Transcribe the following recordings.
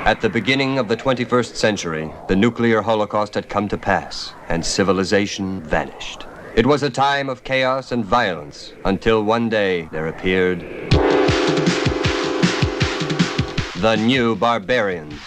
At the beginning of the 21st century, the nuclear holocaust had come to pass, and civilization vanished. It was a time of chaos and violence, until one day there appeared the new barbarians.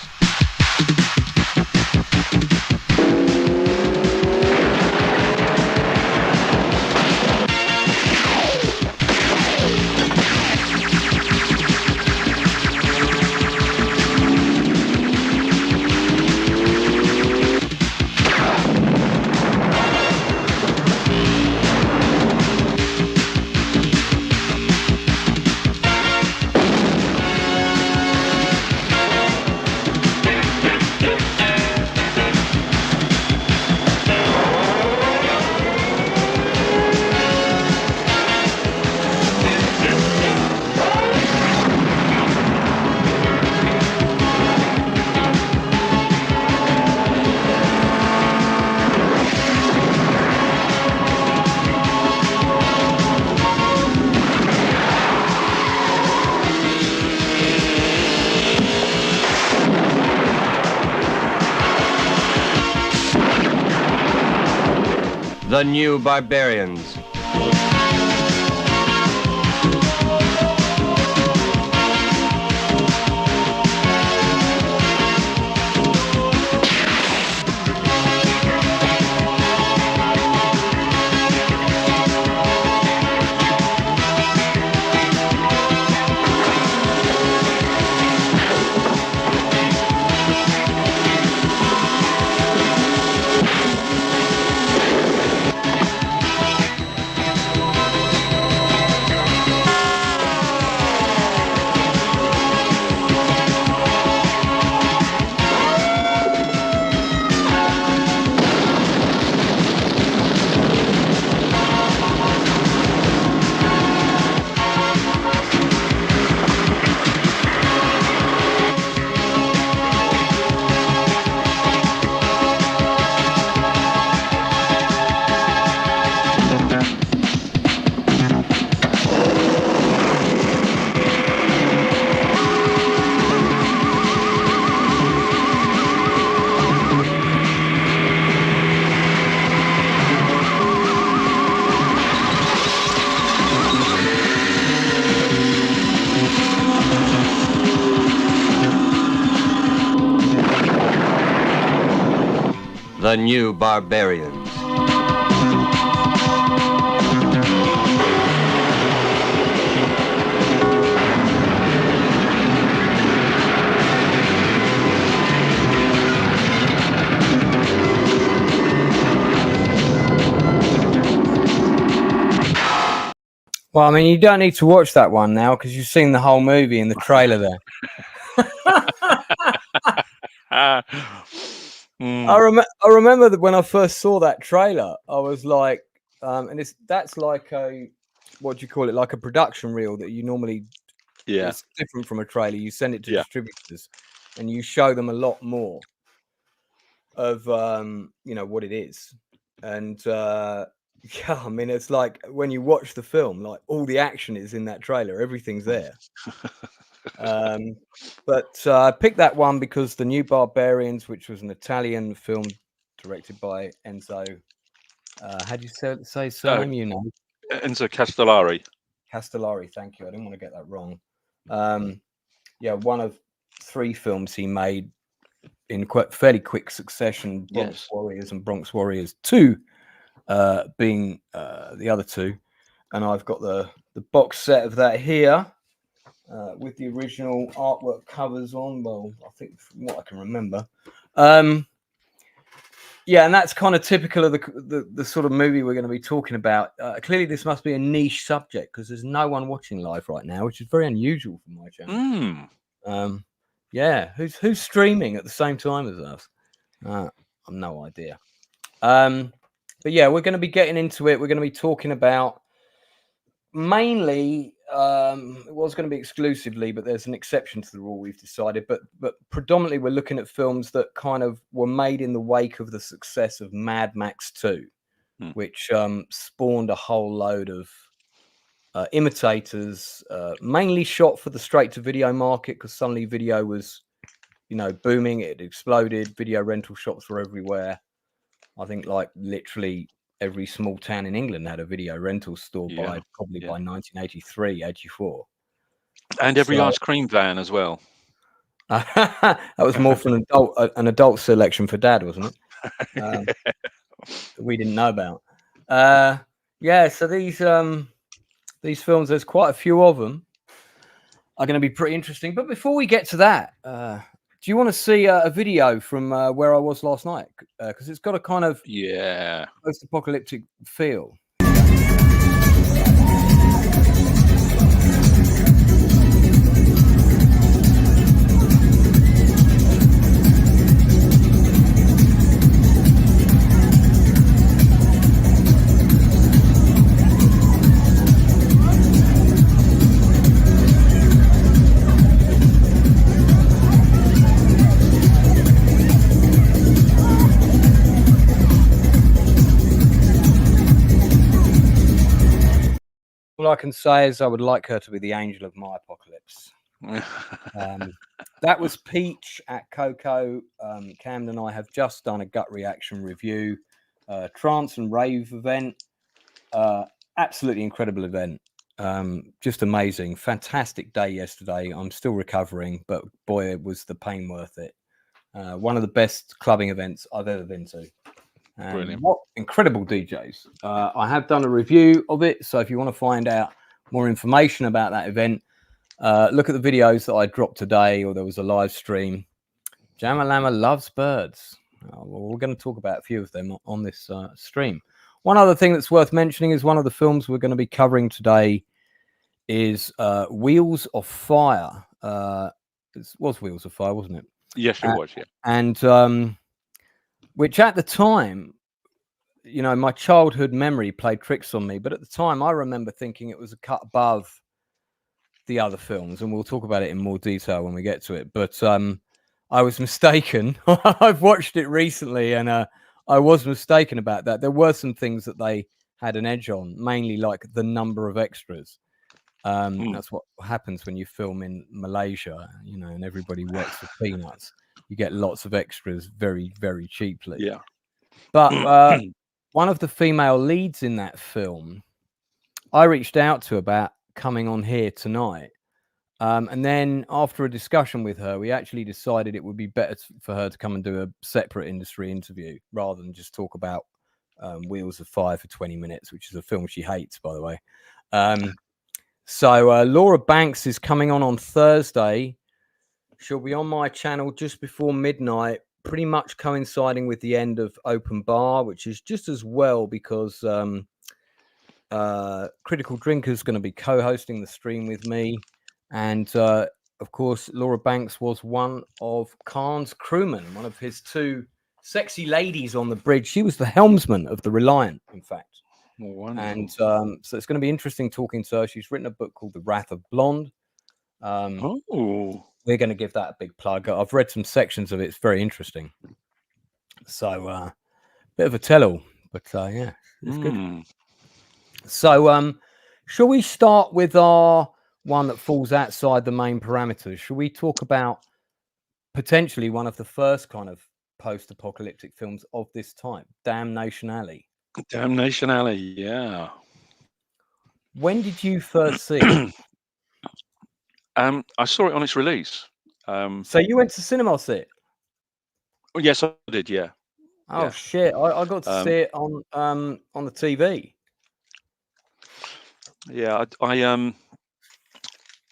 The new barbarians. The new barbarians. Well, I mean, you don't need to watch that one now because you've seen the whole movie in the trailer there. I remember that when I first saw that trailer, I was like, and that's like what do you call it? Like a production reel that you normally, it's different from a trailer. You send it to distributors and you show them a lot more of, what it is. And, I mean, it's like when you watch the film, like all the action is in that trailer. Everything's there. But I picked that one because The New Barbarians, which was an Italian film directed by Enzo. How do you say surname? You know, Enzo Castellari. Castellari. Thank you. I didn't want to get that wrong. One of 3 films he made in fairly quick succession: Bronx Warriors and Bronx Warriors 2, being the other 2. And I've got the box set of that here. With the original artwork covers on, well, I think from what I can remember. And that's kind of typical of the sort of movie we're going to be talking about. Clearly, this must be a niche subject because there's no one watching live right now, which is very unusual for my channel. Who's streaming at the same time as us? I've no idea. But yeah, we're going to be getting into it. We're going to be talking about mainly. It was going to be exclusively, but there's an exception to the rule we've decided. But predominantly, we're looking at films that kind of were made in the wake of the success of Mad Max 2, which spawned a whole load of imitators, mainly shot for the straight-to-video market because suddenly video was booming. It exploded. Video rental shops were everywhere. I think like literally every small town in England had a video rental store by 1983, 84. And every ice cream van as well. That was more for an adult selection for Dad, wasn't it? That we didn't know about. So these films, there's quite a few of them, are going to be pretty interesting. But before we get to that, do you want to see a video from where I was last night? Because it's got a kind of post-apocalyptic feel. All I can say is I would like her to be the angel of my apocalypse. That was Peach at Coco. Camden and I have just done a gut reaction review. Trance and rave event. Absolutely incredible event. Just amazing. Fantastic day yesterday. I'm still recovering, but boy, was the pain worth it. One of the best clubbing events I've ever been to. Brilliant. What incredible DJs. I have done a review of it, so if you want to find out more information about that event, look at the videos that I dropped today, or there was a live stream. Jamalama loves birds. We're going to talk about a few of them on this stream. One other thing that's worth mentioning is one of the films we're going to be covering today is Wheels of Fire. It was Wheels of Fire, wasn't it? Yes, it was, yeah. And which at the time, my childhood memory played tricks on me. But at the time, I remember thinking it was a cut above the other films. And we'll talk about it in more detail when we get to it. But I was mistaken. I've watched it recently, and I was mistaken about that. There were some things that they had an edge on, mainly like the number of extras. That's what happens when you film in Malaysia, and everybody works for peanuts. You get lots of extras very, very cheaply. Yeah. But one of the female leads in that film, I reached out to about coming on here tonight. And then after a discussion with her, we actually decided it would be better for her to come and do a separate industry interview rather than just talk about Wheels of Fire for 20 minutes, which is a film she hates, by the way. So Laura Banks is coming on Thursday. She'll be on my channel just before midnight, pretty much coinciding with the end of Open Bar, which is just as well because Critical Drinker is going to be co-hosting the stream with me. And, of course, Laura Banks was one of Khan's crewmen, one of his two sexy ladies on the bridge. She was the helmsman of the Reliant, in fact. Oh, and so it's going to be interesting talking to her. She's written a book called The Wrath of Blonde. We're going to give that a big plug. I've read some sections of it. It's very interesting. So, bit of a tell-all, but yeah, it's good. So, shall we start with our one that falls outside the main parameters? Shall we talk about potentially one of the first kind of post-apocalyptic films of this type, Damnation Alley? Damnation Alley, yeah. When did you first see it? I saw it on its release. So you went to cinema to see it? Yes, I did. Yeah. Oh yeah. shit! I got to see it on the TV. Yeah,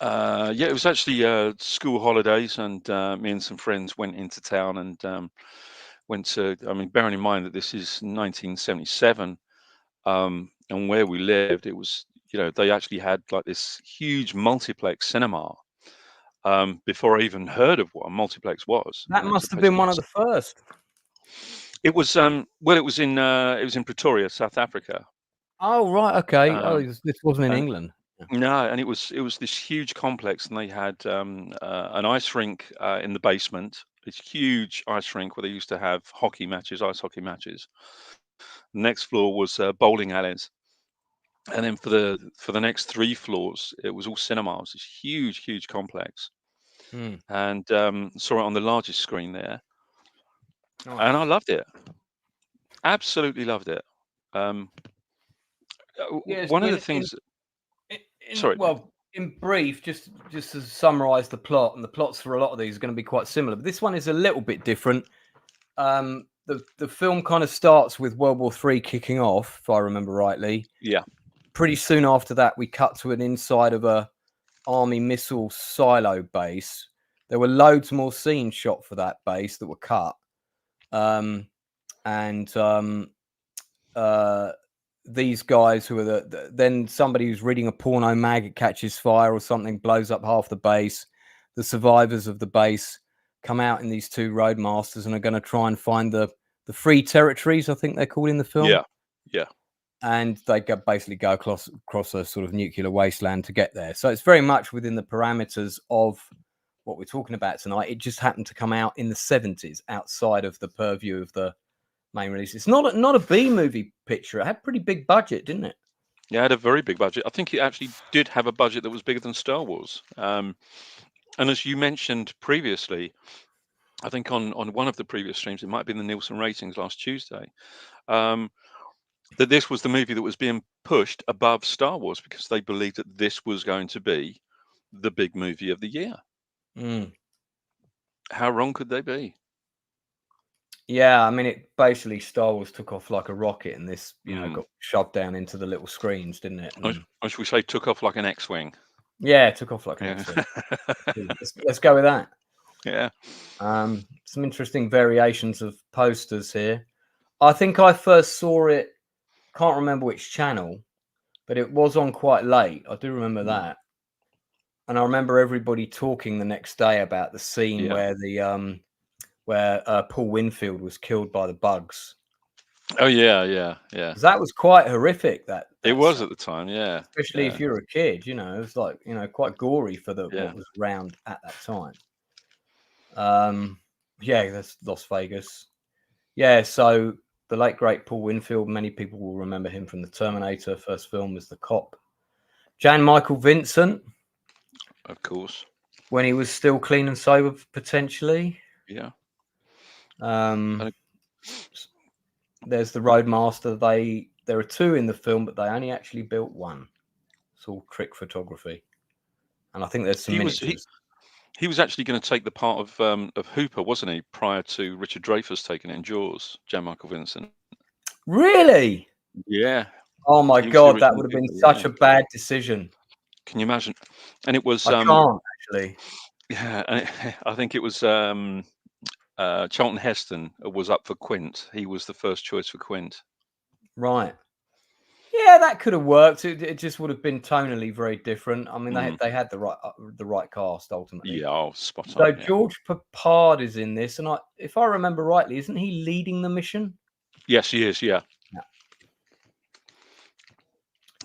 it was actually school holidays, and me and some friends went into town and went to. I mean, bearing in mind that this is 1977, and where we lived, it was they actually had like this huge multiplex cinema. Before I even heard of what a multiplex was. That must have been one of the first. It was it was in Pretoria, South Africa. Oh right, okay. This wasn't in England. No, and it was this huge complex, and they had an ice rink in the basement. This huge ice rink where they used to have ice hockey matches. The next floor was bowling alleys, and then for the next 3 floors, it was all cinemas. This huge complex. and saw it on the largest screen there, Nice. and I loved it. Absolutely loved it. Um, Yes, one of the things. Sorry. well, in brief, just to summarize the plot, and the plots for a lot of these are going to be quite similar, but this one is a little bit different. The film kind of starts with World War III kicking off, if I remember rightly. Yeah. Pretty soon after that, we cut to an inside of a army missile silo base. There were loads more scenes shot for that base that were cut. These guys who are then somebody who's reading a porno mag, it catches fire or something, blows up half the base. The survivors of the base come out in these two roadmasters and are going to try and find the free territories, I think they're called in the film. Yeah. And they basically go across a sort of nuclear wasteland to get there. So it's very much within the parameters of what we're talking about tonight. It just happened to come out in the 70s, outside of the purview of the main release. It's not a B movie picture. It had a pretty big budget, didn't it? Yeah, it had a very big budget. I think it actually did have a budget that was bigger than Star Wars. And as you mentioned previously, I think on one of the previous streams, it might have been the Nielsen ratings last Tuesday, that this was the movie that was being pushed above Star Wars because they believed that this was going to be the big movie of the year. How wrong could they be? Yeah, I mean, it basically, Star Wars took off like a rocket, and this, got shoved down into the little screens, didn't it? Or should we say took off like an X-wing? Yeah, it took off like an X-wing. Let's go with that. Yeah. Some interesting variations of posters here. I think I first saw it, can't remember which channel, but it was on quite late. I do remember that. And I remember everybody talking the next day about the scene where Paul Winfield was killed by the bugs. Oh yeah. That was quite horrific. That it was at the time, yeah. Especially if you're a kid, it was like quite gory for what was around at that time. That's Las Vegas. Yeah, so the late great Paul Winfield, many people will remember him from the Terminator first film as the cop. Jan Michael Vincent, of course, when he was still clean and sober, potentially. Yeah. There's the Roadmaster. There are two in the film, but they only actually built one. It's all trick photography, and I think there's some miniatures. He was actually going to take the part of Hooper, wasn't he? Prior to Richard Dreyfuss taking it in Jaws, Jan Michael Vincent. Really? Yeah. Oh my God, that would have been such a bad decision. Can you imagine? And it was. I can't actually. Yeah, and I think it was Charlton Heston was up for Quint. He was the first choice for Quint. Right. Yeah, that could have worked. It just would have been tonally very different. I mean, they had the right cast ultimately. Yeah, spot on. So George Papard is in this, and if I remember rightly, isn't he leading the mission? Yes, he is. Yeah.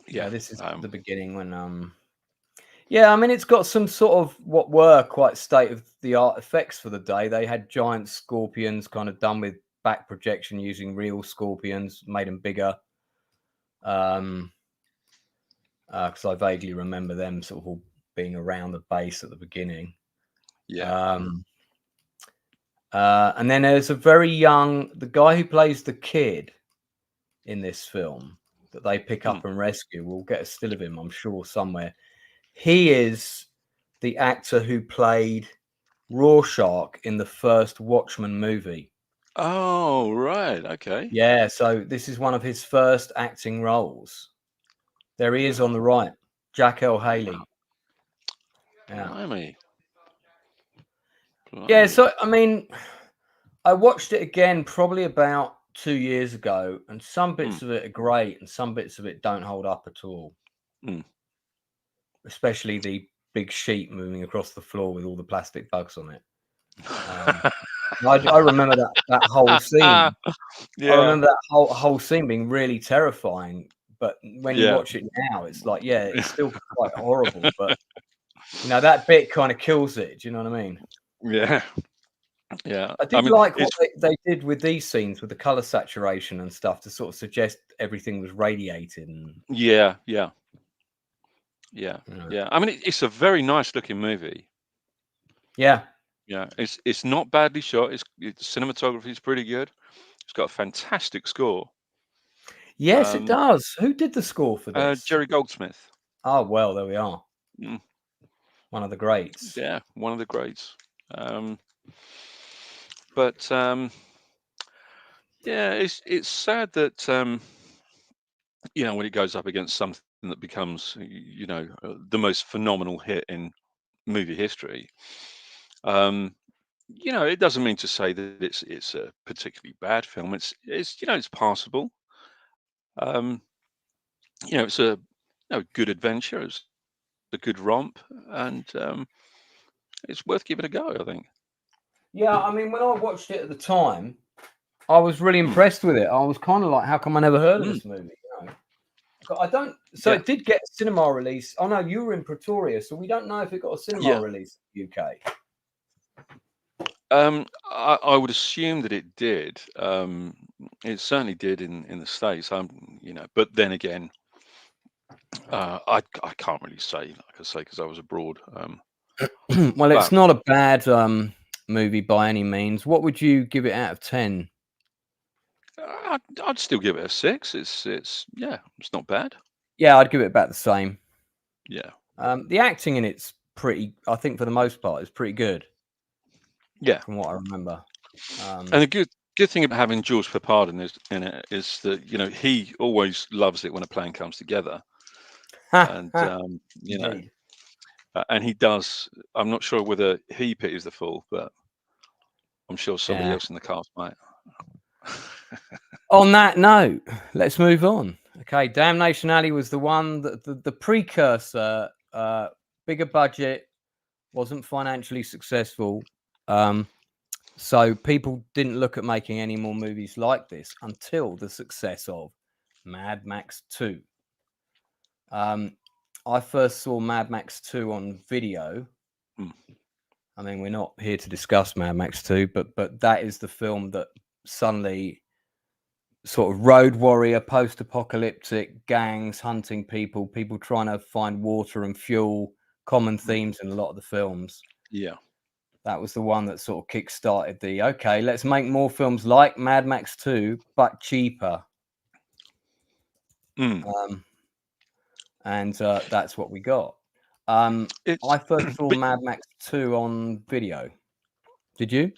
Yeah, this is the beginning when yeah, I mean, it's got some sort of what were quite state-of-the-art effects for the day. They had giant scorpions kind of done with back projection using real scorpions, made them bigger. Because I vaguely remember them sort of all being around the base at the beginning. Yeah. And then there's the guy who plays the kid in this film that they pick up and rescue. We'll get a still of him, I'm sure, somewhere. He is the actor who played Rorschach in the first Watchmen movie. Oh, right. Okay. Yeah, so this is one of his first acting roles. There he is on the right, Jack L. Haley. Yeah. Blimey. Yeah, so, I mean, I watched it again probably about 2 years ago, and some bits of it are great, and some bits of it don't hold up at all. Especially the big sheet moving across the floor with all the plastic bugs on it. I remember that whole scene. Yeah. I remember that whole scene being really terrifying. But when you watch it now, it's like, it's still quite horrible. But that bit kind of kills it. Do you know what I mean? Yeah. Yeah. I did like what they did with these scenes with the color saturation and stuff to sort of suggest everything was radiated. Yeah. I mean, it's a very nice looking movie. Yeah. Yeah, it's not badly shot. The cinematography is pretty good. It's got a fantastic score. Yes, it Um, does. Who did the score for this? Jerry Goldsmith. Oh, well, there we are. Mm, One of the greats. yeah, one of the greats. Um, but yeah, it's sad that when it goes up against something that becomes the most phenomenal hit in movie history. Um, it doesn't mean to say that it's a particularly bad film. It's passable. Um, it's a good adventure. It's a good romp, and it's worth giving a go, I think. Yeah, I mean, when I watched it at the time, I was really Mm, impressed with it. I was kind of like, how come I never heard of mm, this movie? You know? I don't. So yeah, it did get a cinema release. Oh no, you were in Pretoria, so we don't know if it got a cinema yeah. release in the UK. I would assume that it did. It certainly did in the States. But then again, I can't really say, like I say, because I was abroad. Well, it's But not a bad movie by any means. What would you give it out of 10? I'd still give it a 6. It's not bad. Yeah, I'd give it about the same. Yeah, The acting in it's pretty. I think for the most part, it's pretty good yeah. from what I remember. And the good thing about having George Papard in it is that he always loves it when a plan comes together, and Indeed. and he does. I'm not sure whether he pities the fool, but I'm sure somebody Yeah. else in the cast might. On that note, let's move on. Okay, Damnation Alley was the one that the precursor, bigger budget, wasn't financially successful. So people didn't look at making any more movies like this until the success of Mad Max 2. I first saw Mad Max 2 on video. I mean, we're not here to discuss Mad Max 2, but that is the film that suddenly sort of road warrior, post-apocalyptic gangs hunting people trying to find water and fuel, common themes in a lot of the films. Yeah. That was the one that sort of kick-started okay, let's make more films like Mad Max 2, but cheaper. And that's what we got. I first saw But Mad Max 2 on video. Did you?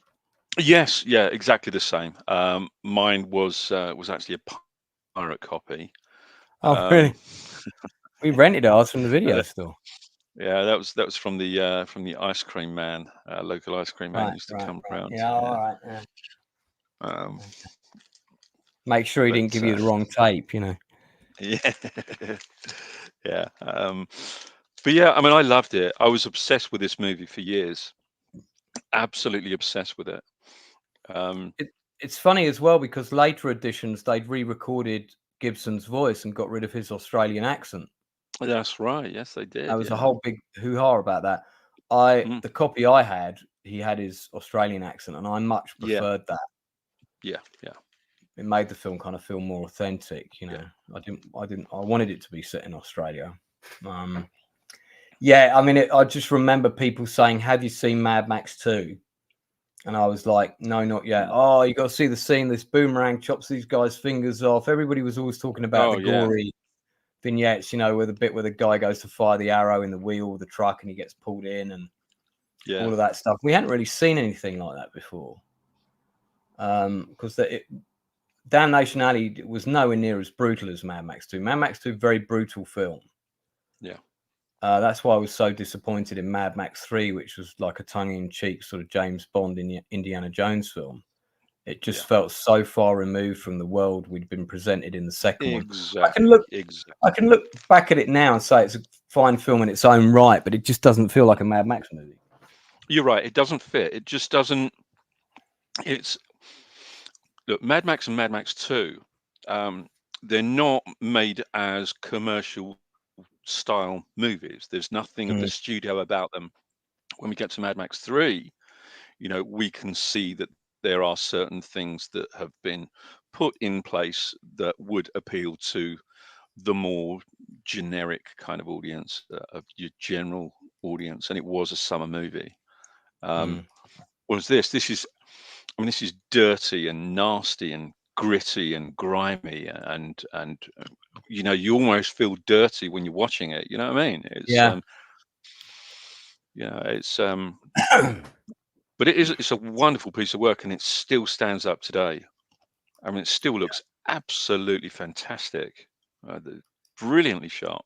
yes, yeah, exactly the same. Mine was actually a pirate copy. Oh, Um, really? We rented ours from the video uh, store. yeah, that was from the ice cream man, local ice cream man Right, used to right, come right. around. Yeah, all Yeah. right. Yeah. Um, Make sure he didn't but give you the wrong tape, yeah, yeah. But yeah, I mean, I loved it. I was obsessed with this movie for years. Absolutely obsessed with it. Um, It's funny as well because later editions they'd re-recorded Gibson's voice and got rid of his Australian accent. that's right. Yes, they There did. was a Yeah. whole big hoo-ha about that. Mm, The copy I had, he had his Australian accent, and I much yeah. preferred that. Yeah. Yeah. It made the film kind of feel more authentic, Yeah. I wanted it to be set in Australia. Yeah, I mean, I just remember people saying, "Have you seen Mad Max 2?" And I was like, "No, not yet." Mm. Oh, you got to see the scene. This boomerang chops these guys' fingers off. Everybody was always talking about Oh the yeah. gory vignettes, where the bit where the guy goes to fire the arrow in the wheel of the truck and he gets pulled in and Yeah. all of that stuff. We hadn't really seen anything like that before. Because Damnation Alley was nowhere near as brutal as Mad Max 2. Mad Max 2, very brutal film. Yeah. That's why I was so disappointed in Mad Max 3, which was like a tongue-in-cheek sort of James Bond in the Indiana Jones film. It just Yeah. felt so far removed from the world we'd been presented in the second one. Exactly. Exactly. I can look back at it now and say it's a fine film in its own right, but it just doesn't feel like a Mad Max movie. You're right. It doesn't fit. It just doesn't. It's Look, Mad Max and Mad Max 2. They're not made as commercial style movies. There's nothing of the studio about them. When we get to Mad Max 3, we can see that there are certain things that have been put in place that would appeal to the more generic kind of audience, of your general audience, and it was a summer movie. Was this is, I mean, this is dirty and nasty and gritty and grimy, and you know, you almost feel dirty when you're watching it. You know what I mean? It's Yeah. you know, but it's a wonderful piece of work, and it still stands up today. I mean, it still looks absolutely fantastic, brilliantly shot.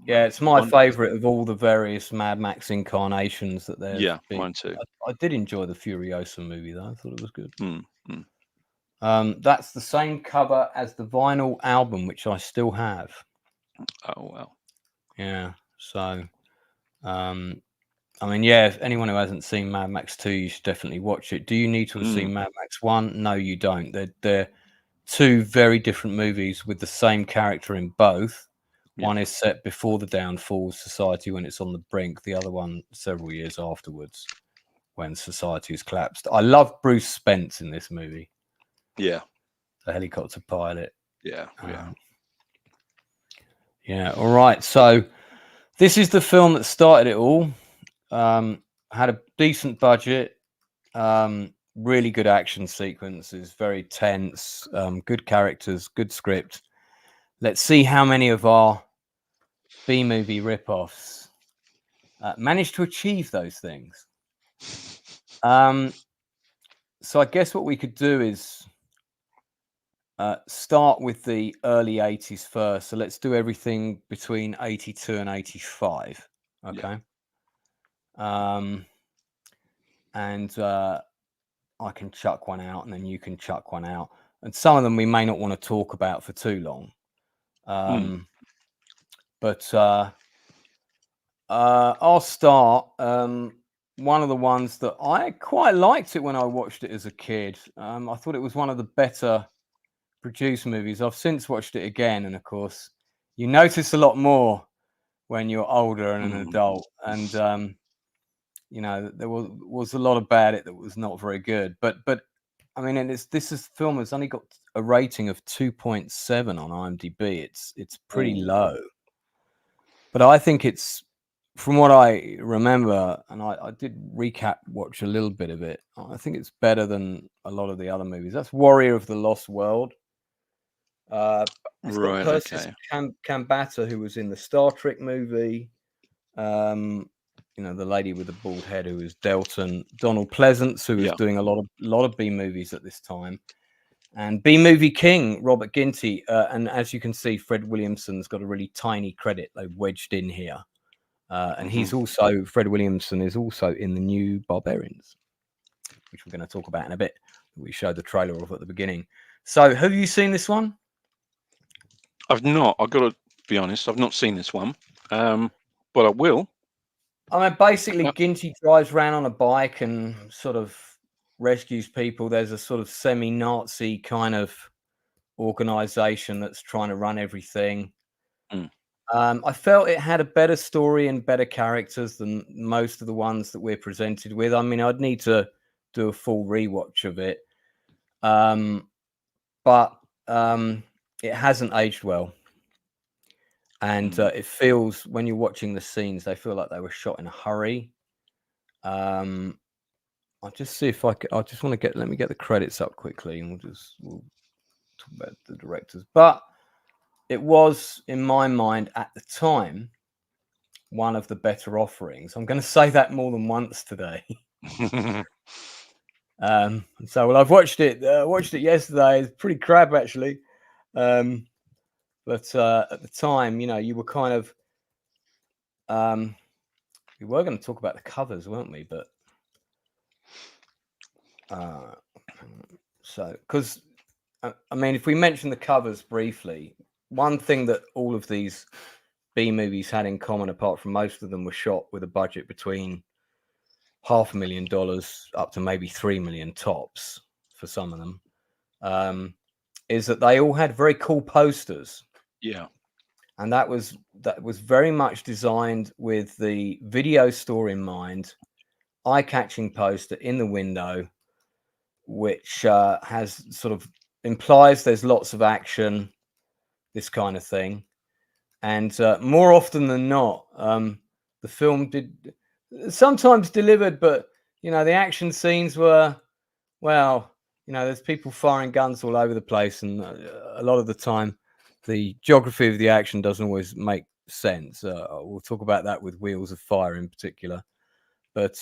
Yeah, it's my Wonderful. favorite of all the various Mad Max incarnations that there's Yeah, been. mine too. I did enjoy the Furiosa movie though. I thought it was good. That's the same cover as the vinyl album, which I still have. Oh wow. Yeah. So, I mean, yeah, if anyone who hasn't seen Mad Max 2, you should definitely watch it. Do you need to have seen Mad Max 1? No, you don't. They're two very different movies with the same character in both. Yeah. One is set before the downfall of society when it's on the brink. The other one several years afterwards when society has collapsed. I love Bruce Spence in this movie. Yeah. The helicopter pilot. Yeah. Yeah. All right. So this is the film that started it all. Had a decent budget, really good action sequences, very tense, good characters, good script. Let's see how many of our B-movie rip-offs managed to achieve those things. So I guess what we could do is start with the early 80s first. So let's do everything between 82 and 85. Okay. Yeah. And I can chuck one out and then you can chuck one out. And some of them we may not want to talk about for too long. But I'll start. One of the ones that I quite liked it when I watched it as a kid. I thought it was one of the better produced movies. I've since watched it again. And of course, you notice a lot more when you're older and an adult. And, you know, there was a lot about it that was not very good. But I mean, this film has only got a rating of 2.7 on IMDb. It's pretty low. But I think it's, from what I remember, and I did recap watch a little bit of it, I think it's better than a lot of the other movies. That's Warrior of the Lost World. It's got Persis Kambata, who was in the Star Trek movie. You know, the lady with the bald head who was Delton. Donald Pleasance, who was doing a lot of B movies at this time. And B-movie king, Robert Ginty. And as you can see, Fred Williamson's got a really tiny credit they've wedged in here. And he's also, Fred Williamson is also in the new Barbarians, which we're going to talk about in a bit. We showed the trailer of at the beginning. So have you seen this one? I've not. I've got to be honest. I've not seen this one, but I will. I mean, basically, Ginty drives around on a bike and sort of rescues people. There's a sort of semi-Nazi kind of organization that's trying to run everything. I felt it had a better story and better characters than most of the ones that we're presented with. I mean, I'd need to do a full rewatch of it. But it hasn't aged well. And it feels, when you're watching the scenes, they feel like they were shot in a hurry. I'll just see if I just want to let me get the credits up quickly and we'll talk about the directors. But it was, in my mind, at the time, one of the better offerings. I'm going to say that more than once today. So, well, I've watched it yesterday. It's pretty crap, actually. But at the time, you know, you were kind of, we were going to talk about the covers, weren't we? But so, because I mean, if we mention the covers briefly, one thing that all of these B movies had in common, apart from most of them were shot with a budget between $500,000 up to maybe $3 million tops for some of them, is that they all had very cool posters. Yeah. And that was very much designed with the video store in mind. Eye-catching poster in the window, which has sort of implies there's lots of action, this kind of thing. And more often than not, the film did sometimes delivered, but you know, the action scenes were, well, you know, there's people firing guns all over the place, and a lot of the time, the geography of the action doesn't always make sense. We'll talk about that with Wheels of Fire in particular, but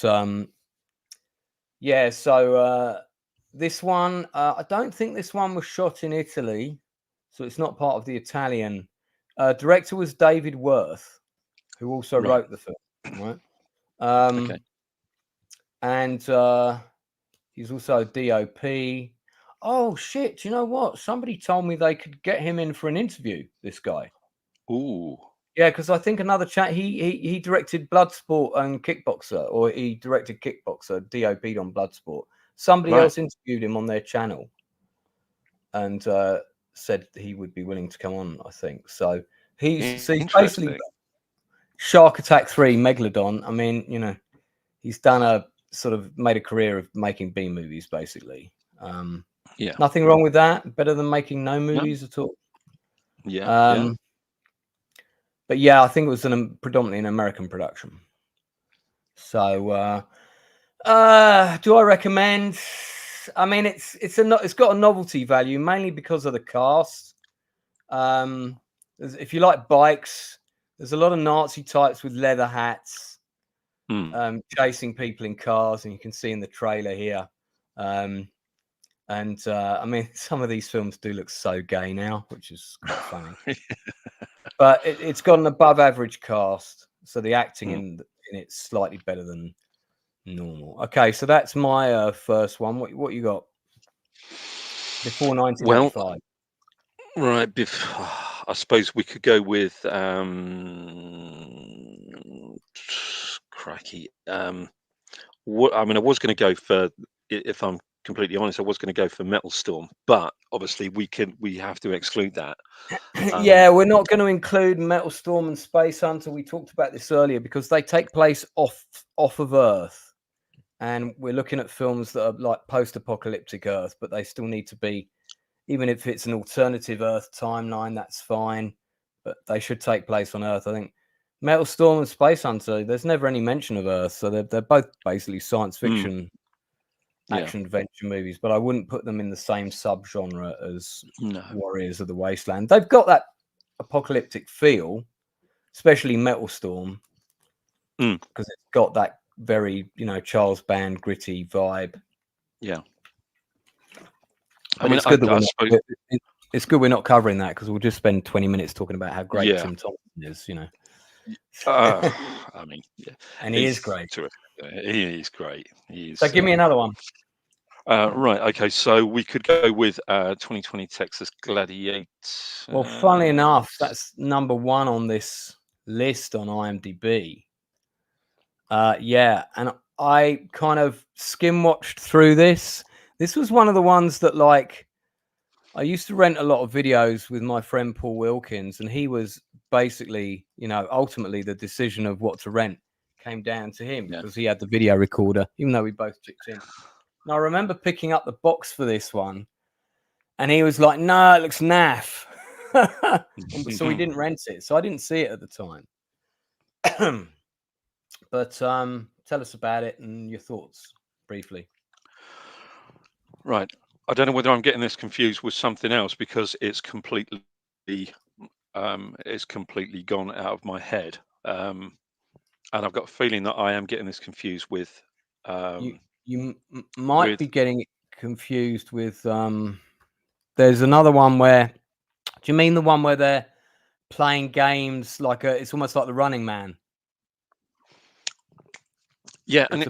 yeah. So this one, I don't think this one was shot in Italy, so it's not part of the Italian. Director was David Worth, who also wrote the film, right? Okay. And he's also a DOP. Oh shit! Do you know what? Somebody told me they could get him in for an interview. This guy. Ooh. Yeah, because I think another chat. He directed Bloodsport and Kickboxer, or he directed Kickboxer. DOP'd on Bloodsport. Somebody else interviewed him on their channel, and said he would be willing to come on. I think so. He's basically Shark Attack 3, Megalodon. I mean, you know, he's done a sort of made a career of making B movies, basically. Yeah. Nothing wrong with that. Better than making no movies at all. Yeah. But yeah, I think it was predominantly an American production. So, do I recommend? I mean, it's got a novelty value mainly because of the cast. If you like bikes, there's a lot of Nazi types with leather hats, chasing people in cars, and you can see in the trailer here. I mean, some of these films do look so gay now, which is quite funny. But it's got an above average cast, so the acting in it's slightly better than normal. Okay, so that's my first one. What you got? Before 1985. Well, right. I suppose we could go with crikey. What I mean, I was going to go for, if I'm completely honest, I was going to go for Metal Storm, but obviously we have to exclude that. Yeah, we're not going to include Metal Storm and Space Hunter. We talked about this earlier because they take place off of Earth, and we're looking at films that are like post-apocalyptic Earth, but they still need to be, even if it's an alternative Earth timeline, that's fine, but they should take place on Earth. I think Metal Storm and Space Hunter, there's never any mention of Earth, so they're both basically science fiction action adventure movies, but I wouldn't put them in the same subgenre as Warriors of the Wasteland. They've got that apocalyptic feel, especially Metal Storm, because it's got that very, you know, Charles Band gritty vibe. Yeah. I mean, it's good we're not covering that, because we'll just spend 20 minutes talking about how great Tim Thompson is, you know. I mean, and he is great. Terrific. He is great. So give me another one. Right. Okay. So we could go with 2020 Texas Gladiator. Well, funnily enough, that's number 1 on this list on IMDb. Yeah, and I kind of skim watched through this. This was one of the ones that, like, I used to rent a lot of videos with my friend Paul Wilkins, and he was basically, you know, ultimately the decision of what to rent came down to him because he had the video recorder, even though we both chipped in. And I remember picking up the box for this one, and he was like, "No, it looks naff." So we didn't rent it. So I didn't see it at the time. But tell us about it and your thoughts briefly. Right. I don't know whether I'm getting this confused with something else, because it's completely gone out of my head. And I've got a feeling that I am getting this confused with. You might be getting it confused with. There's another one where. Do you mean the one where they're playing games like it's almost like the Running Man? Yeah, and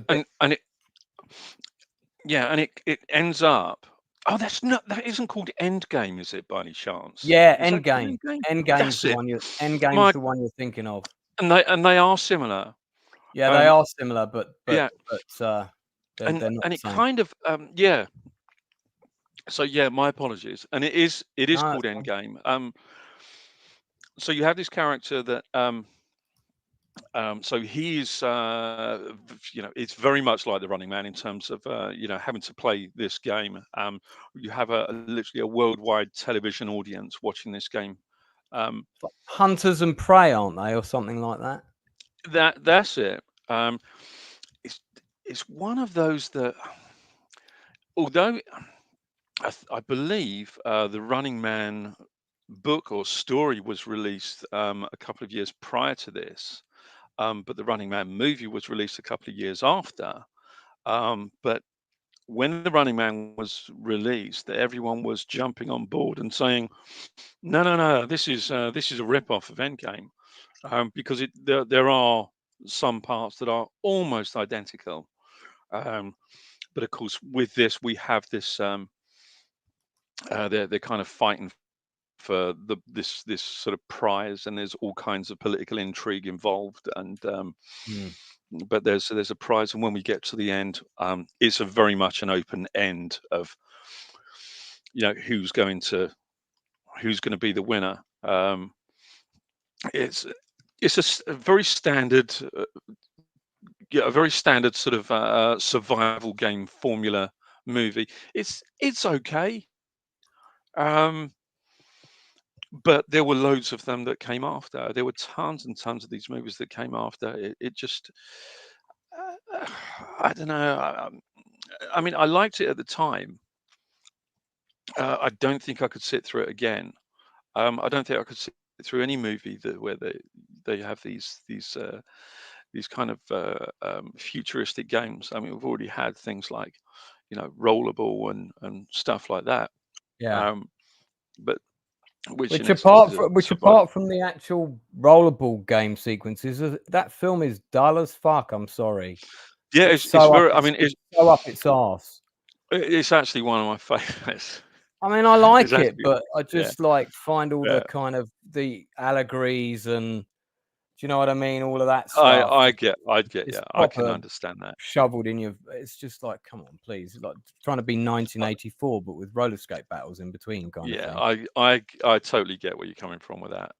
it ends up. Oh, that isn't called Endgame, is it, by any chance? Yeah, Endgame. Endgame's the one the one you're thinking of. And they are similar. Yeah, they are similar, but they're and not it kind of So yeah, my apologies. And it is called Endgame. So you have this character that so he's you know, it's very much like the Running Man in terms of you know, having to play this game. You have literally a worldwide television audience watching this game. Hunters and Prey, aren't they, or something like that? That's it. it's one of those that, although I believe the Running Man book or story was released a couple of years prior to this, but the Running Man movie was released a couple of years after. But when the Running Man was released, everyone was jumping on board and saying, "No, no, no, this is a rip-off of Endgame," because there are some parts that are almost identical. Um, but of course, with this, we have this. They're kind of fighting for this sort of prize, and there's all kinds of political intrigue involved, and Mm. but there's a prize, and when we get to the end, it's a very much an open end of who's going to be the winner. It's a very standard, a very standard sort of survival game formula movie. It's okay. Um, but there were loads of them that came after. There were tons and tons of these movies that came after. It just, I don't know. I mean, I liked it at the time. I don't think I could sit through it again. I don't think I could sit through any movie where they have these kind of futuristic games. I mean, we've already had things like, rollerball and stuff like that. Yeah. Um, but which in Which essence is a survival. apart from the actual rollerball game sequences, that film is dull as fuck. I'm sorry. Yeah, It's it's so up very. I its mean, it's so up its arse. it's actually one of my favorites. I mean, I It's like it, actually, but I yeah, just like find all the yeah. kind of the allegories and do you know what I mean? All of that I stuff. I get, It's yeah. I can proper understand that. shoveled in your. It's just like, come on, please. It's like trying to be Uh, 1984, but with roller skate battles in between, kind of yeah, thing. I totally get where you're coming from with that.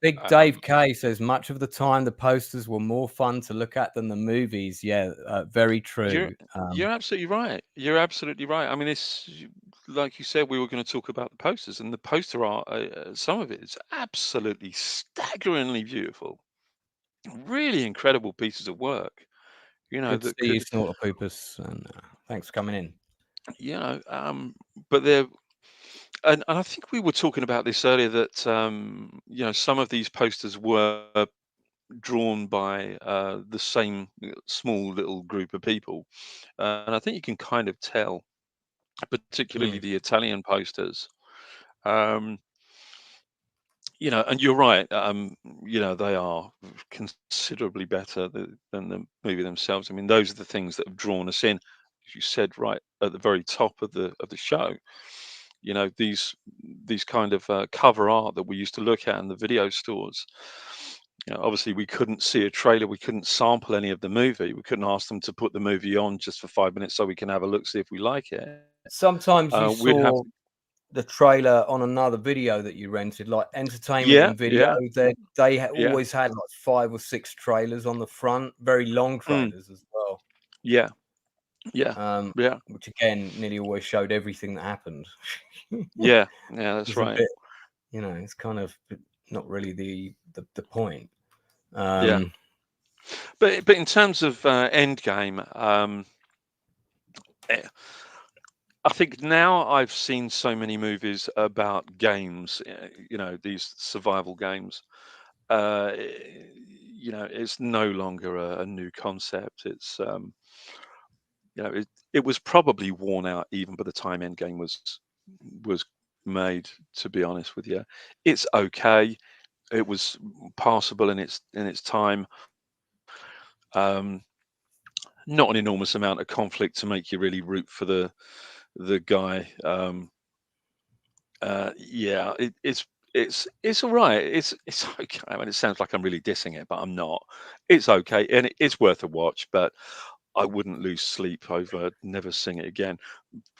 Big Dave Um, K says much of the time the posters were more fun to look at than the movies. Yeah, very you're true. you're absolutely right. You're absolutely right. I mean, like you said, we were going to talk about the posters, and the poster art. Some of it is absolutely staggeringly beautiful. Really incredible pieces of work. Good to That see you, could, Snorter Poopus, and thanks for coming in. you know, but they're. And I think we were talking about this earlier that some of these posters were drawn by the same small little group of people, and I think you can kind of tell, particularly Mm. the Italian posters. Um, and you're right. They are considerably better than the movie themselves. I mean, those are the things that have drawn us in. As you said right at the very top of the show, these kind of cover art that we used to look at in the video stores. Obviously, we couldn't see a trailer, we couldn't sample any of the movie, we couldn't ask them to put the movie on just for 5 minutes so we can have a look, see if we like it. Sometimes you We'd have saw to, the trailer on another video that you rented, like Entertainment yeah, and Video. yeah, yeah, Always had like 5 or 6 trailers on the front, very long mm, trailers as well. yeah, yeah, Um, yeah, which again nearly always showed everything that happened. yeah, yeah. That's It's a right. bit, it's kind of not really the point. Yeah, Um, but in terms of Endgame, eh, I think now I've seen so many movies about games, these survival games. It's no longer a new concept. It was probably worn out even by the time Endgame was made. To be honest with you, it's okay. It was passable in its time. Um, Not an enormous amount of conflict to make you really root for the guy. Yeah, it's all right. It's okay. I mean, it sounds like I'm really dissing it, but I'm not. It's okay, and it's worth a watch. But I wouldn't lose sleep over never seeing it again.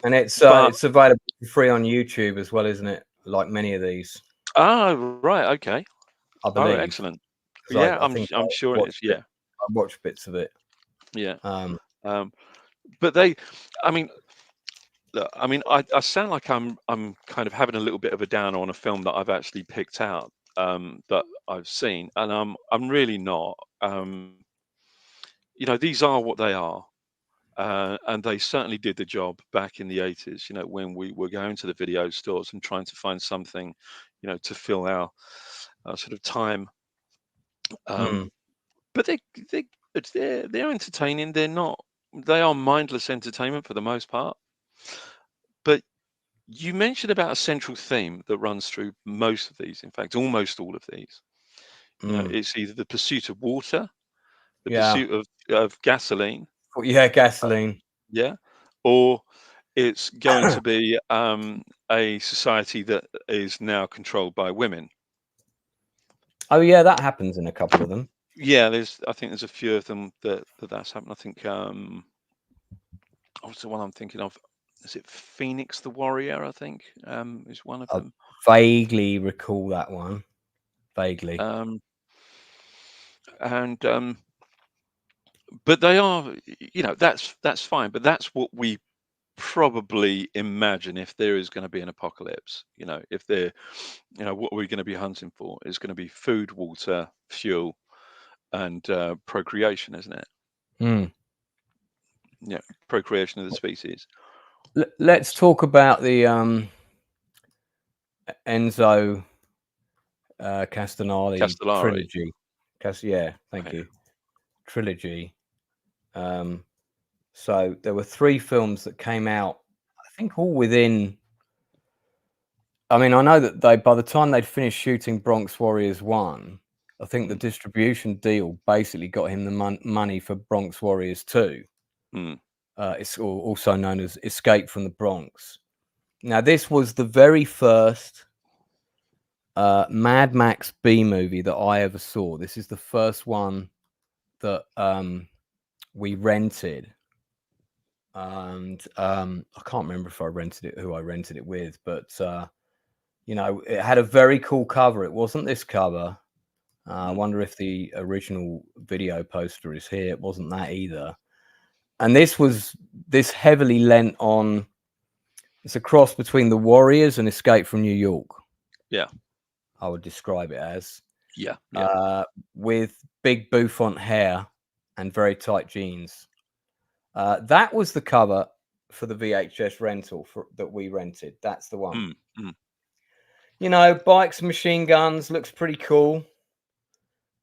and But it's available for free on YouTube as well, isn't it? Like many of these, right, okay. I Oh, believe, excellent. because Yeah, I I'm think I'm sure it is. Yeah, I watched bits of it. yeah. Um, Um, but I mean, look, I mean, I sound like I'm kind of having a little bit of a downer on a film that I've actually picked out, that I've seen, and I'm really not. These are what they are. And they certainly did the job back in the 80s, when we were going to the video stores and trying to find something, to fill our sort of time. Mm. But they're entertaining. They are mindless entertainment for the most part. But you mentioned about a central theme that runs through most of these, in fact, almost all of these. It's either the pursuit of water, the Yeah. pursuit of gasoline, Yeah, gasoline. yeah, or it's going to be a society that is now controlled by women. Oh yeah, that happens in a couple of them. Yeah, I think there's a few of them that's happened. I think what's the one I'm thinking of? Is it Phoenix the Warrior? I think is one of I them. vaguely recall that one. Vaguely. And but they are, that's fine. But that's what we probably imagine if there is going to be an apocalypse. If they're, what we're going to be hunting for is going to be food, water, fuel, and procreation, isn't it? Mm. Yeah, procreation of the species. Let's talk about the Enzo Castellari trilogy. Thank you. Trilogy. So there were 3 films that came out, I think all within. I mean, I know that by the time they'd finished shooting Bronx Warriors 1, I think the distribution deal basically got him the money for Bronx Warriors 2. It's also known as Escape from the Bronx. Now, this was the very first Mad Max B movie that I ever saw. This is the first one that we rented. And I can't remember if I rented it, who I rented it with, but it had a very cool cover. It wasn't this cover. I wonder if the original video poster is here. It wasn't that either. And this heavily lent on. It's a cross between The Warriors and Escape from New York. Yeah, I would describe it as. Yeah. With big bouffant hair and very tight jeans. That was the cover for the VHS rental that we rented. That's the one. Bikes, machine guns, looks pretty cool.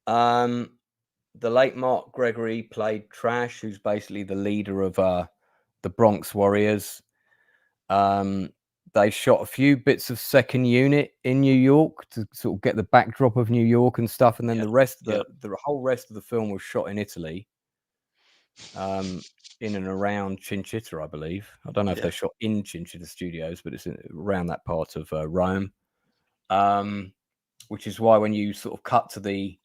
The late Mark Gregory played Trash, who's basically the leader of the Bronx Warriors. They shot a few bits of Second Unit in New York to sort of get the backdrop of New York and stuff, and then the rest of the whole rest of the film was shot in Italy, in and around Cinecittà, I believe. I don't know if they shot in Cinecittà Studios, but it's around that part of Rome. Which is why when you sort of cut to the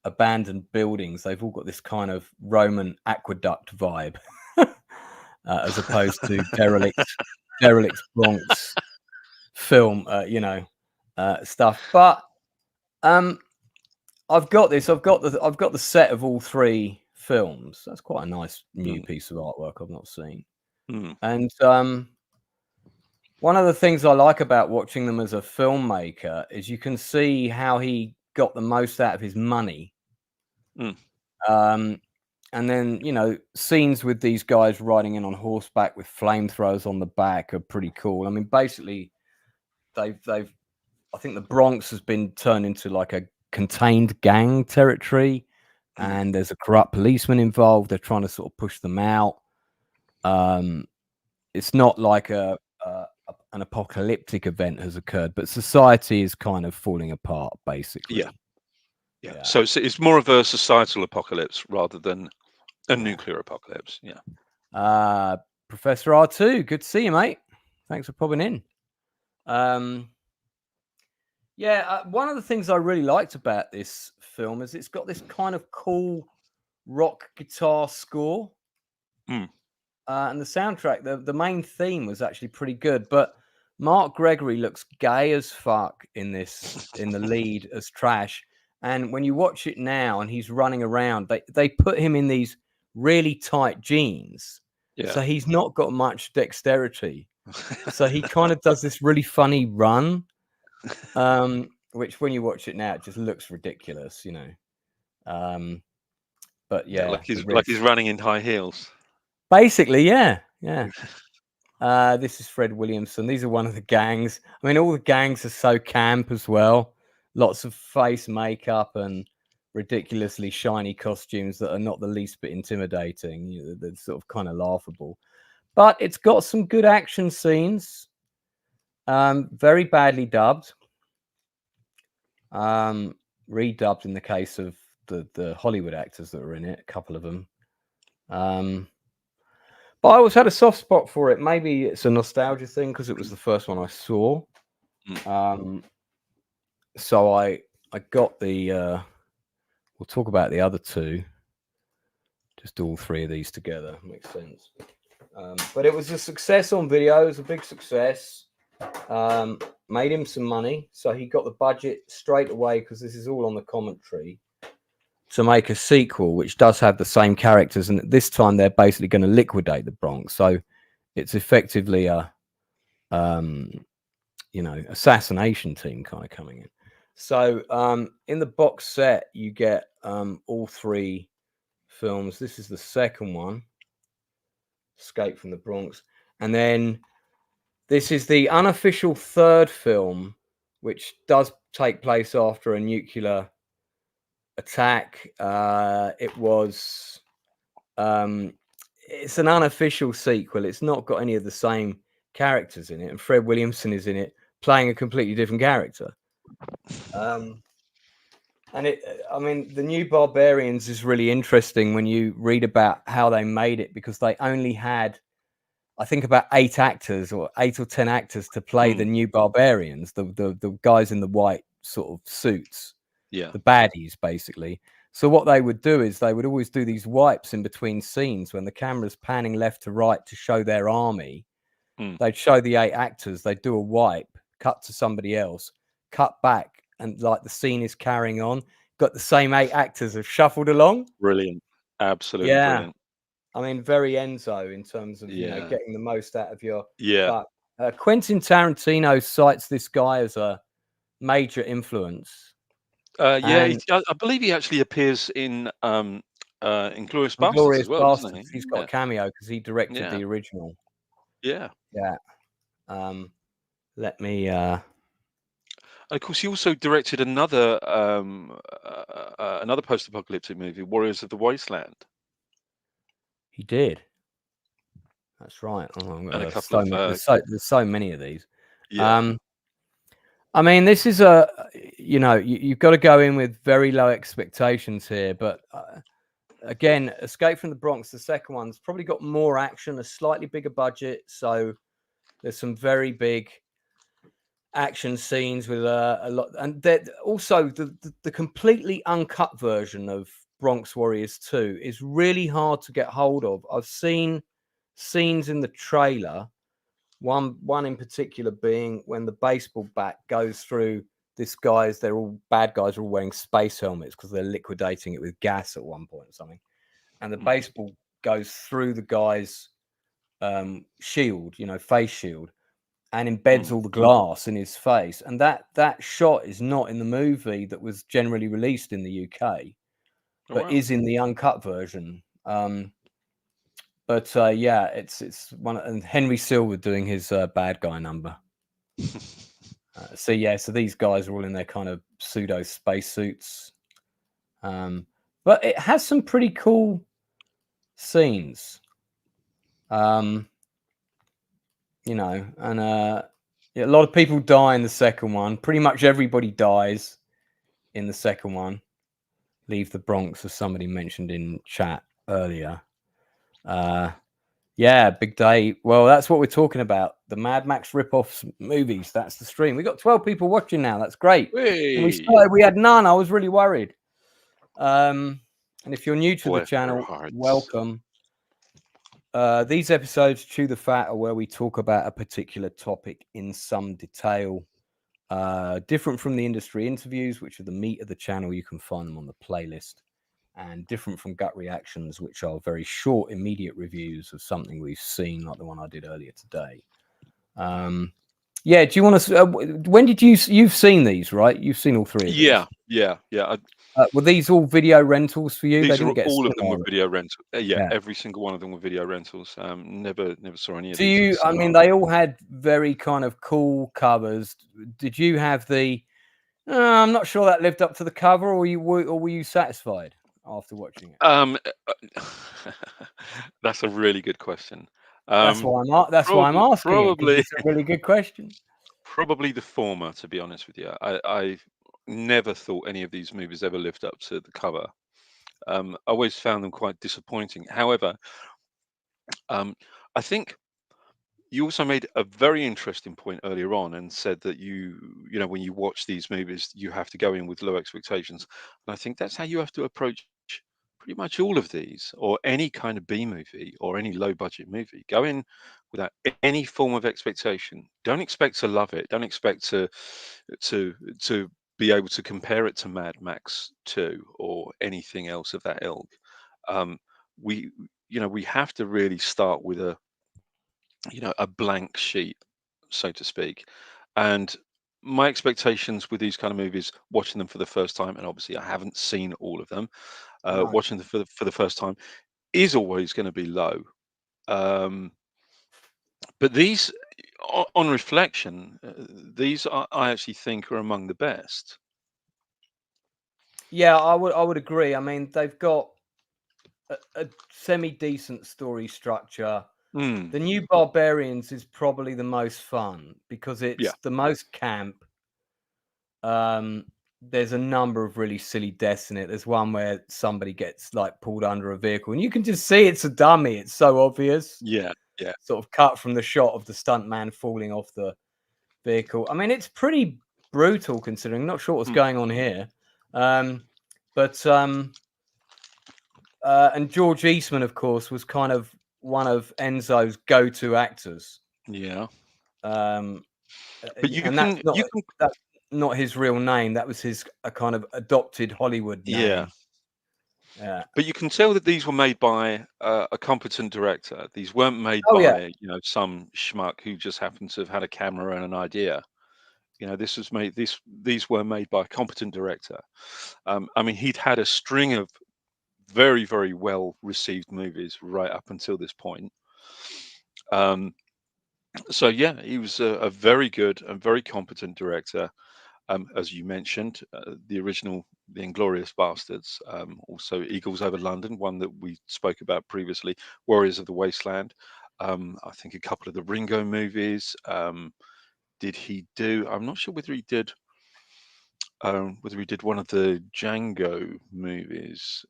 abandoned buildings, they've all got this kind of Roman aqueduct vibe, as opposed to derelict Bronx film, stuff. But I've got the set of all 3 films. That's quite a nice new piece of artwork I've not seen. And one of the things I like about watching them as a filmmaker is you can see how he got the most out of his money. And then, scenes with these guys riding in on horseback with flamethrowers on the back are pretty cool. I mean, basically, I think the Bronx has been turned into like a contained gang territory, and there's a corrupt policeman involved. They're trying to sort of push them out. It's not like an apocalyptic event has occurred, but society is kind of falling apart, basically. Yeah. So it's more of a societal apocalypse rather than a nuclear apocalypse. Yeah. Professor R2, good to see you, mate. Thanks for popping in. One of the things I really liked about this film is it's got this kind of cool rock guitar score. And the soundtrack, the main theme was actually pretty good, but Mark Gregory looks gay as fuck in the lead as Trash. And when you watch it now and he's running around, they put him in these really tight jeans. So he's not got much dexterity. So he kind of does this really funny run, which when you watch it now, it just looks ridiculous, But like he's running in high heels. Basically, yeah. This is Fred Williamson. These are one of the gangs. I mean, all the gangs are so camp as well. Lots of face makeup and ridiculously shiny costumes that are not the least bit intimidating. They're sort of kind of laughable. But it's got some good action scenes. Very badly dubbed. Redubbed in the case of the Hollywood actors that were in it, a couple of them. But I always had a soft spot for it. Maybe it's a nostalgia thing because it was the first one I saw. So I got the. We'll talk about the other two. Just do all three of these together. Makes sense. But it was a success on video. It was a big success. Made him some money, so he got the budget straight away because this is all on the commentary. To make a sequel, which does have the same characters, and this time they're basically going to liquidate the Bronx. So it's effectively a, assassination team kind of coming in. So in the box set, you get all three films. This is the second one, Escape from the Bronx, and then this is the unofficial third film, which does take place after a nuclear attack. It was it's an unofficial sequel. It's not got any of the same characters in it, and Fred Williamson is in it playing a completely different character. And the New Barbarians is really interesting when you read about how they made it, because they only had, I think, about 8 actors or 8 or 10 actors to play the New Barbarians, the guys in the white sort of suits. Yeah, the baddies, basically. So what they would do is they would always do these wipes in between scenes when the camera's panning left to right to show their army. They'd show the 8 actors, they'd do a wipe, cut to somebody else, cut back, and like the scene is carrying on. Got the same 8 actors have shuffled along. Brilliant. Absolutely brilliant. I mean, very Enzo in terms of getting the most out of your. Yeah. But Quentin Tarantino cites this guy as a major influence. I believe he actually appears in Inglourious Basterds as well, doesn't he? He's got a cameo because he directed the original. Yeah. Let me. And of course, he also directed another post-apocalyptic movie, Warriors of the Wasteland. He did. That's right. And a couple there's so many of these. Yeah. I mean, this is you've got to go in with very low expectations here. But again, Escape from the Bronx, the second one's probably got more action, a slightly bigger budget. So there's some very big action scenes with a lot. And also the completely uncut version of Bronx Warriors 2 is really hard to get hold of. I've seen scenes in the trailer. One in particular being when the baseball bat goes through this guy's, they're all bad guys are all wearing space helmets because they're liquidating it with gas at one point or something. And the baseball goes through the guy's shield, face shield, and embeds all the glass in his face. And that shot is not in the movie that was generally released in the UK, but is in the uncut version. But it's one, and Henry Silver doing his bad guy number. So these guys are all in their kind of pseudo spacesuits. But it has some pretty cool scenes. And a lot of people die in the second one. Pretty much everybody dies in the second one. Leave the Bronx, as somebody mentioned in chat earlier. Big day. Well, that's what we're talking about. The Mad Max rip-off movies. That's the stream. We got 12 people watching now. That's great. We had none. I was really worried. And if you're new to the channel, welcome. These episodes, Chew the Fat, are where we talk about a particular topic in some detail. Different from the industry interviews, which are the meat of the channel. You can find them on the playlist. And different from gut reactions, which are very short, immediate reviews of something we've seen, like the one I did earlier today. Do you want to? When did you've seen these, right? You've seen all 3 of these. Yeah. Were these all video rentals for you? They These are didn't get a all of them cinema were release. video rental. Yeah, Yeah. every single one of them were video rentals. Never saw any of Do these in you? I cinema. mean, they all had very kind of cool covers. Did you have the? I'm not sure that lived up to the cover, or were you satisfied after watching it? That's a really good question. That's why I'm asking it, because Probably it's a really good question. probably the former, to be honest with you. I never thought any of these movies ever lived up to the cover. I always found them quite disappointing. However, I think you also made a very interesting point earlier on and said that you know, when you watch these movies, you have to go in with low expectations. And I think that's how you have to approach pretty much all of these, or any kind of B movie or any low budget movie. Go in without any form of expectation. Don't expect to love it. Don't expect to be able to compare it to Mad Max 2 or anything else of that ilk. Um, we we have to really start with a blank sheet, so to speak. And my expectations with these kind of movies, watching them for the first time, and obviously I haven't seen all of them, No. watching them for the first time is always going to be low. Um, but these, on reflection, these I actually think are among the best. Yeah, I would agree. I mean, they've got a semi decent story structure. Mm, The New Barbarians is probably the most fun because yeah, it's the most camp. Um, there's a number of really silly deaths in it. There's one where somebody gets like pulled under a vehicle, and you can just see it's a dummy. It's so obvious. yeah, yeah. Sort of cut from the shot of the stuntman falling off the vehicle. I mean, it's pretty brutal considering. Not sure what's Mm, going on here, um, but and George Eastman, of course, was kind of one of Enzo's go-to actors. yeah. Um, But you and can you can that's not his real name. That was his a kind of adopted Hollywood yeah. name. Yeah. But you can tell that these were made by a competent director. These weren't made Oh yeah. by, some schmuck who just happened to have had a camera and an idea. This was made. These were made by a competent director. I mean, he'd had a string of very, very well received movies right up until this point. Um, so yeah, he was a very good and very competent director. As you mentioned, the original, The Inglorious Bastards, also Eagles Over London, one that we spoke about previously, Warriors of the Wasteland. I think a couple of the Ringo movies. Did he do? I'm not sure whether he did one of the Django movies.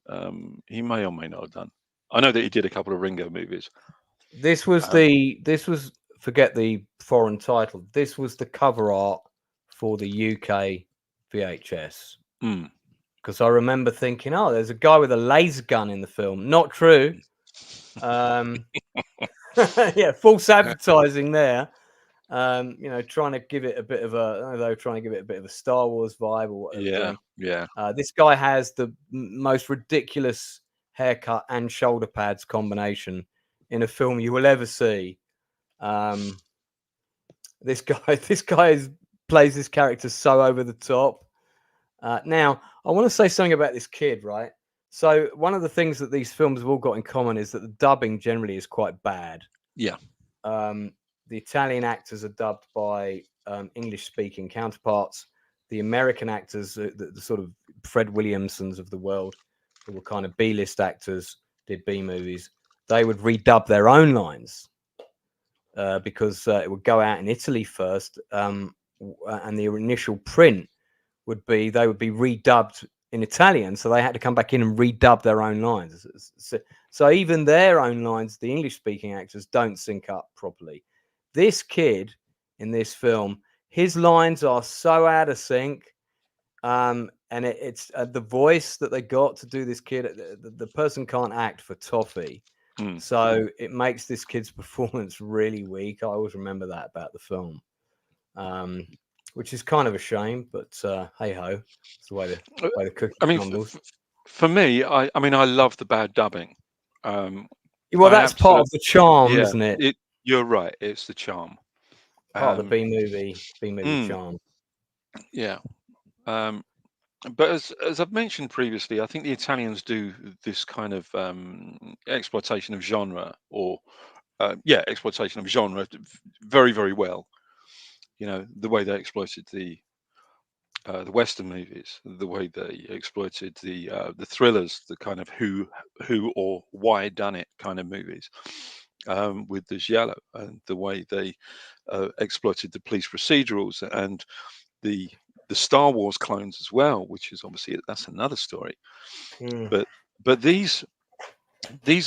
He may or may not have done. I know that he did a couple of Ringo movies. This was Um, forget the foreign title. This was the cover art for the UK VHS. mm, Because I remember thinking, oh, there's a guy with a laser gun in the film. Not true. Um, yeah, false advertising there. Trying to give it a bit of a Star Wars vibe or what they were yeah, doing. yeah, This guy has the most ridiculous haircut and shoulder pads combination in a film you will ever see. This guy plays this character so over the top. Now, I want to say something about this kid, right? So one of the things that these films have all got in common is that the dubbing generally is quite bad. yeah. The Italian actors are dubbed by English-speaking counterparts. The American actors, the sort of Fred Williamsons of the world, who were kind of B-list actors, did B movies. They would redub their own lines because it would go out in Italy first, and the initial print would be redubbed in Italian, so they had to come back in and redub their own lines. So even their own lines, the English-speaking actors, don't sync up properly. This kid in this film, his lines are so out of sync, and it's the voice that they got to do this kid. The person can't act for toffee, so it makes this kid's performance really weak. I always remember that about the film, which is kind of a shame. But hey ho, it's the way the cookie I mean, crumbles. for me, I mean, I love the bad dubbing. Well, I that's part absolutely, of the charm, yeah. isn't it? You're right. It's the charm. Part of the Um, B movie mm, charm. yeah. Um, But as I've mentioned previously, I think the Italians do this kind of exploitation of genre, or exploitation of genre very, very well. You know, the way they exploited the Western movies, the way they exploited the thrillers, the kind of who or why done it kind of movies, with the giallo, and the way they exploited the police procedurals and the the Star Wars clones as well, which is obviously that's another story. Mm. But these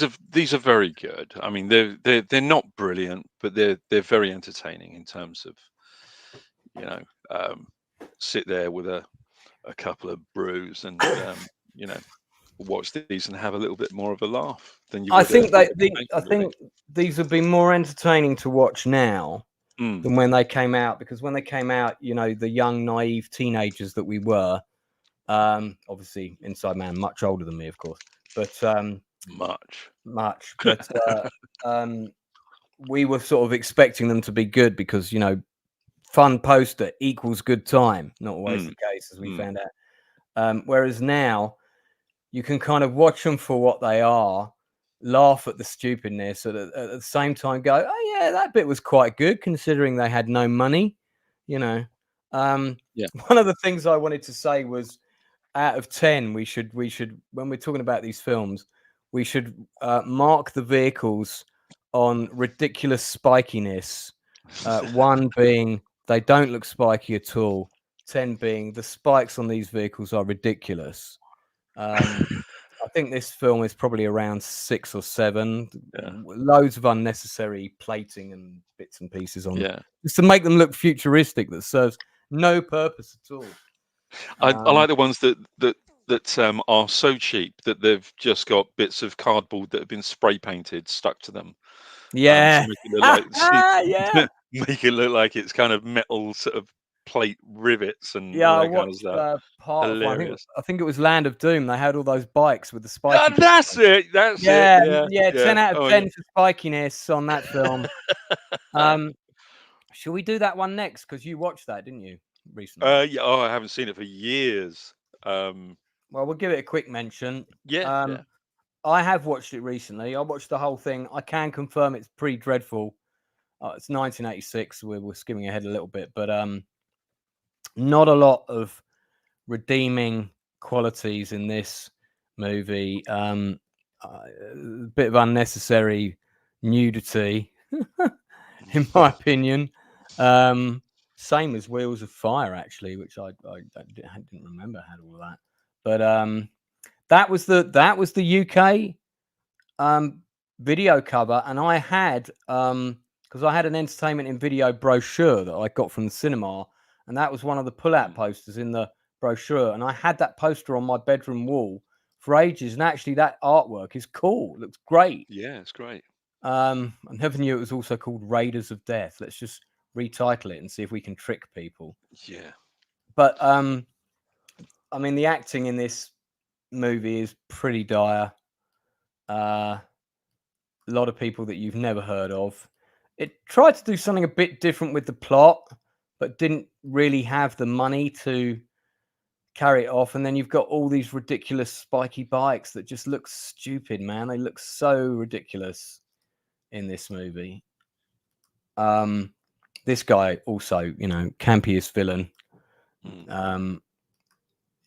are very good. I mean, they're not brilliant, but they're very entertaining in terms of, you know, um, sit there with a couple of brews and you know, watch these and have a little bit more of a laugh than you I would think I really. think these have been more entertaining to watch now Mm, than when they came out, because when they came out, you know, the young naive teenagers that we were, obviously Inside Man much older than me, of course, but much. um, we were sort of expecting them to be good because, you know, fun poster equals good time. Not always Mm, the case, as we mm, found out. Whereas now you can kind of watch them for what they are, laugh at the stupidness, and at the same time go, "Oh yeah, that bit was quite good considering they had no money." You know, yeah. one of the things I wanted to say was, out of 10, we should when we're talking about these films, we should mark the vehicles on ridiculous spikiness. One being they don't look spiky at all. 10 being the spikes on these vehicles are ridiculous. I think this film is probably around 6 or 7. Yeah. Loads of unnecessary plating and bits and pieces on, Yeah. just to make them look futuristic, that serves no purpose at all. I like the ones that are so cheap that they've just got bits of cardboard that have been spray painted stuck to them. Yeah. To make it look like Yeah. make it look like it's kind of metal sort of plate rivets and Yeah, all I that kind of watched stuff. part of one. Hilarious. I think it was Land of Doom. They had all those bikes with the Yeah, spiky bits that's on. it. That's it. Yeah, Yeah, yeah, yeah. 10 out of Oh, 10 for spikiness on that film. Shall we do that one next? Because you watched that, didn't you, recently? yeah. Oh, I haven't seen it for years. Well, we'll give it a quick mention. Yeah, Um, yeah. I have watched it recently. I watched the whole thing. I can confirm it's pretty dreadful. It's 1986. We're skimming ahead a little bit, but not a lot of redeeming qualities in this movie. A bit of unnecessary nudity, in my opinion. Same as Wheels of Fire, actually, which I didn't remember had all that. But that was the UK video cover, and I had because I had an entertainment in video brochure that I got from the cinema, and that was one of the pull-out posters in the brochure, and I had that poster on my bedroom wall for ages. And actually, that artwork is cool. It looks great. Yeah, it's great. I never knew it was also called Raiders of Death. Let's just retitle it and see if we can trick people. Yeah. But I mean, the acting in this movie is pretty dire. A lot of people that you've never heard of. It tried to do something a bit different with the plot, but didn't really have the money to carry it off. And then you've got all these ridiculous spiky bikes that just look stupid, man. They look so ridiculous in this movie. This guy also, you know, campiest villain.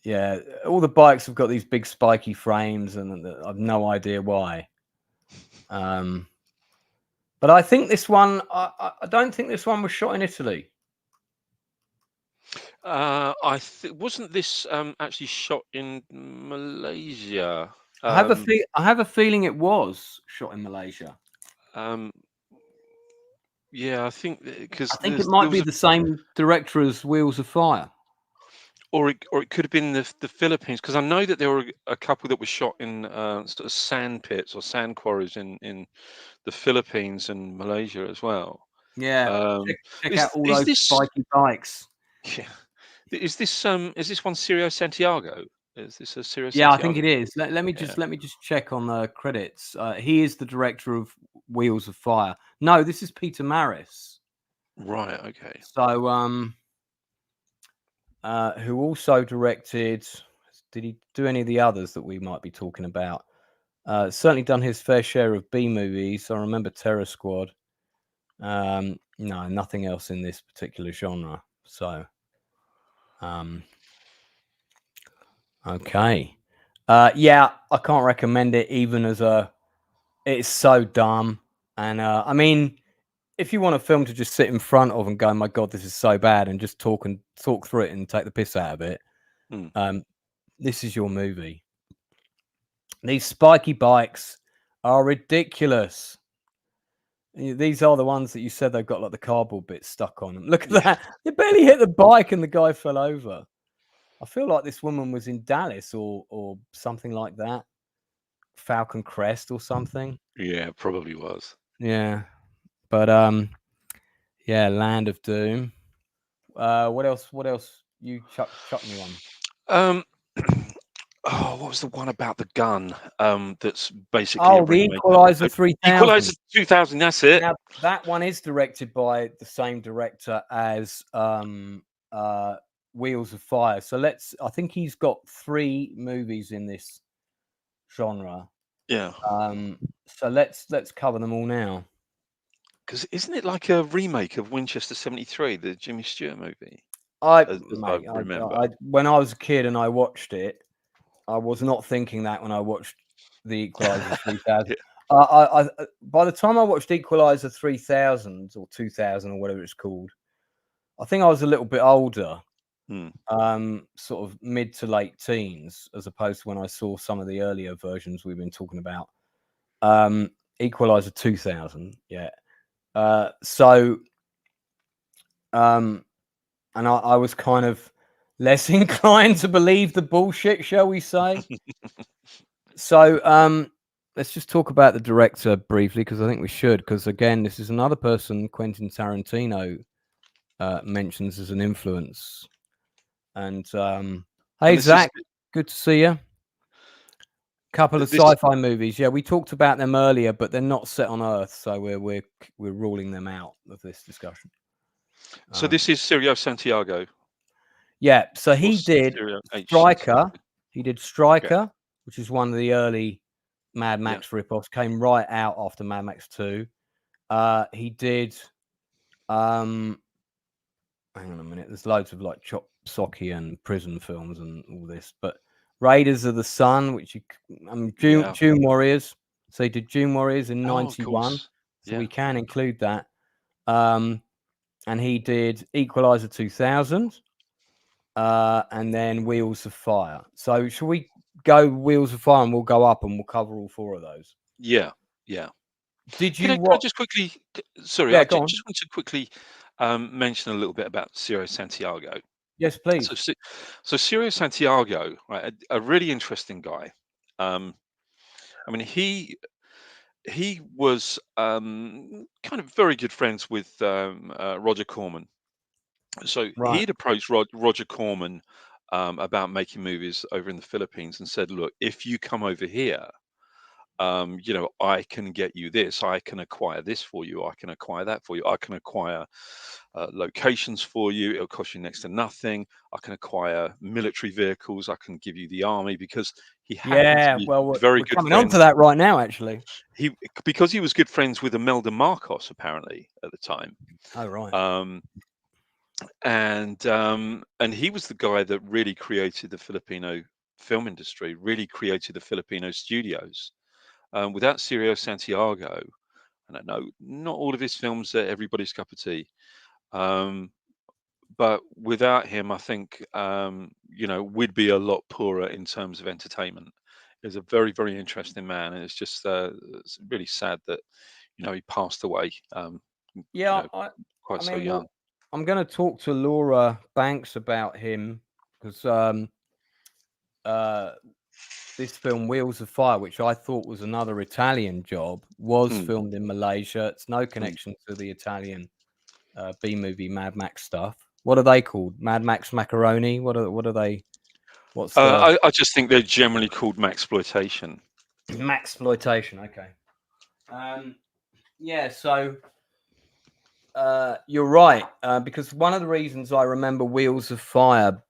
Yeah, all the bikes have got these big spiky frames, and I've no idea why. But I think this one, I don't think this one was shot in Italy. Wasn't this actually shot in Malaysia? I have a feeling it was shot in Malaysia. Um, yeah, I think I because think it there might be was the same director as Wheels of Fire. or it could have been the Philippines, because I know that there were a couple that were shot in sort of sand pits or sand quarries in the Philippines and Malaysia as well. Yeah, Um, check out all is those this spiky bikes. yeah, is this one Sirio Santiago? Is this a Sirio Yeah, I think Santiago? it is. Let me Yeah. just check on the credits. He is the director of Wheels of Fire. No, this is Peter Maris. Right. Okay. So who also directed. Did he do any of the others that we might be talking about? Certainly done his fair share of B movies. I remember Terror Squad. No, nothing else in this particular genre. So, okay. Yeah, I can't recommend it even as a. It's so dumb, and I mean, if you want a film to just sit in front of and go, "My God, this is so bad," and just talk through it and take the piss out of it, this is your movie. These spiky bikes are ridiculous. These are the ones that you said they've got like the cardboard bits stuck on them. Look at that. They barely hit the bike and the guy fell over. I feel like this woman was in Dallas or something like that. Falcon Crest or something. Yeah, probably was. Yeah. But yeah, Land of Doom. What else you chuck me on? Oh, what was the one about the gun? That's basically a The remake. Equalizer 3000. Equalizer 2000. That's it. Now that one is directed by the same director as Wheels of Fire. So I think he's got 3 movies in this genre. Yeah. So let's cover them all now. Because isn't it like a remake of Winchester 73, the Jimmy Stewart movie? I remember. When I was a kid and I watched it, I was not thinking that when I watched the Equalizer 3000. I by the time I watched Equalizer 3000 or 2000 or whatever it's called, I think I was a little bit older, sort of mid to late teens, as opposed to when I saw some of the earlier versions we've been talking about. Equalizer 2000, yeah. And I was kind of less inclined to believe the bullshit, shall we say? So let's just talk about the director briefly, because I think we should. Because again, this is another person Quentin Tarantino mentions as an influence. And hey, Zach, good to see you. Couple of sci-fi movies. Yeah, we talked about them earlier, but they're not set on Earth, so we're ruling them out of this discussion. So this is Cirio Santiago. Yeah, so he did Striker. He did Striker, which is one of the early Mad Max rip-offs. Came right out after Mad Max 2. He did. Hang on a minute. There's loads of like Chop Socky and prison films and all this, but Raiders of the Sun, which June Warriors. So he did June Warriors in '91. So we can include that. And he did Equalizer 2000. And then Wheels of Fire. So shall we go Wheels of Fire and we'll go up and we'll cover all 4 of those? Yeah. Did you can I just quickly? Sorry, yeah, I just want to quickly mention a little bit about Cirio Santiago. Yes, please. So Cirio Santiago, right, a really interesting guy. I mean, he was kind of very good friends with Roger Corman. So he'd approached Roger Corman about making movies over in the Philippines and said, look, if you come over here, I can get you this, I can acquire this for you, I can acquire that for you, I can acquire locations for you, it'll cost you next to nothing, I can acquire military vehicles, I can give you the army, because he happened to be very good coming on to that right now, actually. Because he was good friends with Imelda Marcos, apparently, at the time. Oh, right. And he was the guy that really created the Filipino film industry, really created the Filipino studios. Without Cirio Santiago, and I know not all of his films are everybody's cup of tea, but without him, I think we'd be a lot poorer in terms of entertainment. He's a very, very interesting man, and it's just it's really sad that he passed away. Quite so young. I'm going to talk to Laura Banks about him because this film Wheels of Fire, which I thought was another Italian job, was filmed in Malaysia. It's no connection to the Italian B movie Mad Max stuff. What are they called? Mad Max Macaroni? What are they? What's I just think they're generally called Maxploitation. Maxploitation, okay. Yeah, so you're right, because one of the reasons I remember Wheels of Fire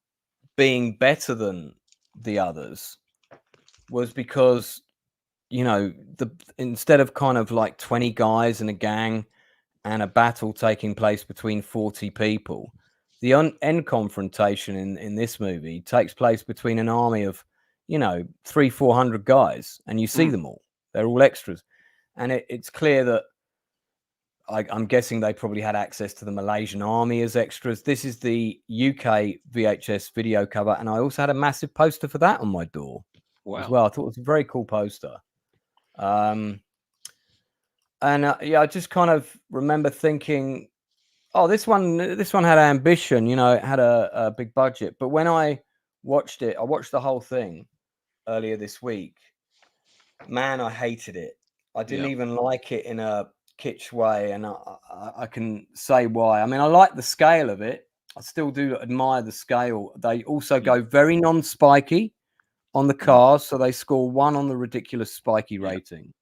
being better than the others was because, you know, instead of kind of like 20 guys in a gang and a battle taking place between 40 people, the end confrontation in this movie takes place between an army of, you know, 300-400 guys, and you see them all. They're all extras. And it's clear that I'm guessing they probably had access to the Malaysian army as extras. This is the UK VHS video cover, and I also had a massive poster for that on my door as well. I thought it was a very cool poster. And yeah, I just kind of remember thinking, oh, this one had ambition, you know, it had a big budget. But when I watched it, I watched the whole thing earlier this week. Man, I hated it. I didn't even like it in a kitsch way, and I can say why. I mean, I like the scale of it. I still do admire the scale. They also go very non-spiky on the cars, so they score 1 on the ridiculous spiky rating.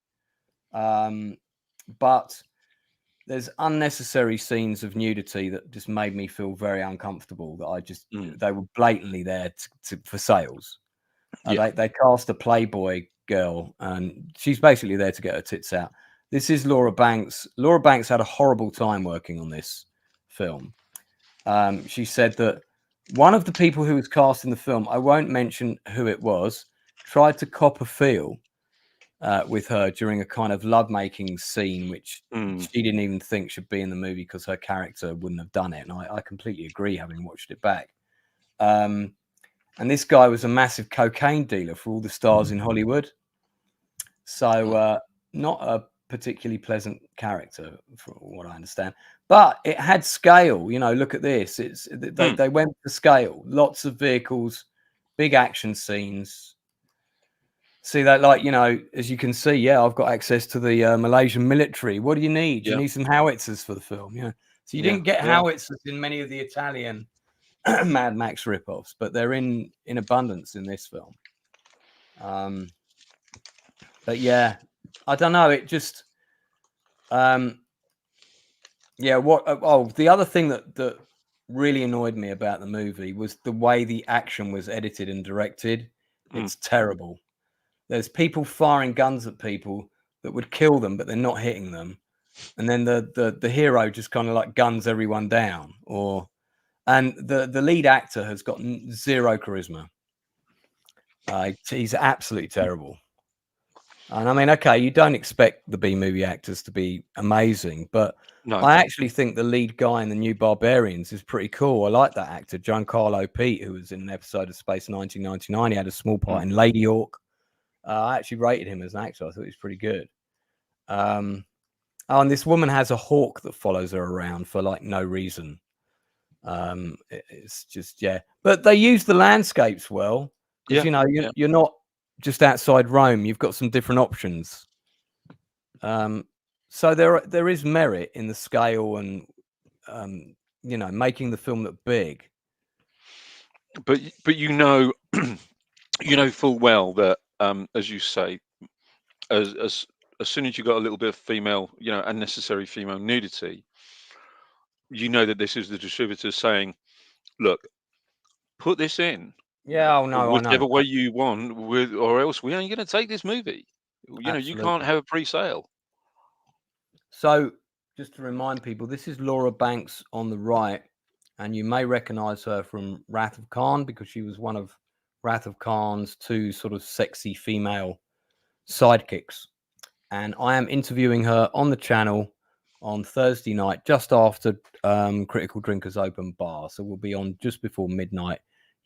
But there's unnecessary scenes of nudity that just made me feel very uncomfortable. That I just they were blatantly there for sales. They cast a Playboy girl, and she's basically there to get her tits out. This is Laura Banks. Laura Banks had a horrible time working on this film. She said that one of the people who was cast in the film, I won't mention who it was, tried to cop a feel with her during a kind of lovemaking scene, which she didn't even think should be in the movie because her character wouldn't have done it. And I completely agree, having watched it back. And this guy was a massive cocaine dealer for all the stars in Hollywood. So not a particularly pleasant character, from what I understand. But it had scale. You know, look at this. They went for scale. Lots of vehicles, big action scenes. See that, like, you know, as you can see, I've got access to the Malaysian military. What do you need? You need some howitzers for the film. Yeah. So you didn't get howitzers in many of the Italian Mad Max ripoffs, but they're in abundance in this film. But yeah, I don't know. It just, the other thing that really annoyed me about the movie was the way the action was edited and directed. It's terrible. There's people firing guns at people that would kill them, but they're not hitting them. And then the hero just kind of like guns everyone down. And the lead actor has got zero charisma. He's absolutely terrible. And I mean, okay, you don't expect the B-movie actors to be amazing, but I actually think the lead guy in The New Barbarians is pretty cool. I like that actor, Giancarlo Pete, who was in an episode of Space 1999. He had a small part in Lady Hawk. I actually rated him as an actor. I thought he was pretty good. And this woman has a hawk that follows her around for like no reason. It's just, but they use the landscapes well, because you know you're not just outside Rome. You've got some different options. So there is merit in the scale and you know, making the film look big. But you know, you know full well that as you say, as soon as you got a little bit of female, you know, unnecessary female nudity, you know that this is the distributors saying, look, put this in. Yeah, oh no, whichever way you want, or else we ain't going to take this movie. You know, you can't have a pre-sale. So, just to remind people, this is Laura Banks on the right, and you may recognize her from Wrath of Khan, because she was one of Wrath of Khan's 2 sort of sexy female sidekicks. And I am interviewing her on the channel on Thursday night, just after Critical Drinkers Open Bar. So we'll be on just before midnight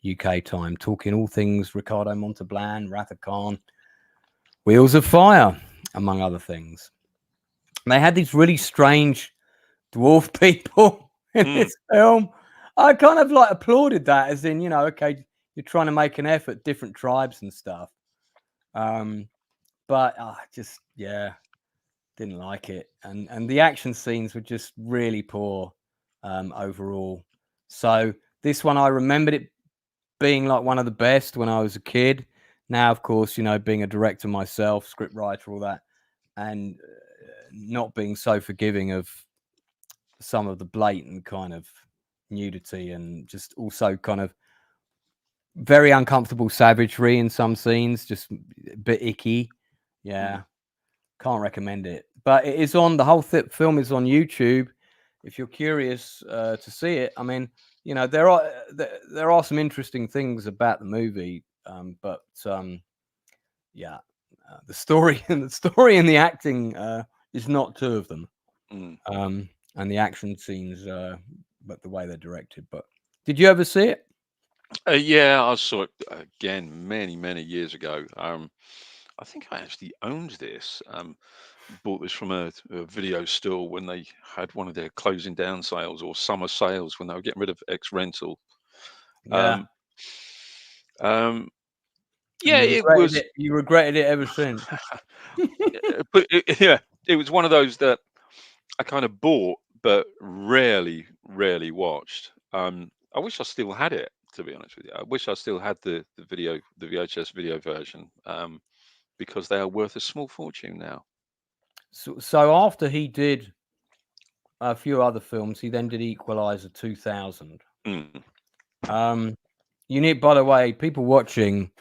UK time, talking all things Ricardo Montalban, Wrath of Khan, Wheels of Fire, among other things. And they had these really strange dwarf people in this film. I kind of like applauded that, as in, you know, okay, you're trying to make an effort, different tribes and stuff. But just, didn't like it. And the action scenes were just really poor overall. So this one, I remembered it being like one of the best when I was a kid. Now, of course, you know, being a director myself, script writer, all that, and not being so forgiving of some of the blatant kind of nudity, and just also kind of very uncomfortable savagery in some scenes, just a bit icky. Yeah, can't recommend it. But it is on, the whole film is on YouTube. If you're curious to see it, I mean, you know, there are some interesting things about the movie, but yeah, the story and the acting is not two of them, and the action scenes, but the way they're directed. But did you ever see it? Yeah, I saw it again many years ago. I think I actually owned this. Bought this from a video store when they had one of their closing down sales or summer sales when they were getting rid of X rental. Yeah, Um, um, and yeah, it was. You regretted it ever since. But yeah, it was one of those that I kind of bought, but rarely watched. I wish I still had it, to be honest with you. I wish I still had the VHS video version, because they are worth a small fortune now. So after he did a few other films, he then did Equalizer 2000. You need, by the way, people watching,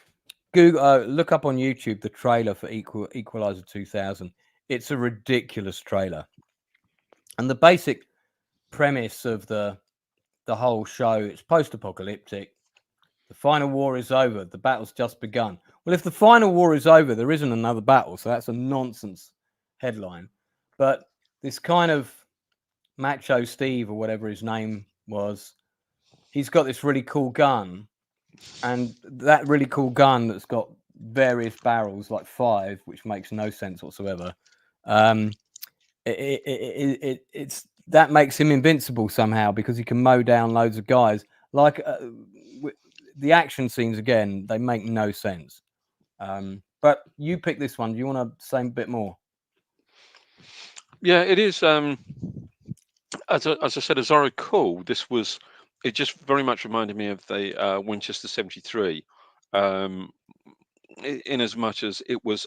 Google, look up on YouTube the trailer for Equalizer 2000. It's a ridiculous trailer, and the basic premise of the whole show, it's post-apocalyptic. The final war is over. The battle's just begun. Well, if the final war is over, there isn't another battle, so that's a nonsense headline. But this kind of Macho Steve, or whatever his name was, he's got this really cool gun, and that really cool gun that's got various barrels, like 5, which makes no sense whatsoever. It's that makes him invincible somehow, because he can mow down loads of guys. Like the action scenes, again, they make no sense. But you pick this one. Do you want to say a bit more? Yeah, it is. As I said, as I recall, it just very much reminded me of the Winchester 73, in as much as it was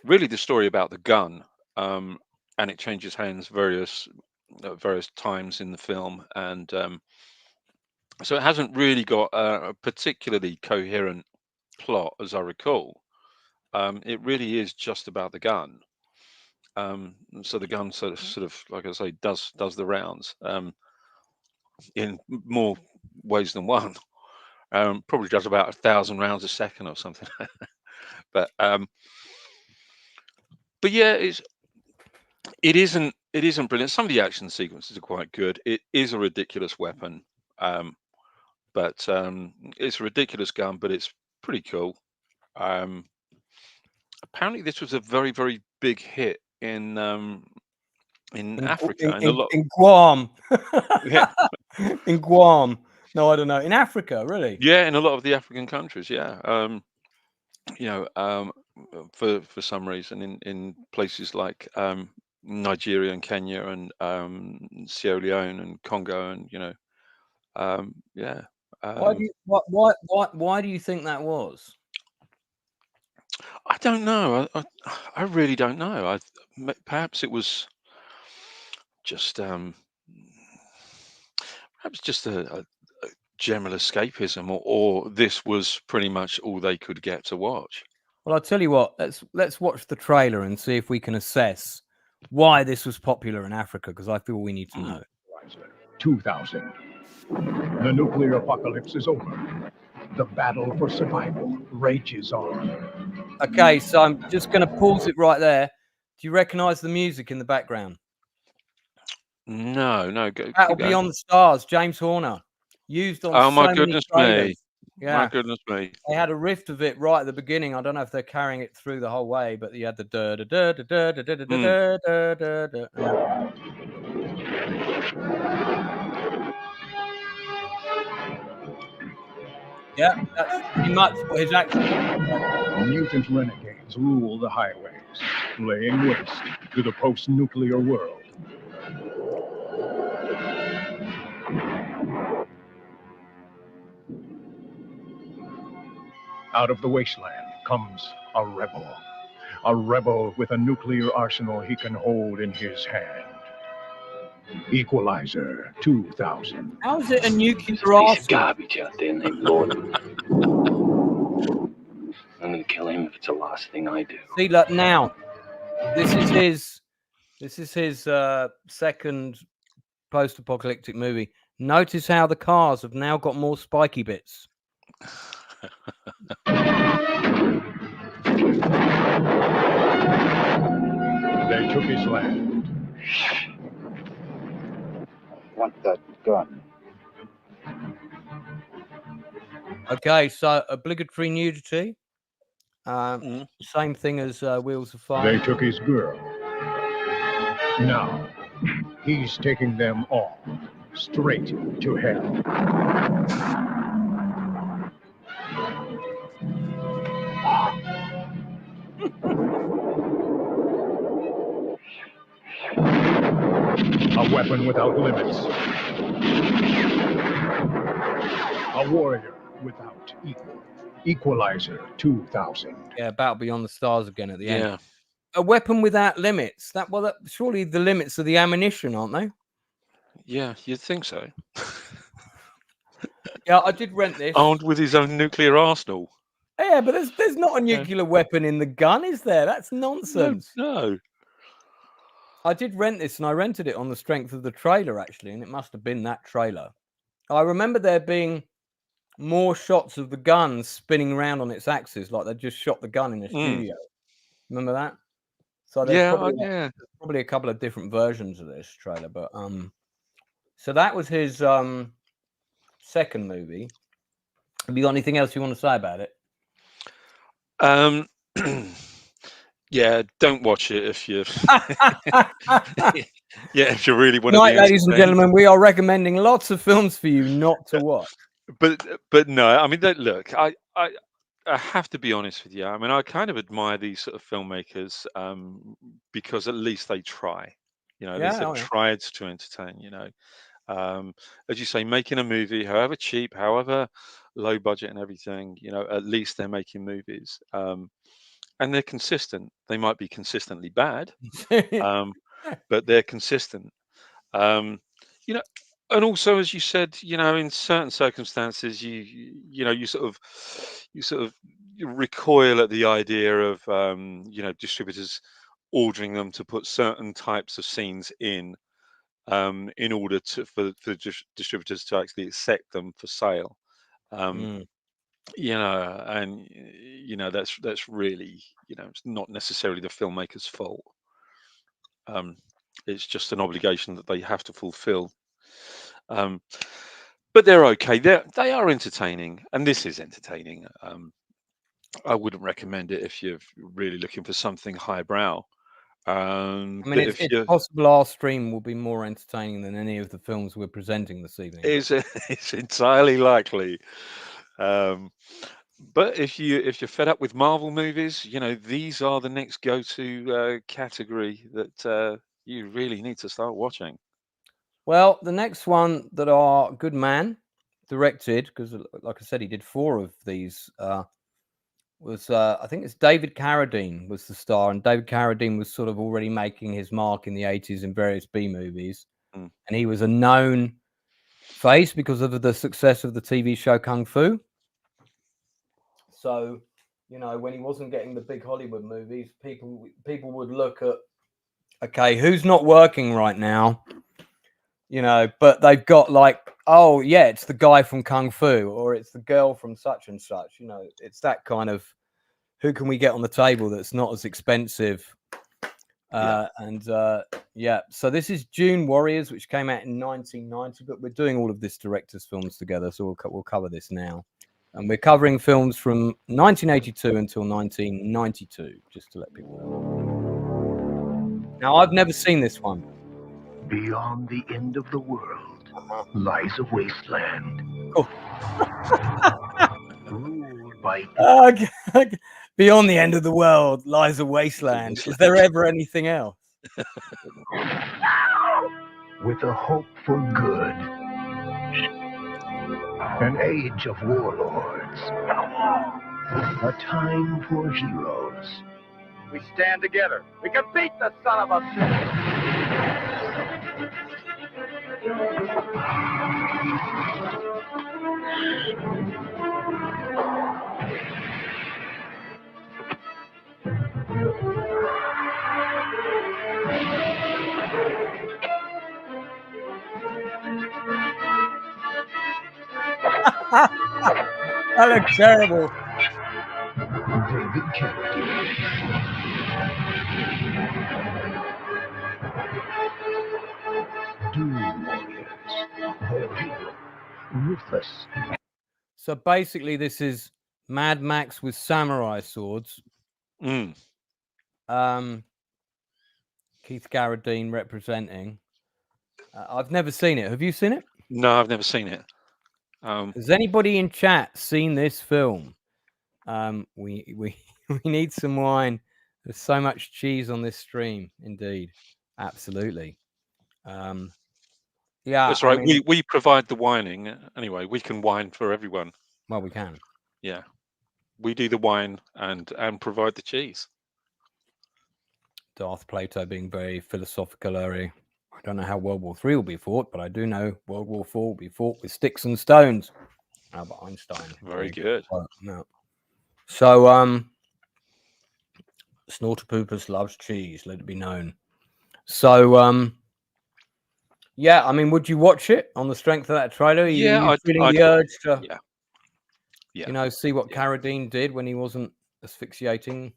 really the story about the gun, and it changes hands various times in the film, and so it hasn't really got a particularly coherent plot, as I recall. It really is just about the gun. So the gun sort of, like I say, does the rounds, in more ways than one. Probably does about 1,000 rounds a second or something. but but yeah, it isn't brilliant. Some of the action sequences are quite good. It is a ridiculous weapon, but it's a ridiculous gun, but it's pretty cool. Apparently, this was a very big hit in Africa and a lot. In Guam. Yeah, In Guam. No, I don't know. In Africa, really? yeah, in a lot of the African countries. Yeah, you know, for some reason in places like Nigeria and Kenya and Sierra Leone and Congo, and yeah. Why do you think that was? I don't know. I really don't know. Perhaps it was just perhaps just a general escapism, or this was pretty much all they could get to watch. Well, I'll tell you what. Let's watch the trailer and see if we can assess why this was popular in Africa, because I feel we need to know. 2000. The nuclear apocalypse is over. The battle for survival rages on. Okay, so I'm just going to pause it right there. Do you recognise the music in the background? No, That'll be on the Stars, James Horner. Used on Oh, so my many goodness trailers. me. Yeah. My goodness me. They had a riff of it right at the beginning. I don't know if they're carrying it through the whole way, but you had the da da da da da da da da da da da. Yeah. Yeah, that's pretty much what his accent. Mutant renegades rule the highways, laying waste to the post-nuclear world. Out of the wasteland comes a rebel with a nuclear arsenal he can hold in his hand. Equalizer 2000. How is it a nuclear There's a piece of arsenal? garbage out there named Lord. I'm gonna kill him if it's the last thing I do. See, look, now this is his second post-apocalyptic movie. Notice how the cars have now got more spiky bits. They took his land. Want that gun? Okay, so obligatory nudity. Same thing as Wheels of Fire. They took his girl. Now, he's taking them all straight to hell. A weapon without limits. A warrior without equal. Equalizer 2000. Yeah, Battle Beyond the Stars again at the end. Yeah. A weapon without limits. Surely the limits are the ammunition, aren't they? Yeah, you'd think so. Yeah, I did rent this. Armed with his own nuclear arsenal. Yeah, but there's not a nuclear weapon in the gun, is there? That's nonsense. No. I did rent this, and I rented it on the strength of the trailer, actually, and it must have been that trailer. I remember there being more shots of the gun spinning around on its axis, like they just shot the gun in a studio. Remember that? So there's probably a couple of different versions of this trailer, but so that was his second movie. Have you got anything else you want to say about it? Yeah, don't watch it if you if you really want to Right, be ladies and gentlemen, we are recommending lots of films for you not to watch. But no, I mean, look, I have to be honest with you. I mean, I kind of admire these sort of filmmakers because at least they try. You know, at least they've tried to entertain. You know, as you say, making a movie, however cheap, however low budget, and everything. You know, at least they're making movies, and they're consistent. They might be consistently bad, but they're consistent. You know. And also, as you said, you know, in certain circumstances, you sort of recoil at the idea of you know, distributors ordering them to put certain types of scenes in order for distributors to actually accept them for sale. You know, and you know that's really, you know, it's not necessarily the filmmaker's fault. It's just an obligation that they have to fulfill. But they're okay. They are entertaining, and this is entertaining. I wouldn't recommend it if you're really looking for something highbrow. I mean, it's possible our stream will be more entertaining than any of the films we're presenting this evening. It's entirely likely. But if you're fed up with Marvel movies, you know, these are the next go-to category that you really need to start watching. Well, the next one that our good man directed, because like I said, he did 4 of these, was I think it's David Carradine was the star, and David Carradine was sort of already making his mark in the 80s in various B movies, and he was a known face because of the success of the TV show Kung Fu. So, you know, when he wasn't getting the big Hollywood movies, people would look at, okay, who's not working right now? You know, but they've got like, oh yeah, it's the guy from Kung Fu, or it's the girl from such and such. You know, it's that kind of, who can we get on the table that's not as expensive? Yeah. So this is June Warriors, which came out in 1990, but we're doing all of this directors' films together, so we'll cover this now. And we're covering films from 1982 until 1992, just to let people know. Now, I've never seen this one. Beyond the end of the world lies a wasteland. Oh. Ruled by... Beyond the end of the world lies a wasteland. Is there ever anything else? With a hope for good. An age of warlords. A time for heroes. We stand together. We can beat the son of a... That looks terrible. David Carradine. Doom Warriors. They're real, ruthless. So basically, this is Mad Max with samurai swords. Mm. Keith Carradine representing. I've never seen it. Have you seen it? No, I've never seen it. Has anybody in chat seen this film? We we need some wine. There's so much cheese on this stream. Indeed, absolutely. Yeah, That's I right. mean, We provide the whining. Anyway, we can wine for everyone. well, we can. Yeah. We do the wine and provide the cheese. Darth Plato being very philosophical early. I don't know how World War III will be fought, but I do know World War IV will be fought with sticks and stones. Albert Einstein. Very good. No. So, Snorterpoopus loves cheese, let it be known. So, yeah, I mean, would you watch it on the strength of that trailer? Are you feeling the urge to, yeah, you know, see what Carradine did when he wasn't asphyxiating,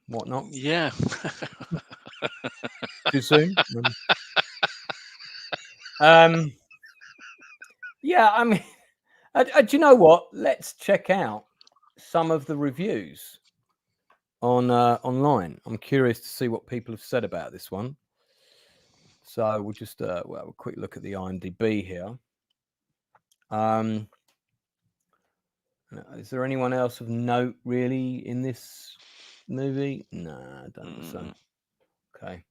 whatnot? Yeah. Too soon? Yeah, I mean, do you know what? Let's check out some of the reviews on online. I'm curious to see what people have said about this one. So we'll just we'll have a quick look at the IMDb here. Is there anyone else of note really in this movie? No, I don't think so. Okay.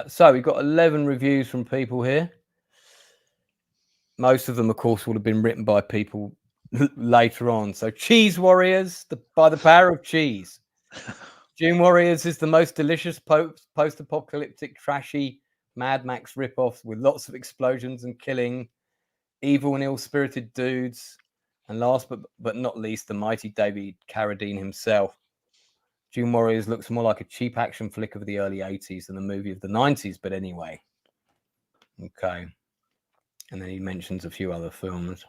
So we've got 11 reviews from people here. Most of them, of course, would have been written by people later on. So Cheese Warriors, by the power of cheese. Doom Warriors is the most delicious post-apocalyptic, trashy Mad Max ripoff with lots of explosions and killing, evil and ill-spirited dudes, and last but not least, the mighty David Carradine himself. Doom Warriors looks more like a cheap action flick of the early 80s than a movie of the 90s, but anyway. Okay. And then he mentions a few other films.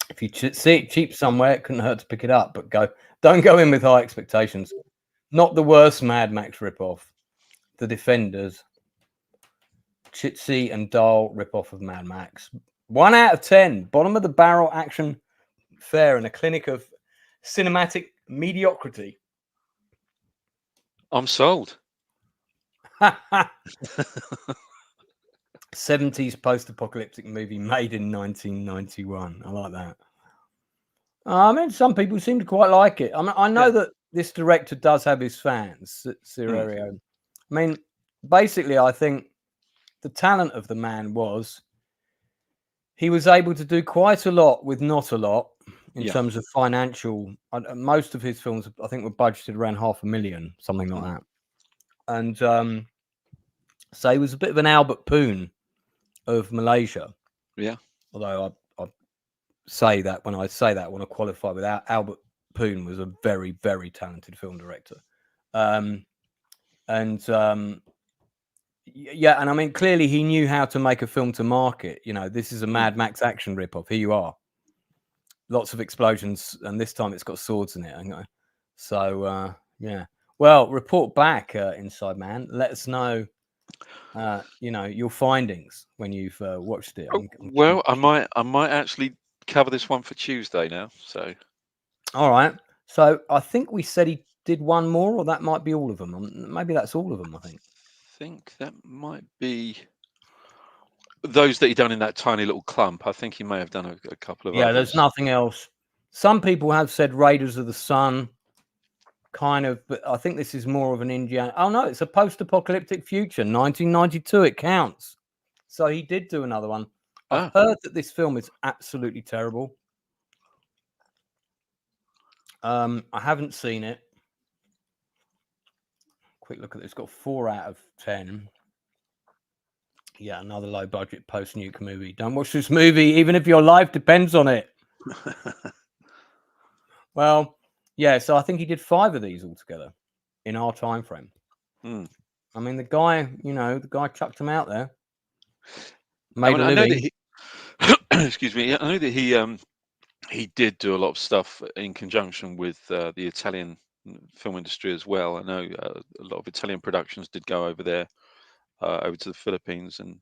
If you see it cheap somewhere, it couldn't hurt to pick it up, but don't go in with high expectations. Not the worst Mad Max ripoff. The Defenders. Chitsy and Dahl ripoff of Mad Max. 1 out of 10. Bottom of the barrel action fare in a clinic of cinematic mediocrity. I'm sold. 70s post-apocalyptic movie made in 1991. I like that. I mean, some people seem to quite like it. I mean, I know that this director does have his fans, Cirerio. I mean, basically, I think the talent of the man was he was able to do quite a lot with not a lot in terms of financial. Most of his films, I think, were budgeted around $500,000, something like that. And so he was a bit of an Albert Poon of Malaysia. Yeah. Although I say that when I want to qualify with Albert Poon was a very, very talented film director. Yeah, and I mean, clearly he knew how to make a film to market. You know, this is a Mad Max action ripoff. Here you are. Lots of explosions, and this time it's got swords in it. So, yeah. Well, report back, Inside Man. Let us know, your findings when you've watched it. Well, I might actually cover this one for Tuesday now. So, all right. So I think we said he did one more, or that might be all of them. Maybe that's all of them. I think that might be those that he done in that tiny little clump. I think he may have done a couple of others. There's nothing else. Some people have said Raiders of the Sun, kind of, but I think this is more of an Indiana. Oh no, it's a post-apocalyptic future, 1992. It counts. So he did do another one. I've heard that this film is absolutely terrible. I haven't seen it. Quick look at this. It's got 4 out of 10. Yeah, another low budget post nuke movie. Don't watch this movie, even if your life depends on it. Well, yeah. So I think he did 5 of these altogether in our time frame. Mm. I mean, the guy chucked him out there. I Made mean, a I know living. that he, excuse me, I know that he did do a lot of stuff in conjunction with the Italian film industry as well. I know a lot of Italian productions did go over there, over to the Philippines, and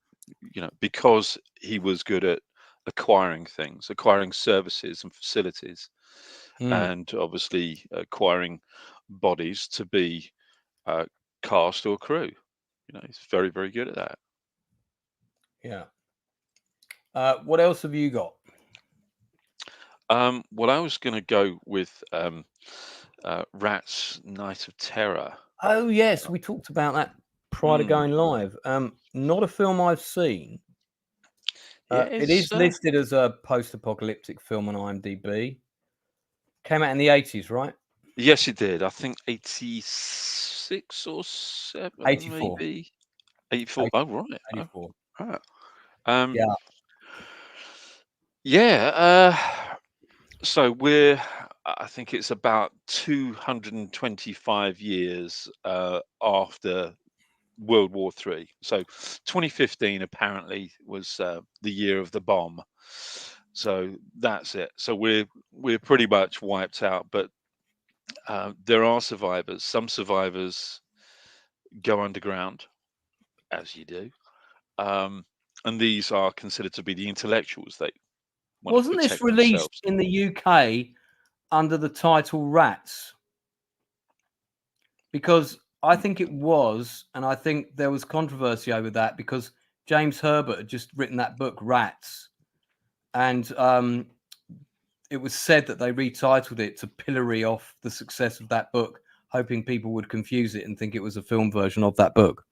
because he was good at acquiring things, acquiring services and facilities, and obviously acquiring bodies to be uh, cast or crew. He's very, very good at that. Yeah. What else have you got? Well, I was going to go with Rat's Night of Terror. Oh yes, we talked about that prior to going live. Not a film I've seen. Yeah, It is listed as a post-apocalyptic film on IMDb. Came out in the 80s, right? Yes, it did. I think 86 or 7, 84. maybe 84. Oh, right. 84. Oh, um, Yeah. yeah. So I think it's about 225 years after World War III. So 2015 apparently was the year of the bomb. So that's it. So we're pretty much wiped out, but there are survivors. Some survivors go underground, as you do, and these are considered to be the intellectuals. They want to Wasn't this protect released themselves. in the UK under the title Rats? Because I think it was, and I think there was controversy over that because James Herbert had just written that book Rats, and it was said that they retitled it to pillory off the success of that book, hoping people would confuse it and think it was a film version of that book.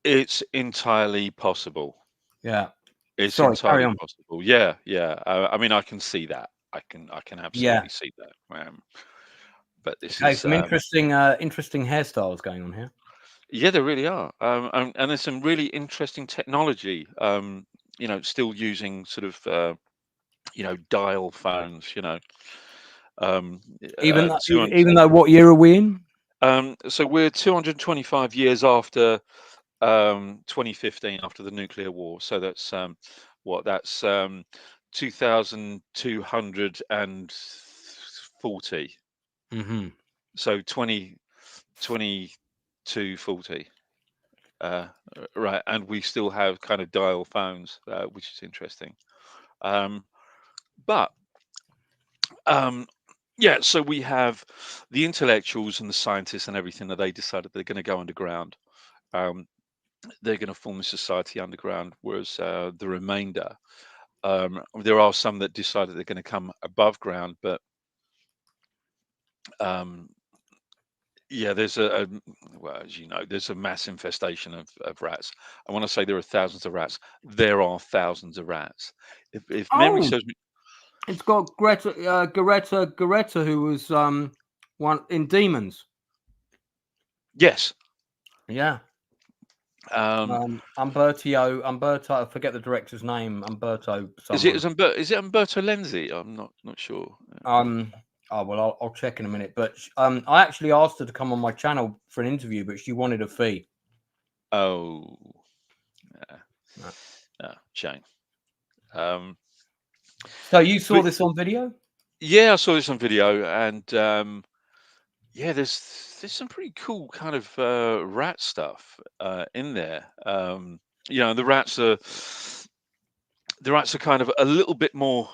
It's entirely possible. Yeah. It's Sorry, carry entirely on. possible. Yeah, yeah. I mean, I can see that. I can absolutely see that. But this Okay, is some interesting hairstyles going on here. yeah, there really are. And there's some really interesting technology. Still using sort of dial phones. Even 200, even though, what year are we in? so we're 225 years after 2015, after the nuclear war. So that's that's 2240. Mm-hmm. So 2240. Right, and we still have kind of dial phones, which is interesting. But yeah, so we have the intellectuals and the scientists and everything that they decided they're going to go underground. They're going to form a society underground, whereas the remainder, there are some that decided they're going to come above ground, but yeah, there's well, as you know, there's a mass infestation of rats. And when I say there are thousands of rats, there are thousands of rats. If memory Oh, serves me, it's got Greta, who was one in Demons. yes. Yeah. Umberto, I forget the director's name. Umberto someone. Is it Umberto Lenzi? I'm not sure. Oh well, I'll check in a minute. But I actually asked her to come on my channel for an interview, but she wanted a fee. Oh, yeah. No. Oh, shame. So you saw But this on video? yeah, I saw this on video, and yeah, there's some pretty cool kind of rat stuff in there. The rats are kind of a little bit more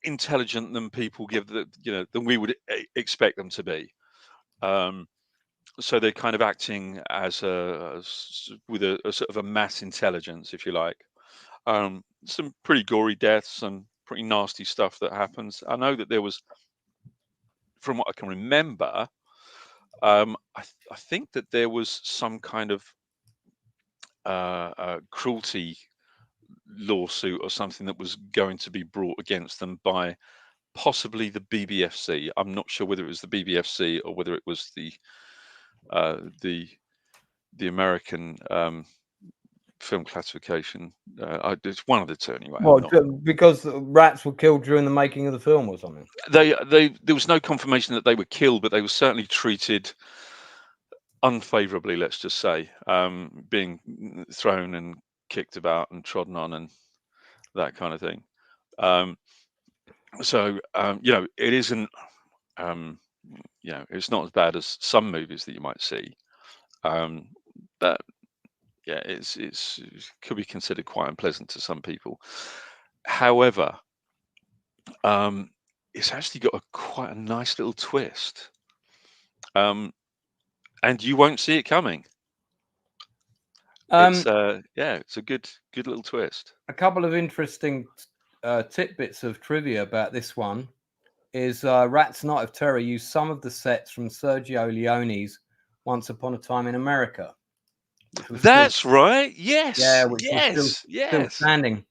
intelligent than people give than we would expect them to be. So they're kind of acting as with a sort of a mass intelligence, if you like. Some pretty gory deaths and pretty nasty stuff that happens. I know that there was, from what I can remember, I think that there was some kind of cruelty lawsuit or something that was going to be brought against them by possibly the BBFC. I'm not sure whether it was the BBFC or whether it was the American film classification. It's one of the two anyway. Well, because rats were killed during the making of the film or something. There was no confirmation that they were killed, but they were certainly treated unfavorably, let's just say, being thrown and kicked about and trodden on and that kind of thing. It isn't, it's not as bad as some movies that you might see, but yeah, it could be considered quite unpleasant to some people. However, it's actually got quite a nice little twist, and you won't see it coming. It's a good little twist. A couple of interesting tidbits of trivia about this one is Rat's Night of Terror used some of the sets from Sergio Leone's Once Upon a Time in America. That's right. Yes. Yeah, which yes. was still standing.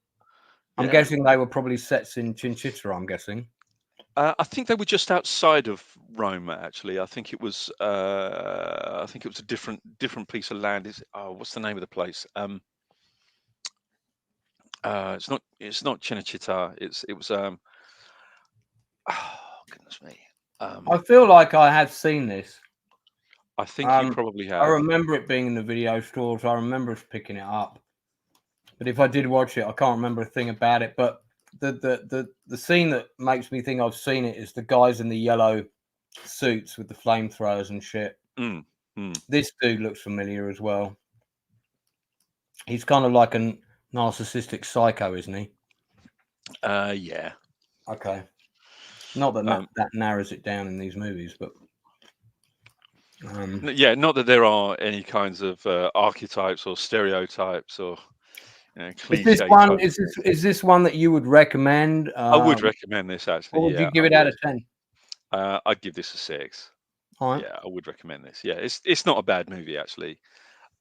I'm Yeah. guessing they were probably sets in Cinecittà, I'm guessing. I think they were just outside of Rome. Actually, I think it was a different piece of land. What's the name of the place? It's not Cinecittà. It was goodness me. I feel like I have seen this. I think you probably have. I remember it being in the video stores. I remember us picking it up. But if I did watch it, I can't remember a thing about it. But the scene that makes me think I've seen it is the guys in the yellow suits with the flamethrowers and shit. This dude looks familiar as well. He's kind of like a narcissistic psycho, isn't he? Yeah. Okay. Not that that narrows it down in these movies, but not that there are any kinds of archetypes or stereotypes or cliches. Is this one that you would recommend? I would recommend this actually. What would you give it out of 10? I'd give this a 6. All right. Yeah, I would recommend this. Yeah, it's not a bad movie actually.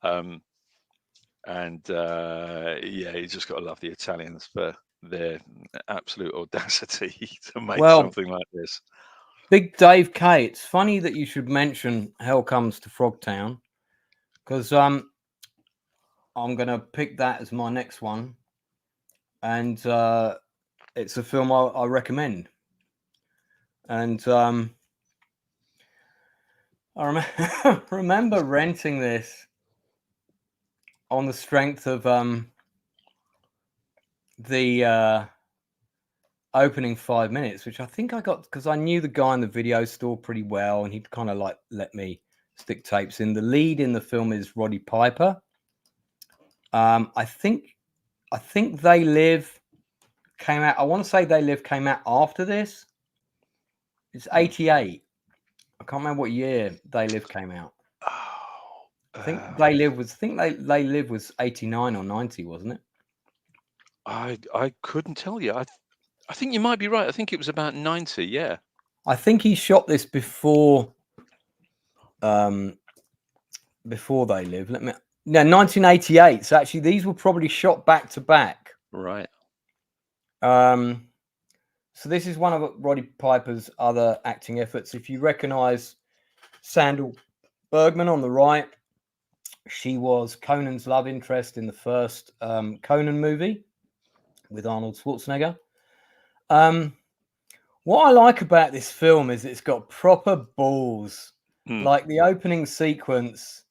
You just got to love the Italians for their absolute audacity to make something like this. Big Dave K, it's funny that you should mention Hell Comes to Frogtown, because I'm going to pick that as my next one, and it's a film I recommend. And I remember renting this on the strength of the opening 5 minutes, which I think I got because I knew the guy in the video store pretty well, and he'd kind of like let me stick tapes in. The lead in the film is Roddy Piper. I think They Live came out. I want to say They Live came out after this. It's 88. I can't remember what year They Live came out. I think They Live was 89 or 90, wasn't it? I couldn't tell you. I think you might be right. I think it was about 90. Yeah. I think he shot this before They Live. 1988. So actually, these were probably shot back to back. Right. So this is one of Roddy Piper's other acting efforts. If you recognise Sandal Bergman on the right, she was Conan's love interest in the first Conan movie with Arnold Schwarzenegger. What I like about this film is it's got proper balls. Like the opening sequence.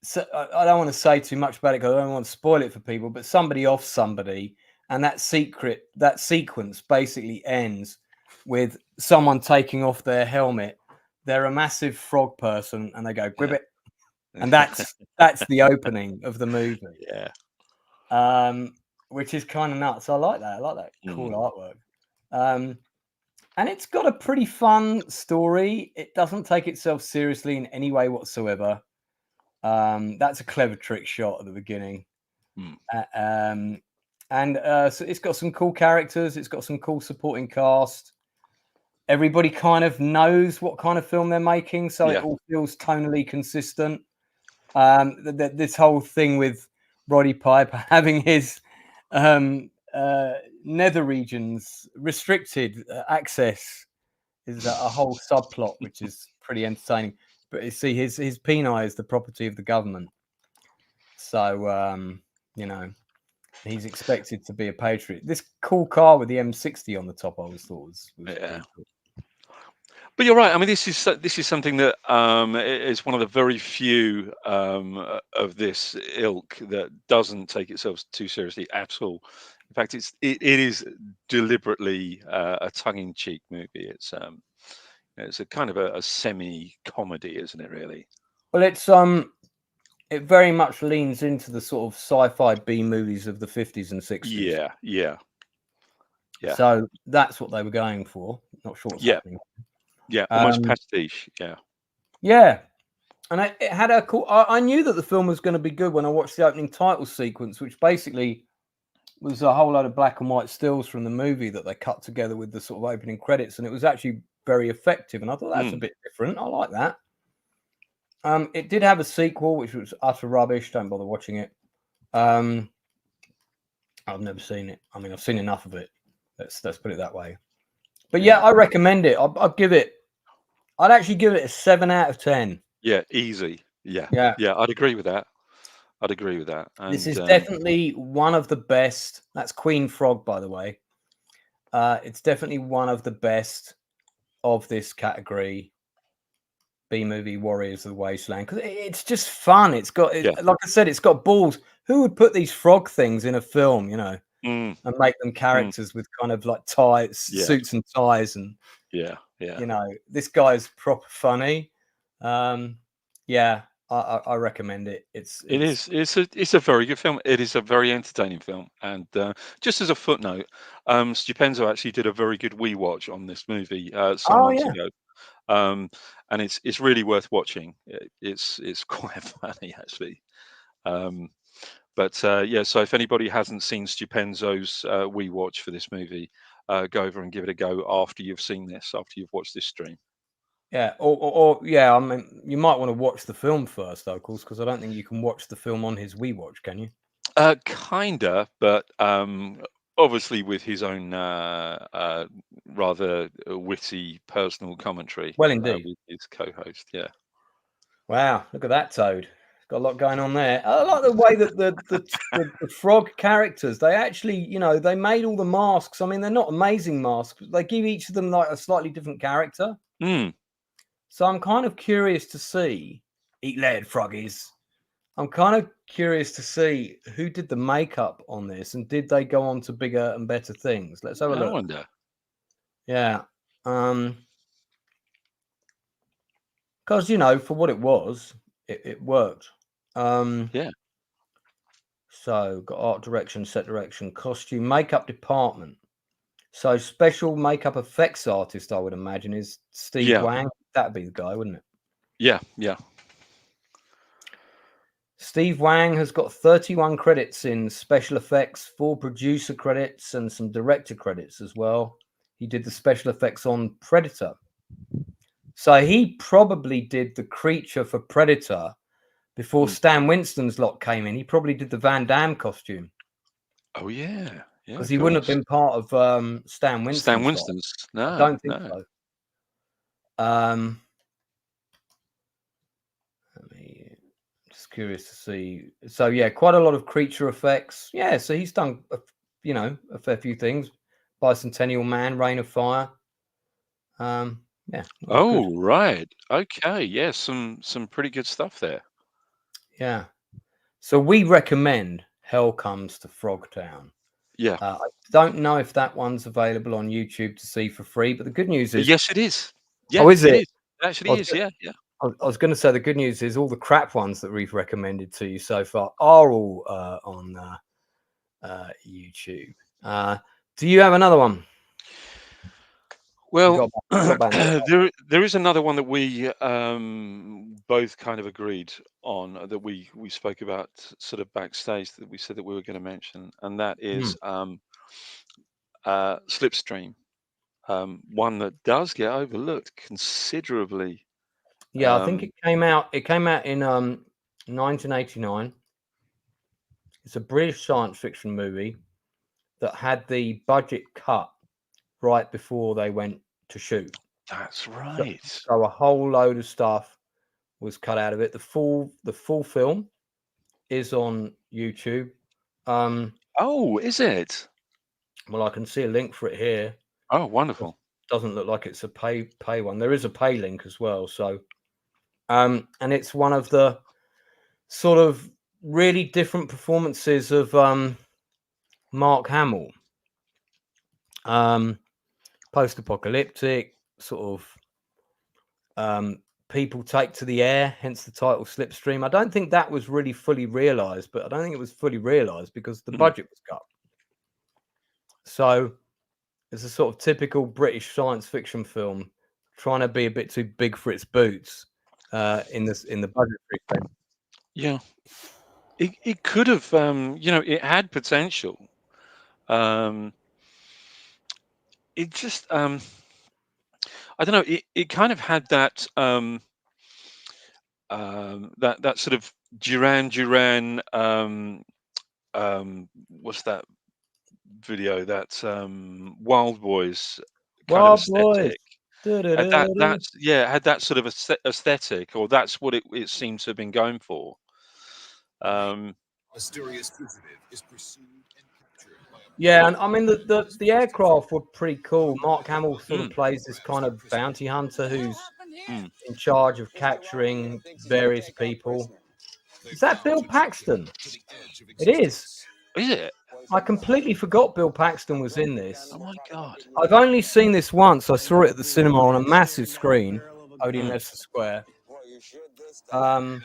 So I don't want to say too much about it because I don't want to spoil it for people, but somebody off somebody, and that sequence basically ends with someone taking off their helmet. They're a massive frog person, and they go "Gribbit," and that's the opening of the movie. Yeah. Which is kind of nuts. I like that. I like that cool artwork. And it's got a pretty fun story. It doesn't take itself seriously in any way whatsoever. That's a clever trick shot at the beginning. So it's got some cool characters. It's got some cool supporting cast. Everybody kind of knows what kind of film they're making, so it all feels tonally consistent. This whole thing with Roddy Piper having his nether regions restricted access is a whole subplot, which is pretty entertaining. But you see, his peni is the property of the government. So you know, he's expected to be a patriot. This cool car with the M60 on the top, I always thought was Yeah. pretty cool. But you're right. I mean, this is something that is one of the very few of this ilk that doesn't take itself too seriously at all. In fact, it is deliberately a tongue-in-cheek movie. It's a kind of a semi-comedy, isn't it? Really. Well, it very much leans into the sort of sci-fi B movies of the 50s and 60s. Yeah, yeah, yeah. So that's what they were going for. Not sure what's happening. Yeah, almost pastiche. Yeah. Yeah. And it had a cool. I knew that the film was going to be good when I watched the opening title sequence, which basically was a whole load of black and white stills from the movie that they cut together with the sort of opening credits, and it was actually very effective. And I thought that's a bit different. I like that. It did have a sequel, which was utter rubbish. Don't bother watching it. I've never seen it. I mean, I've seen enough of it. Let's put it that way. But yeah, I recommend it. I'd actually give it a 7 out of 10. Yeah, easy. Yeah. I'd agree with that. And, this is definitely one of the best. That's Queen Frog, by the way. It's definitely one of the best of this category. B-movie Warriors of the Wasteland, because it's just fun. It's got, like I said, it's got balls. Who would put these frog things in a film, you know, and make them characters with kind of like ties, suits and ties, and you know, this guy's proper funny. I recommend it. It's a very good film. It is a very entertaining film. And just as a footnote, Stupenzo actually did a very good watch on this movie some months ago. And it's really worth watching. It's quite funny actually. So if anybody hasn't seen Stupenzo's watch for this movie, go over and give it a go after you've seen this, after you've watched this stream. Yeah, I mean, you might want to watch the film first, though, of course, because I don't think you can watch the film on his watch, can you? Kinda, but obviously with his own rather witty personal commentary. Well, indeed. With his co-host, yeah. Wow, look at that Toad. It's got a lot going on there. I like the way that the frog characters, they actually, you know, they made all the masks. I mean, they're not amazing masks, but they give each of them like a slightly different character. So I'm kind of curious to see, eat lead, froggies. I'm kind of curious to see who did the makeup on this, and did they go on to bigger and better things? Let's have a look. I wonder. Yeah. Because, you know, for what it was, it worked. Yeah. So got art direction, set direction, costume, makeup department. So special makeup effects artist, I would imagine, is Steve Wang. That'd be the guy, wouldn't it? Yeah. Steve Wang has got 31 credits in special effects, 4 producer credits, and some director credits as well. He did the special effects on Predator. So he probably did the creature for Predator before Stan Winston's lot came in. He probably did the Van Damme costume. Oh, yeah. Because he wouldn't have been part of Stan Winston's. Stan Winston's. No. I don't think so. Just curious to see. So yeah, quite a lot of creature effects. Yeah, so he's done, you know, a fair few things. Bicentennial Man, Reign of Fire. Yeah. Oh, good. Right. Okay. Yeah, some pretty good stuff there. Yeah. So we recommend Hell Comes to Frogtown. Yeah. I don't know if that one's available on YouTube to see for free, but the good news is yes, it is. Yeah, oh, is it? It actually is. Yeah. I was going to say the good news is all the crap ones that we've recommended to you so far are all on YouTube. Do you have another one? Well, there is another one that we both kind of agreed on, that we spoke about sort of backstage, that we said that we were going to mention, and that is Slipstream, one that does get overlooked considerably. Yeah, I think it came out in 1989. It's a British science fiction movie that had the budget cut right before they went to shoot. That's right. So a whole load of stuff was cut out of it. The full film is on YouTube. Oh, is it? Well, I can see a link for it here. Oh, wonderful. Doesn't look like it's a pay one. There is a pay link as well. So, and it's one of the sort of really different performances of Mark Hamill. Post-apocalyptic, sort of people take to the air, hence the title Slipstream. I don't think that was really fully realised, but I don't think it was fully realised because the budget was cut. So it's a sort of typical British science fiction film trying to be a bit too big for its boots in the budgetary thing. Yeah. It could have, it had potential. It just, I don't know. It kind of had that that sort of Duran. What's that video? That Wild Boys kind of aesthetic. Had that sort of aesthetic, or that's what it seemed to have been going for. Mysterious fugitive is pursued and captured by Yeah, and I mean the aircraft were pretty cool. Mark Hamill sort of plays this kind of bounty hunter who's in charge of capturing various people. Is that Bill Paxton? It is. Is it? I completely forgot Bill Paxton was in this. Oh my god! I've only seen this once. I saw it at the cinema on a massive screen, Odeon Leicester Square. I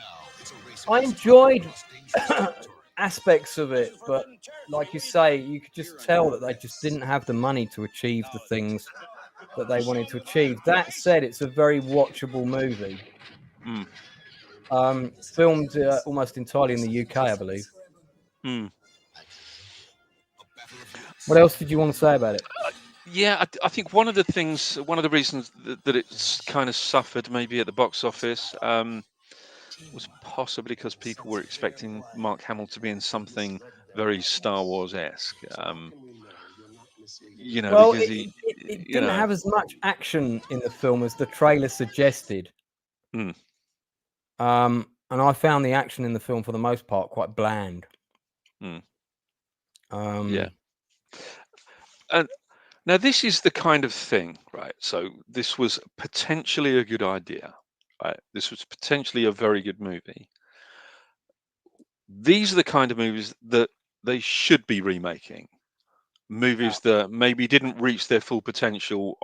enjoyed aspects of it, but like you say, you could just tell that they just didn't have the money to achieve the things that they wanted to achieve. That said, it's a very watchable movie. Filmed almost entirely in the UK, I believe. What else did you want to say about it? Yeah, I think one of the reasons that it's kind of suffered maybe at the box office was possibly because people were expecting Mark Hamill to be in something very Star Wars-esque. Well, because it didn't have as much action in the film as the trailer suggested. And I found the action in the film, for the most part, quite bland. Yeah. And now this is the kind of thing, right? So this was potentially a good idea, right? This was potentially a very good movie. These are the kind of movies that they should be remaking. Movies that maybe didn't reach their full potential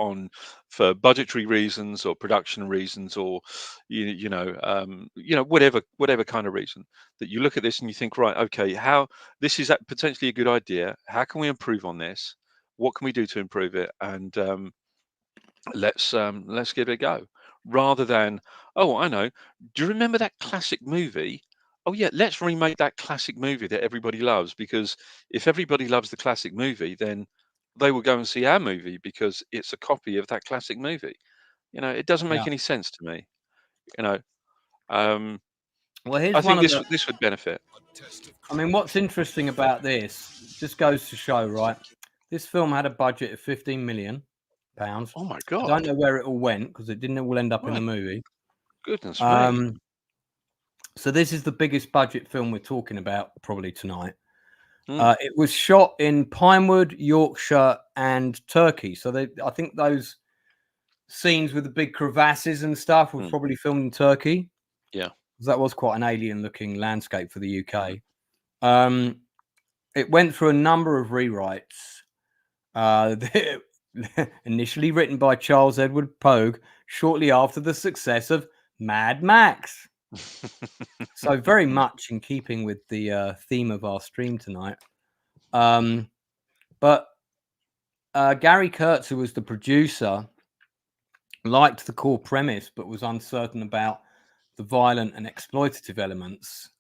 for budgetary reasons or production reasons, or whatever kind of reason, that you look at this and you think, right, okay, this is potentially a good idea. How can we improve on this? What can we do to improve it? And let's give it a go, rather than, oh, I know, do you remember that classic movie? Oh yeah, let's remake that classic movie that everybody loves, because if everybody loves the classic movie, then they will go and see our movie because it's a copy of that classic movie. It doesn't make any sense to me. Well, here's I think this would benefit. I mean, what's interesting about this just goes to show, right? This film had a budget of £15 million. Oh my god! I don't know where it all went because it didn't all end up in the movie. Goodness me! So this is the biggest budget film we're talking about probably tonight. It was shot in Pinewood, Yorkshire, and Turkey. So I think those scenes with the big crevasses and stuff were probably filmed in Turkey. Yeah, that was quite an alien-looking landscape for the UK. It went through a number of rewrites. Initially written by Charles Edward Pogue shortly after the success of Mad Max. So very much in keeping with the theme of our stream tonight. But Gary Kurtz, who was the producer, liked the core premise but was uncertain about the violent and exploitative elements.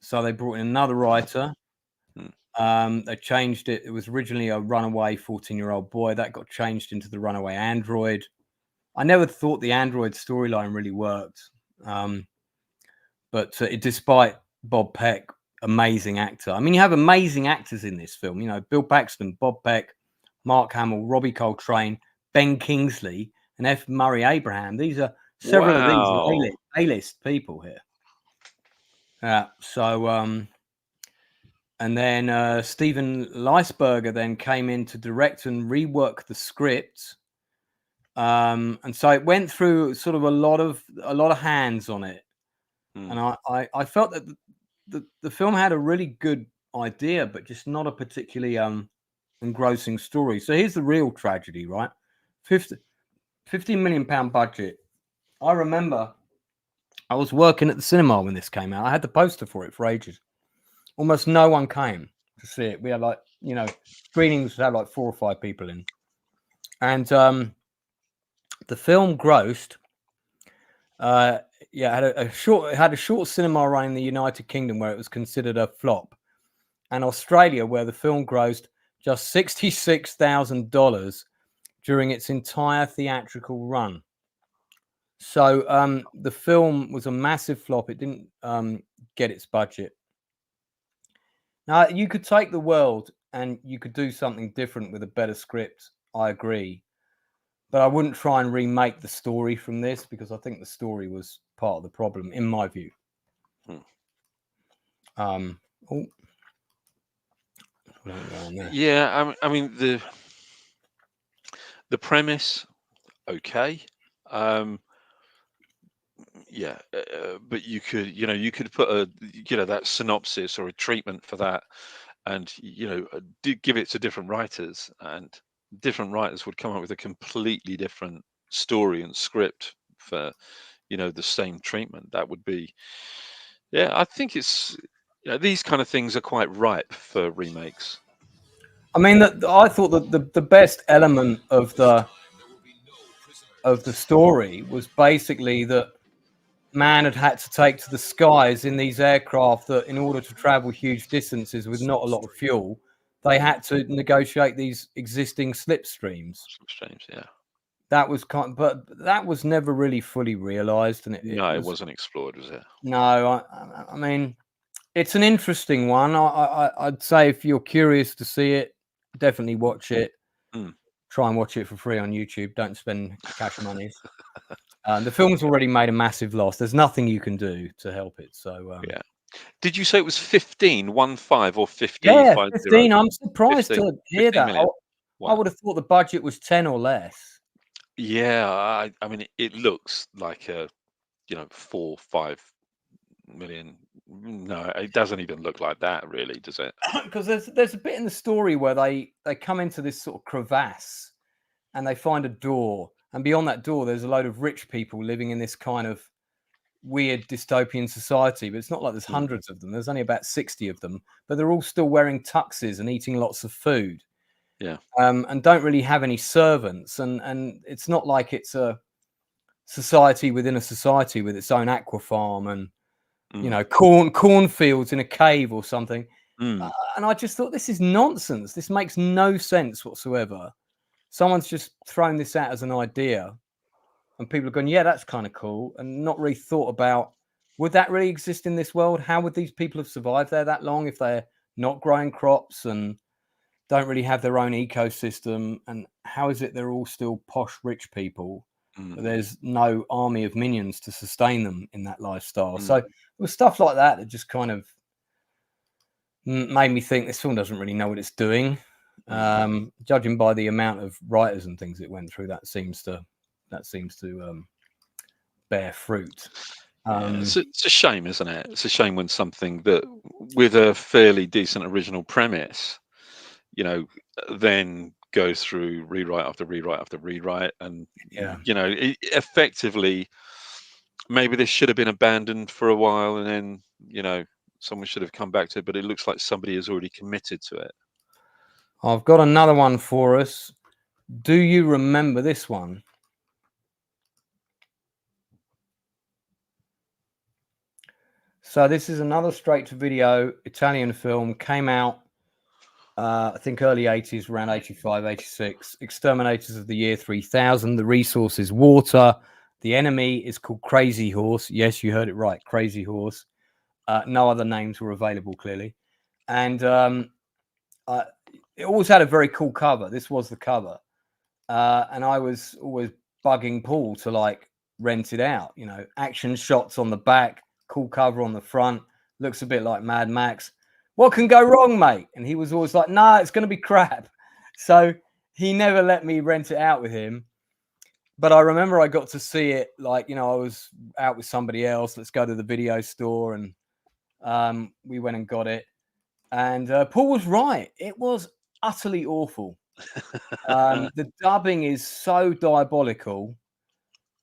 So they brought in another writer. They changed it. It was originally a runaway 14-year-old boy that got changed into the runaway android. I never thought the android storyline really worked. But despite Bob Peck, amazing actor. I mean, you have amazing actors in this film. Bill Paxton, Bob Peck, Mark Hamill, Robbie Coltrane, Ben Kingsley, and F. Murray Abraham. These are several of these A-list people here. So And then Steven Leisberger then came in to direct and rework the script. And so it went through sort of a lot of hands on it. And I felt that the film had a really good idea, but just not a particularly engrossing story. So here's the real tragedy, right? 15 million pound budget. I remember I was working at the cinema when this came out. I had the poster for it for ages. Almost no one came to see it. We had like, screenings that had like 4 or 5 people in. And the film grossed. It had a short cinema run in the United Kingdom where it was considered a flop, and Australia where the film grossed just $66,000 during its entire theatrical run. So the film was a massive flop. It didn't get its budget. Now, you could take the world and you could do something different with a better script. I agree. But I wouldn't try and remake the story from this, because I think the story was part of the problem, in my view. Yeah, I mean the premise, okay. But you could put that synopsis or a treatment for that, and give it to different writers, and different writers would come up with a completely different story and script for the same treatment. That would be, I think it's these kind of things are quite ripe for remakes. I mean, I thought that the best element of the story was basically that man had to take to the skies in these aircraft that, in order to travel huge distances with not a lot of fuel, they had to negotiate these existing slipstreams. Yeah. That was but that was never really fully realized, and it wasn't explored, was it? No, I mean, it's an interesting one. I'd say if you're curious to see it, definitely watch it. Try and watch it for free on YouTube. Don't spend cash monies. The film's already made a massive loss. There's nothing you can do to help it. So yeah. Did you say it was 15 or 50? Yeah, 15. I'm surprised 15, to hear that. I would have thought the budget was 10 or less. Yeah, I mean, it looks like a 4-5 million. No, it doesn't even look like that, really, does it? Because there's a bit in the story where they come into this sort of crevasse and they find a door, and beyond that door there's a load of rich people living in this kind of weird dystopian society, but it's not like there's hundreds of them. There's only about 60 of them, but they're all still wearing tuxes and eating lots of food. Yeah. And don't really have any servants, and it's not like it's a society within a society with its own aqua farm and cornfields in a cave or something. And I just thought, this is nonsense. This makes no sense whatsoever. Someone's just thrown this out as an idea, and people are going, yeah, that's kind of cool, and not really thought about, would that really exist in this world? How would these people have survived there that long if they're not growing crops and don't really have their own ecosystem? And how is it they're all still posh rich people, but there's no army of minions to sustain them in that lifestyle? So it was stuff like that that just kind of made me think this film doesn't really know what it's doing. Judging by the amount of writers and things it went through, that seems to bear fruit. It's a shame, isn't it? It's a shame when something that, with a fairly decent original premise, then goes through rewrite after rewrite after rewrite, and effectively, maybe this should have been abandoned for a while, and then someone should have come back to it. But it looks like somebody has already committed to it. I've got another one for us. Do you remember this one? So this is another straight-to-video Italian film. Came out, I think, early 80s, around 85, 86. Exterminators of the Year 3000. The resource is water. The enemy is called Crazy Horse. Yes, you heard it right, Crazy Horse. No other names were available, clearly. And it always had a very cool cover. This was the cover. And I was always bugging Paul to rent it out. Action shots on the back, cool cover on the front, looks a bit like Mad Max. what can go wrong, mate? And he was always like, nah, it's going to be crap. So he never let me rent it out with him. But I remember I got to see it, like, I was out with somebody else. Let's go to the video store. And we went and got it. And Paul was right. It was utterly awful. The dubbing is so diabolical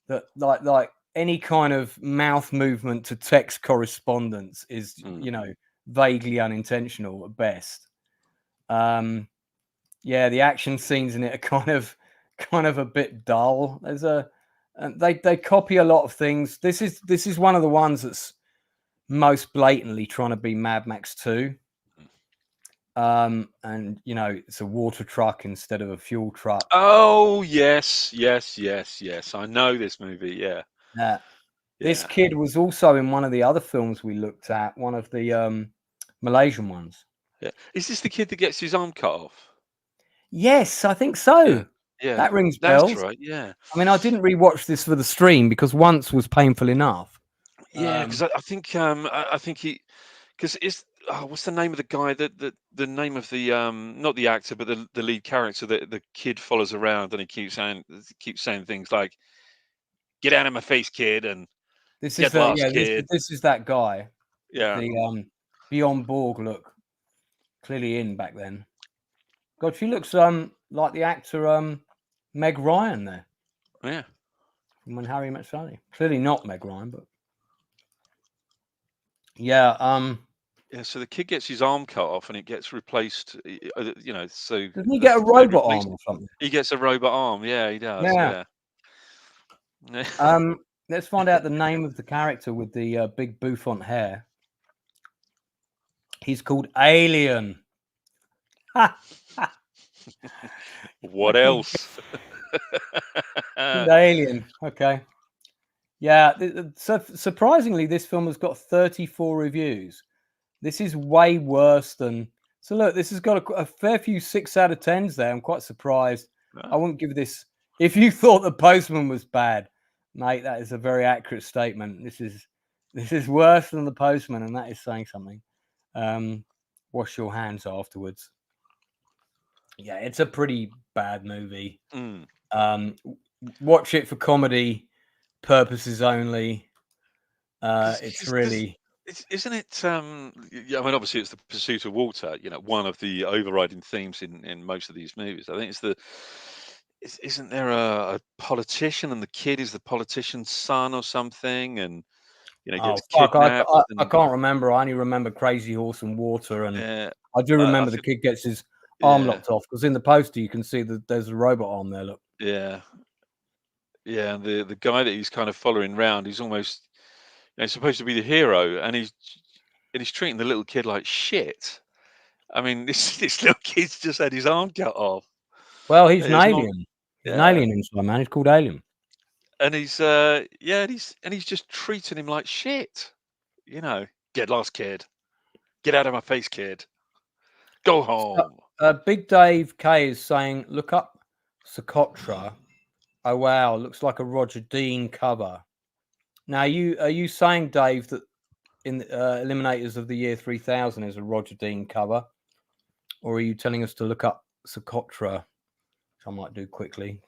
that like any kind of mouth movement to text correspondence is, vaguely unintentional at best. The action scenes in it are kind of a bit dull. There's they copy a lot of things. This is one of the ones that's most blatantly trying to be Mad Max 2. And it's a water truck instead of a fuel truck. Oh yes. I know this movie. Yeah. This kid was also in one of the other films we looked at, one of the Malaysian ones. Yeah. Is this the kid that gets his arm cut off? Yes, I think so. Yeah. That rings That's bells. right. Yeah. I mean, I didn't rewatch this for the stream because once was painful enough. Yeah, because I think he, because it's what's the name of the guy that the name of the not the actor but the lead character that the kid follows around and he keeps saying things like "Get out of my face, kid," and This is "Get lost, this kid." is that guy. Yeah. The Beyond Borg look, clearly in back then. God, she looks like the actor Meg Ryan there. Yeah. From When Harry Met Sally. Clearly not Meg Ryan, but yeah. Yeah. So the kid gets his arm cut off and it gets replaced. So Doesn't he get a they robot replace- arm or something? He gets a robot arm. Yeah, he does. Yeah. Yeah. Let's find out the name of the character with the big bouffant hair. He's called Alien. What else? Alien. Okay. Yeah. So surprisingly, this film has got 34 reviews. This is way worse than. So look, this has got a fair few 6 out of 10s there. I'm quite surprised. I wouldn't give this. If you thought The Postman was bad, mate, that is a very accurate statement. This is worse than The Postman, and that is saying something. Wash your hands afterwards. Yeah, it's a pretty bad movie. Watch it for comedy purposes only. It's really. Isn't it? Yeah, I mean, obviously, it's the pursuit of water. One of the overriding themes in most of these movies. I think it's isn't there a politician and the kid is the politician's son or something, and gets kidnapped. I can't remember. I only remember Crazy Horse and Water, and I do remember the kid gets his arm locked off because in the poster you can see that there's a robot arm there. Look. Yeah. Yeah, and the guy that he's kind of following around, he's almost supposed to be the hero, and he's treating the little kid like shit. I mean, this little kid's just had his arm cut off. Well, he's an alien. He's an alien inside, man. He's called Alien. And he's just treating him like shit. Get lost, kid. Get out of my face, kid. Go home. Big Dave K is saying, look up Socotra. Oh wow, looks like a Roger Dean cover. Now, are you saying, Dave, that in the Eliminators of the Year 3000 is a Roger Dean cover, or are you telling us to look up Socotra, which I might do quickly?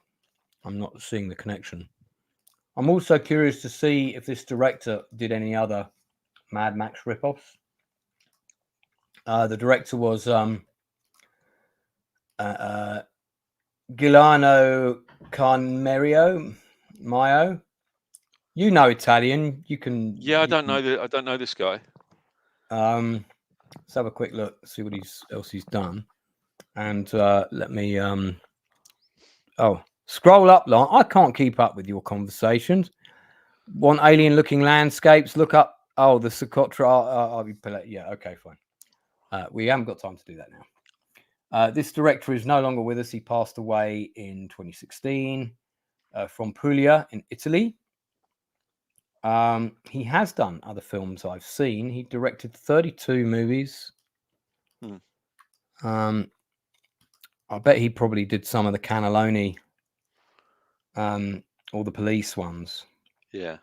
I'm not seeing the connection. I'm also curious to see if this director did any other Mad Max ripoffs. The director was Giuliano Maio. You know Italian. You can. Yeah, I don't know this guy. Let's have a quick look, see what else he's done, and let me. Scroll up, long. I can't keep up with your conversations. Want alien-looking landscapes? Look up. Oh, the Socotra. Yeah, okay, fine. We haven't got time to do that now. This director is no longer with us. He passed away in 2016 from Puglia in Italy. He has done other films I've seen. He directed 32 movies. I bet he probably did some of the Cannelloni or the police ones. Yeah.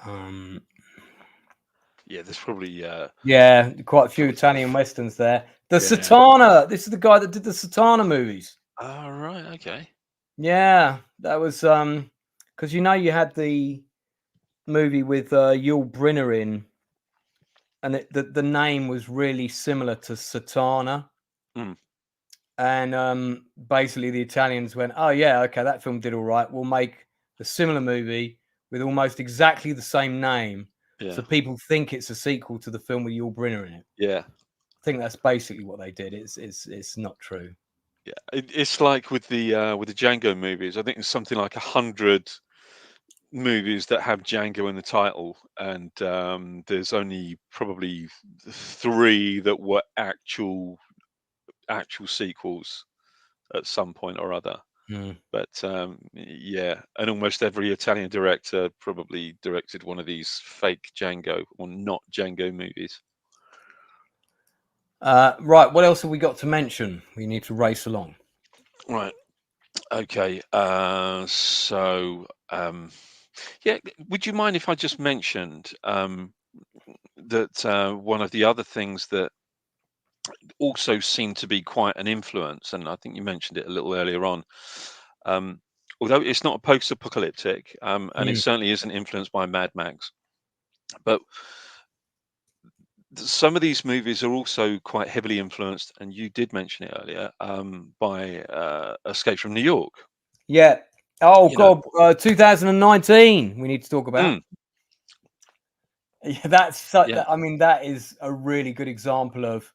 Yeah, there's probably Yeah, quite a few Italian westerns there. The Yeah. Satana. This is the guy that did the Satana movies. Oh, right, okay. Yeah, that was because you had the movie with Yul Brynner in, and the name was really similar to Satana. Mm. And basically the Italians went, oh yeah, okay, that film did all right. We'll make a similar movie with almost exactly the same name, Yeah. so people think it's a sequel to the film with Yul Brynner in it. Yeah. I think that's basically what they did. It's not true. Yeah. It's like with the Django movies. I think it's something like 100 movies that have Django in the title, and there's only probably 3 that were actual sequels at some point or other. But yeah, and almost every Italian director probably directed one of these fake Django or not Django movies. Right, what else have we got to mention? We need to race along. Right. Okay. So yeah, would you mind if I just mentioned that one of the other things that also seemed to be quite an influence, and I think you mentioned it a little earlier on, although it's not post-apocalyptic, and it certainly isn't influenced by Mad Max, but some of these movies are also quite heavily influenced, and you did mention it earlier, by Escape from New York. Yeah. Oh God, 2019. We need to talk about. Yeah, that's such. Yeah. I mean, that is a really good example of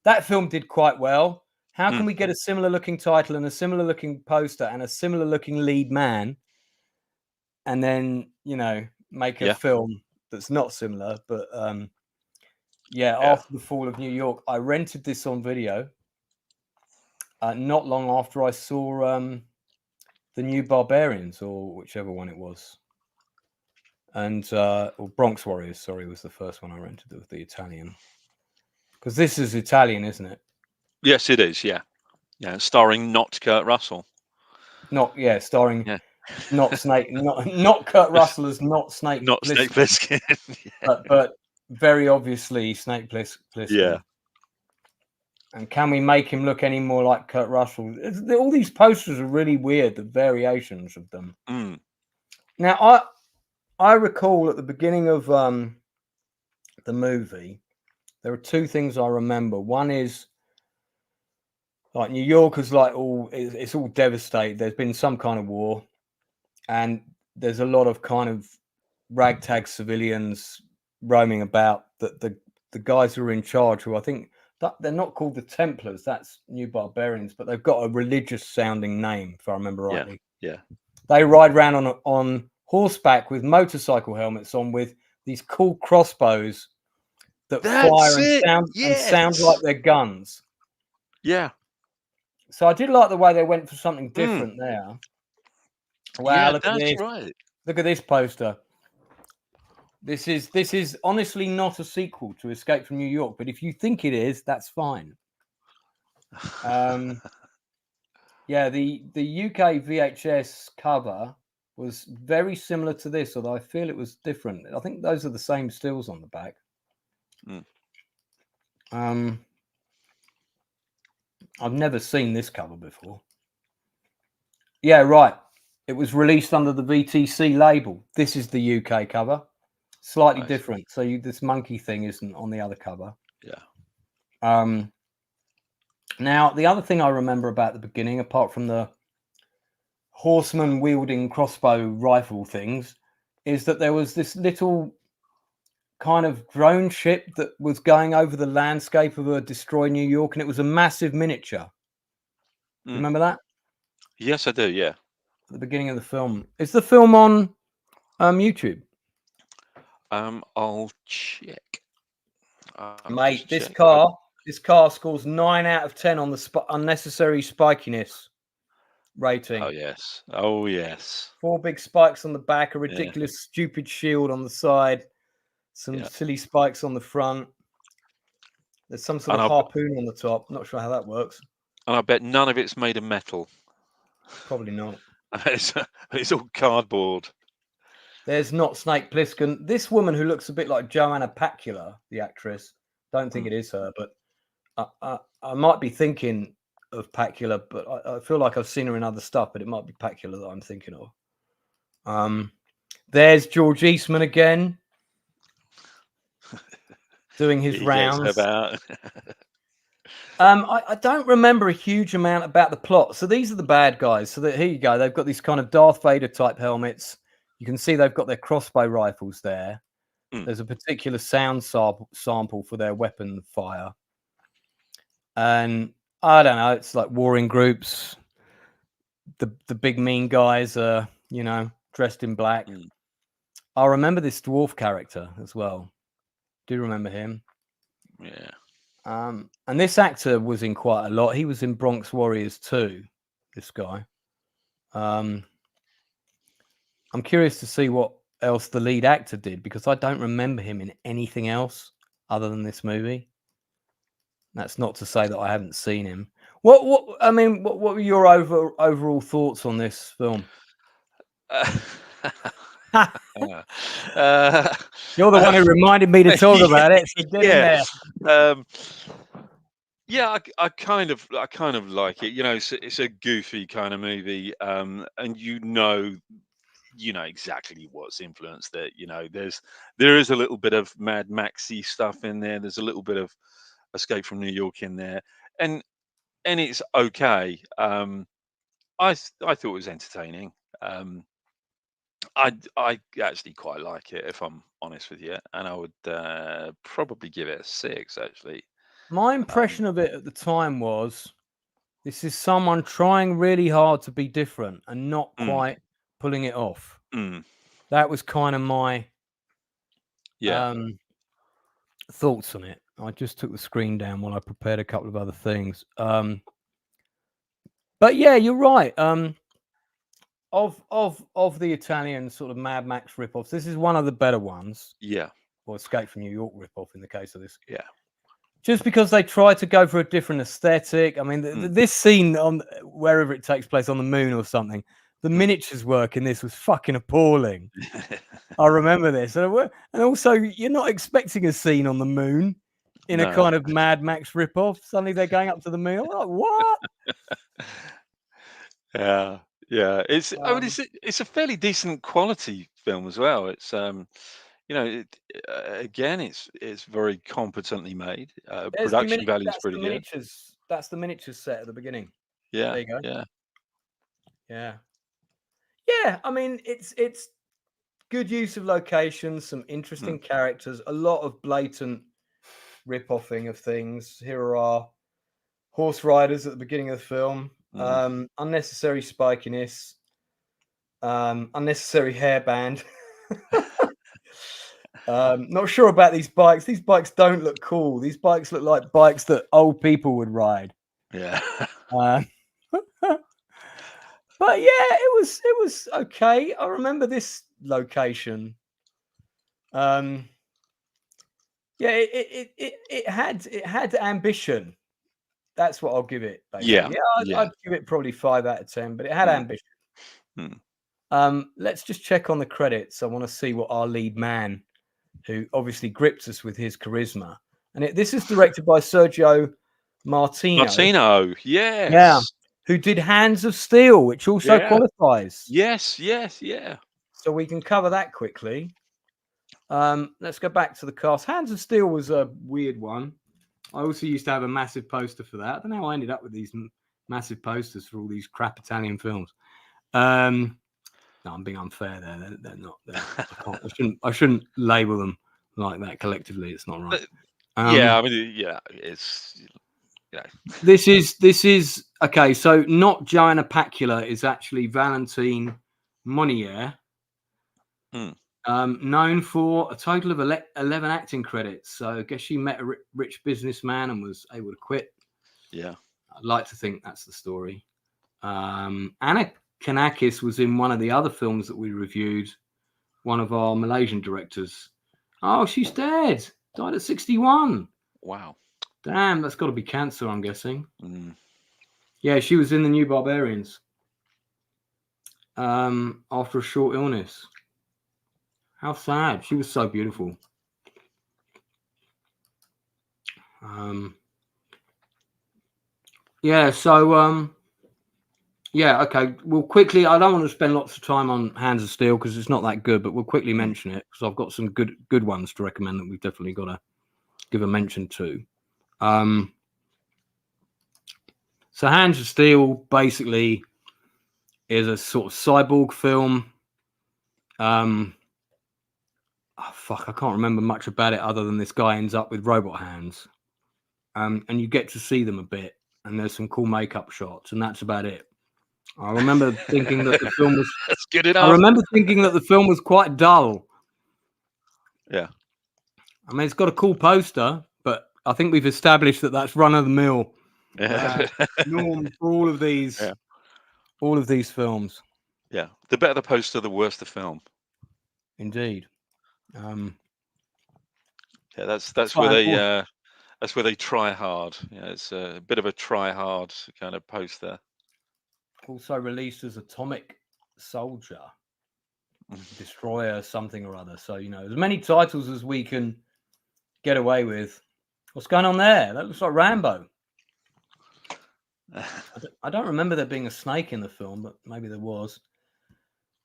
that film did quite well. How can we get a similar looking title and a similar looking poster and a similar looking lead man, and then make a film that's not similar? But after the fall of New York, I rented this on video. Not long after I saw the New Barbarians, or whichever one it was. And or Bronx Warriors, sorry, was the first one I rented with the Italian. Because this is Italian, isn't it? Yes, it is. Yeah, yeah, starring not Kurt Russell. Starring not Snake, not Kurt Russell as not Snake, not Snake Plissken, but very obviously Snake Plissken. Yeah. And can we make him look any more like Kurt Russell? All these posters are really weird. The variations of them. Now, I recall at the beginning of the movie, there are 2 things I remember. One is like New York is like it's all devastated. There's been some kind of war, and there's a lot of kind of ragtag civilians roaming about. That the guys who are in charge, who I think they're not called the Templars, that's New Barbarians, but they've got a religious sounding name, if I remember rightly. Yeah. They ride around on horseback with motorcycle helmets on, with these cool crossbows that fire and sound like they're guns. Yeah. So I did like the way they went for something different there. Wow, look at this. Right. Look at this poster. This is honestly not a sequel to Escape from New York, but if you think it is, that's fine. Yeah, the UK VHS cover was very similar to this, although I feel it was different. I think those are the same stills on the back. I've never seen this cover before. Yeah, right. It was released under the VTC label. This is the UK cover. Slightly different. So this monkey thing isn't on the other cover. Yeah. Now, the other thing I remember about the beginning, apart from the horseman wielding crossbow rifle things, is that there was this little kind of drone ship that was going over the landscape of a destroyed New York, and it was a massive miniature. Do you remember that? Yes, I do. Yeah. At the beginning of the film. Is the film on YouTube? I'll check. Mate, this car scores 9 out of 10 on the unnecessary spikiness rating. Oh yes. Oh yes. 4 big spikes on the back, a ridiculous, stupid shield on the side, some silly spikes on the front. There's some sort of harpoon on the top. Not sure how that works. And I bet none of it's made of metal. Probably not. It's all cardboard. There's not Snake Plissken. This woman who looks a bit like Joanna Pacula, the actress. Don't think it is her, but I might be thinking of Pacula, but I feel like I've seen her in other stuff, but it might be Pacula that I'm thinking of. There's George Eastman again, doing his rounds. About. I don't remember a huge amount about the plot. So these are the bad guys. So here you go. They've got these kind of Darth Vader type helmets. You can see they've got their crossbow rifles there. There's a particular sound sample for their weapon fire. And I don't know, it's like warring groups. The big mean guys are, dressed in black. I remember this dwarf character as well. Do remember him? Yeah. And this actor was in quite a lot. He was in Bronx Warriors 2, this guy. I'm curious to see what else the lead actor did, because I don't remember him in anything else other than this movie. That's not to say that I haven't seen him. What were your overall thoughts on this film? You're the one who reminded me to talk about it. So get in there. I kind of like it. It's a goofy kind of movie, and exactly what's influenced it. There is a little bit of Mad Maxy stuff in there. There's a little bit of Escape from New York in there, and it's okay. I thought it was entertaining. I actually quite like it, if I'm honest with you, and I would probably give it a 6. Actually, my impression of it at the time was, this is someone trying really hard to be different and not quite pulling it off. That was kind of my thoughts on it. I just took the screen down while I prepared a couple of other things. But yeah, you're right. Of the Italian sort of Mad Max ripoffs, this is one of the better ones. Yeah. Or Escape from New York ripoff in the case of this. Yeah. Just because they try to go for a different aesthetic. I mean, this scene on wherever it takes place, on the moon or something, the miniatures work in this was fucking appalling. I remember this. And also, you're not expecting a scene on the moon in a kind of Mad Max ripoff. Suddenly they're going up to the moon. I'm like, what? Yeah. It's it's a fairly decent quality film as well. It's again, it's very competently made. Production value is pretty good. That's the miniatures set at the beginning. Yeah. There you go. Yeah. Yeah. I mean, it's good use of locations, some interesting characters, a lot of blatant rip-offing of things. Here are our horse riders at the beginning of the film. Unnecessary spikiness, unnecessary hairband. Not sure about these bikes. These bikes don't look cool. These bikes look like bikes that old people would ride. Yeah. But yeah, it was okay. I remember this location. Yeah, it had ambition. That's what I'll give it. Basically. Yeah, I'd give it probably 5 out of 10, but it had ambition. Let's just check on the credits. I want to see what our lead man, who obviously gripped us with his charisma, and this is directed by Sergio Martino. Yes. Yeah. Who did Hands of Steel, which also qualifies. Yes. So we can cover that quickly. Let's go back to the cast. Hands of Steel was a weird one. I also used to have a massive poster for that. I don't know how I ended up with these massive posters for all these crap Italian films. No, I'm being unfair there. They're not. I shouldn't label them like that collectively. It's not right. It's. This is okay. So not Joanna Pacula is actually Valentine Monnier. Known for a total of 11 acting credits. So I guess she met a rich businessman and was able to quit. Yeah. I'd like to think that's the story. Anna Kanakis was in one of the other films that we reviewed, one of our Malaysian directors. Oh, she's dead. Died at 61. Wow. Damn, that's got to be cancer, I'm guessing. Yeah, she was in The New Barbarians after a short illness. How sad. She was so beautiful. Yeah, so yeah, okay. We'll quickly, I don't want to spend lots of time on Hands of Steel because it's not that good, but we'll quickly mention it because I've got some good ones to recommend that we've definitely got to give a mention to. So Hands of Steel basically is a sort of cyborg film. Oh fuck, I can't remember much about it other than this guy ends up with robot hands. And you get to see them a bit, and there's some cool makeup shots, and that's about it. I remember thinking that the film was. That's good enough. I remember thinking that the film was quite dull. Yeah. I mean, it's got a cool poster, but I think we've established that that's run of the mill norm for all of these films. Yeah. The better the poster, the worse the film. Indeed. Yeah, that's where they try hard. Yeah, it's a bit of a try hard kind of poster. Also released as Atomic Soldier, Destroyer, something or other. So, you know, as many titles as we can get away with. What's going on there? That looks like Rambo. I don't remember there being a snake in the film, but maybe there was.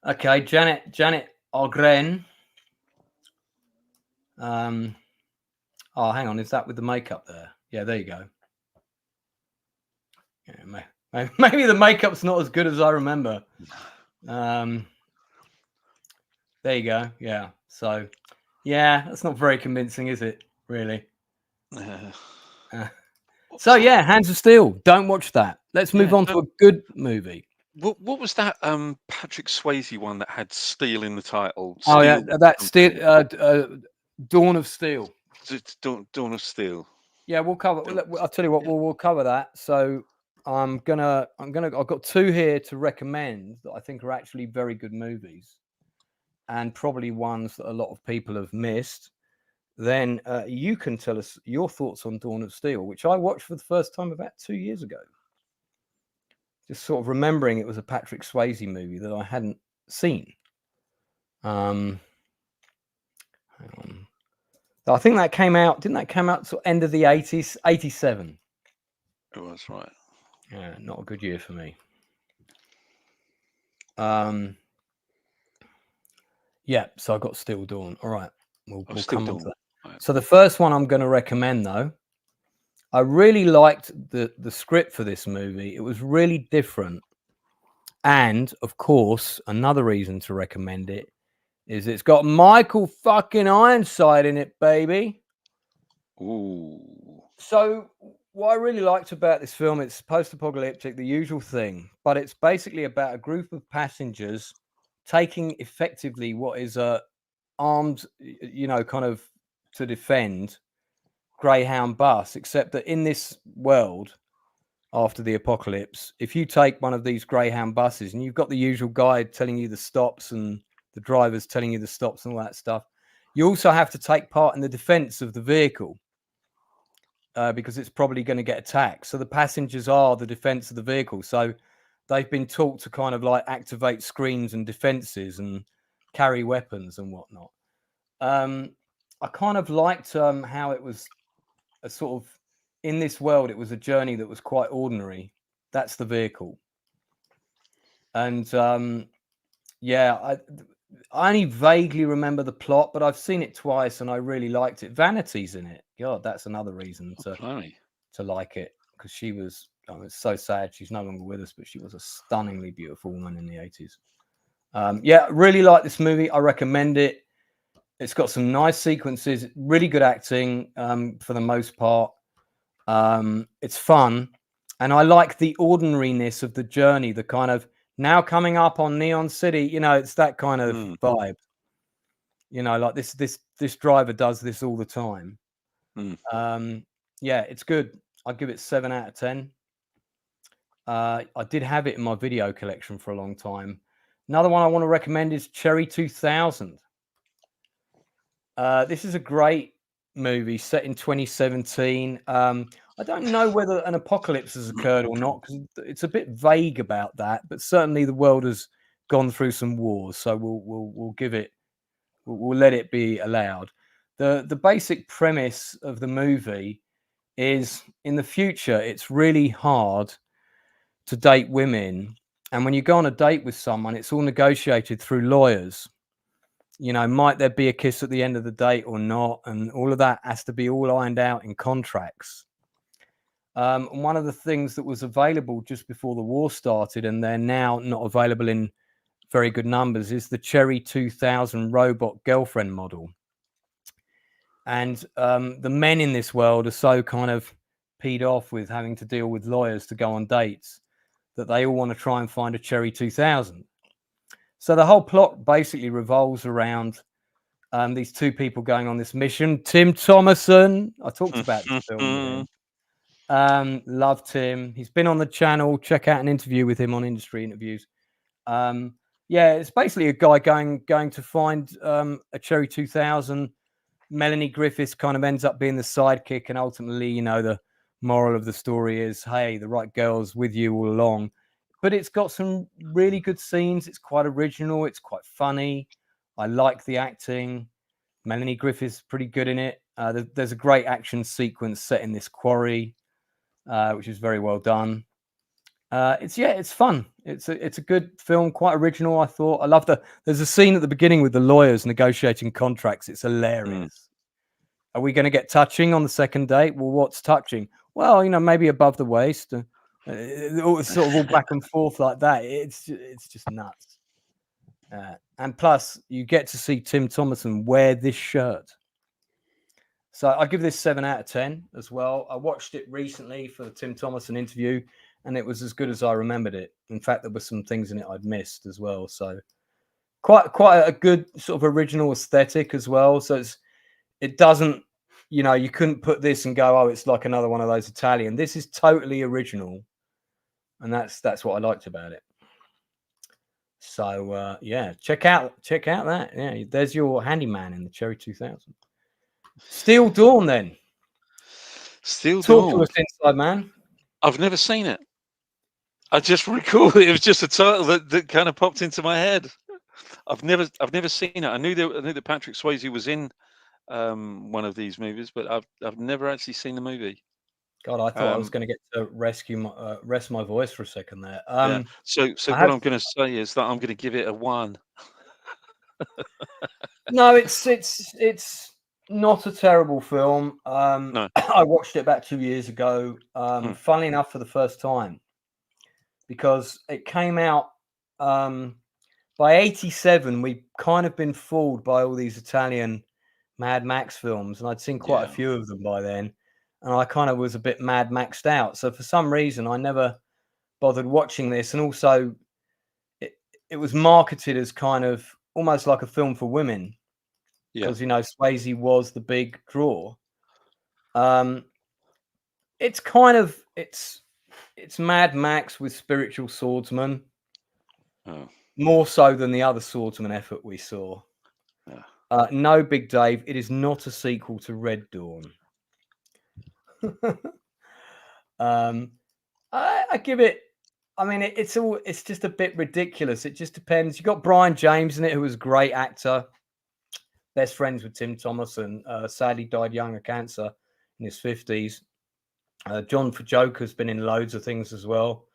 Okay, Janet Argren. Oh, hang on. Is that with the makeup there? Yeah, there you go. Yeah, maybe the makeup's not as good as I remember. There you go. Yeah. So, yeah, that's not very convincing, is it? Really? So, yeah, Hands of Steel. Don't watch that. Let's move on to a good movie. What was that Patrick Swayze one that had steel in the title? Steel, oh, yeah, that's Dawn of Steel. Dawn of Steel. Yeah, we'll cover. I'll tell you what, we'll cover that. So I've got two here to recommend that I think are actually very good movies, and probably ones that a lot of people have missed. Then you can tell us your thoughts on Dawn of Steel, which I watched for the first time about 2 years ago. Just sort of remembering it was a Patrick Swayze movie that I hadn't seen. Hang on. I think that came out. Didn't that come out sort of end of the 80s? 87. It was, right. Yeah, not a good year for me. Yeah, so I got Still Dawn. All right, we'll come on to that. Right. So the first one I'm going to recommend, though, I really liked the script for this movie. It was really different, and of course, another reason to recommend it is it's got Michael fucking Ironside in it, baby. Ooh. So what I really liked about this film, it's post-apocalyptic, the usual thing, but it's basically about a group of passengers taking effectively what is a armed, you know, kind of to defend Greyhound bus, except that in this world, after the apocalypse, if you take one of these Greyhound buses and you've got the usual guide telling you the stops and the drivers telling you the stops and all that stuff, you also have to take part in the defense of the vehicle because it's probably going to get attacked. So the passengers are the defense of the vehicle. So they've been taught to kind of like activate screens and defenses and carry weapons and whatnot. I kind of liked how it was a sort of, in this world, it was a journey that was quite ordinary. That's the vehicle. And yeah, I only vaguely remember the plot, but I've seen it twice and I really liked it. Vanity's in it. God, that's another reason to like it, because she was, it's so sad she's no longer with us, but she was a stunningly beautiful woman in the 80s. Yeah, really like this movie. I recommend it. It's got some nice sequences, really good acting for the most part. It's fun. And I like the ordinariness of the journey, the kind of now coming up on Neon City, you know, it's that kind of vibe. You know, like this driver does this all the time. Yeah, it's good. I'd give it 7 out of 10. I did have it in my video collection for a long time. Another one I want to recommend is Cherry 2000. This is a great movie set in 2017. I don't know whether an apocalypse has occurred or not, because it's a bit vague about that. But certainly the world has gone through some wars, so we'll give it We'll let it be allowed. The basic premise of the movie is, in the future, it's really hard to date women, and when you go on a date with someone, it's all negotiated through lawyers. You know, might there be a kiss at the end of the date or not, and all of that has to be all ironed out in contracts. And one of the things that was available just before the war started, and they're now not available in very good numbers, is the Cherry 2000 robot girlfriend model. And the men in this world are so kind of peed off with having to deal with lawyers to go on dates that they all want to try and find a Cherry 2000. So the whole plot basically revolves around these two people going on this mission. Tim Thomerson, I talked about this film with him. Love Tim. He's been on the channel. Check out an interview with him on Industry Interviews. Yeah, it's basically a guy going to find a Cherry 2000. Melanie Griffiths kind of ends up being the sidekick, and ultimately, you know, the moral of the story is, hey, the right girl's with you all along. But it's got some really good scenes. It's quite original. It's quite funny. I like the acting. Melanie Griffiths is pretty good in it. There's a great action sequence set in this quarry, which is very well done. It's fun. It's a good film, quite original. I thought. I love there's a scene at the beginning with the lawyers negotiating contracts. It's hilarious. Are we going to get touching on the second date? Well, what's touching? Well, you know, maybe above the waist. It's sort of all back and forth like that. It's just nuts. And plus, you get to see Tim Thomerson wear this shirt. So I give this 7 out of 10 as well. I watched it recently for the Tim Thomerson interview, and it was as good as I remembered it. In fact, there were some things in it I'd missed as well. So quite a good sort of original aesthetic as well. So it doesn't, you know, you couldn't put this and go, oh, it's like another one of those Italian. This is totally original, and that's what I liked about it. So yeah, check out that. Yeah, there's your handyman in the Cherry 2000. Steel Dawn, then. Steel Talk Dawn. to us, Inside Man. I've never seen it. I just recall it was just a title that kind of popped into my head. I've never seen it. I knew that Patrick Swayze was in one of these movies, but I've never actually seen the movie. God, I thought I was going to get to rest my voice for a second there. Yeah. So what I'm going to say is that I'm going to give it a 1. No, it's not a terrible film. No. I watched it about 2 years ago. Funnily enough, for the first time, because it came out by 87. We'd kind of been fooled by all these Italian Mad Max films, and I'd seen quite a few of them by then, and I kind of was a bit Mad Maxed out. So for some reason, I never bothered watching this, and also it was marketed as kind of almost like a film for women, because you know Swayze was the big draw. It's kind of it's Mad Max with spiritual swordsman, more so than the other swordsman effort we saw. No, Big Dave, it is not a sequel to Red Dawn. I give it. I mean, it's just a bit ridiculous. It just depends. You got Brian James in it, who was a great actor, best friends with Tim Thomerson. Sadly, died young of cancer in his 50s. John Joker's been in loads of things as well.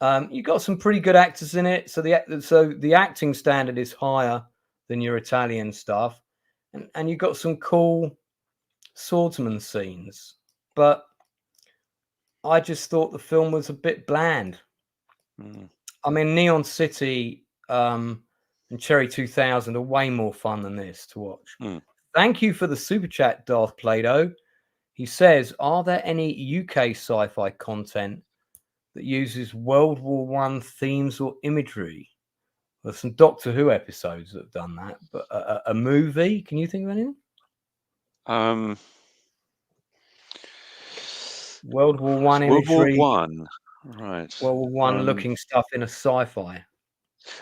You got some pretty good actors in it, so the acting standard is higher than your Italian stuff, and you got some cool swordsman scenes, but I just thought the film was a bit bland. I mean, Neon City and Cherry 2000 are way more fun than this to watch. Thank you for the super chat, Darth Plato. He says, are there any UK sci-fi content that uses World War I themes or imagery? There's some Doctor Who episodes that have done that, but a movie, can you think of anything? World War I imagery. World War One, right? World War I looking stuff in a sci-fi.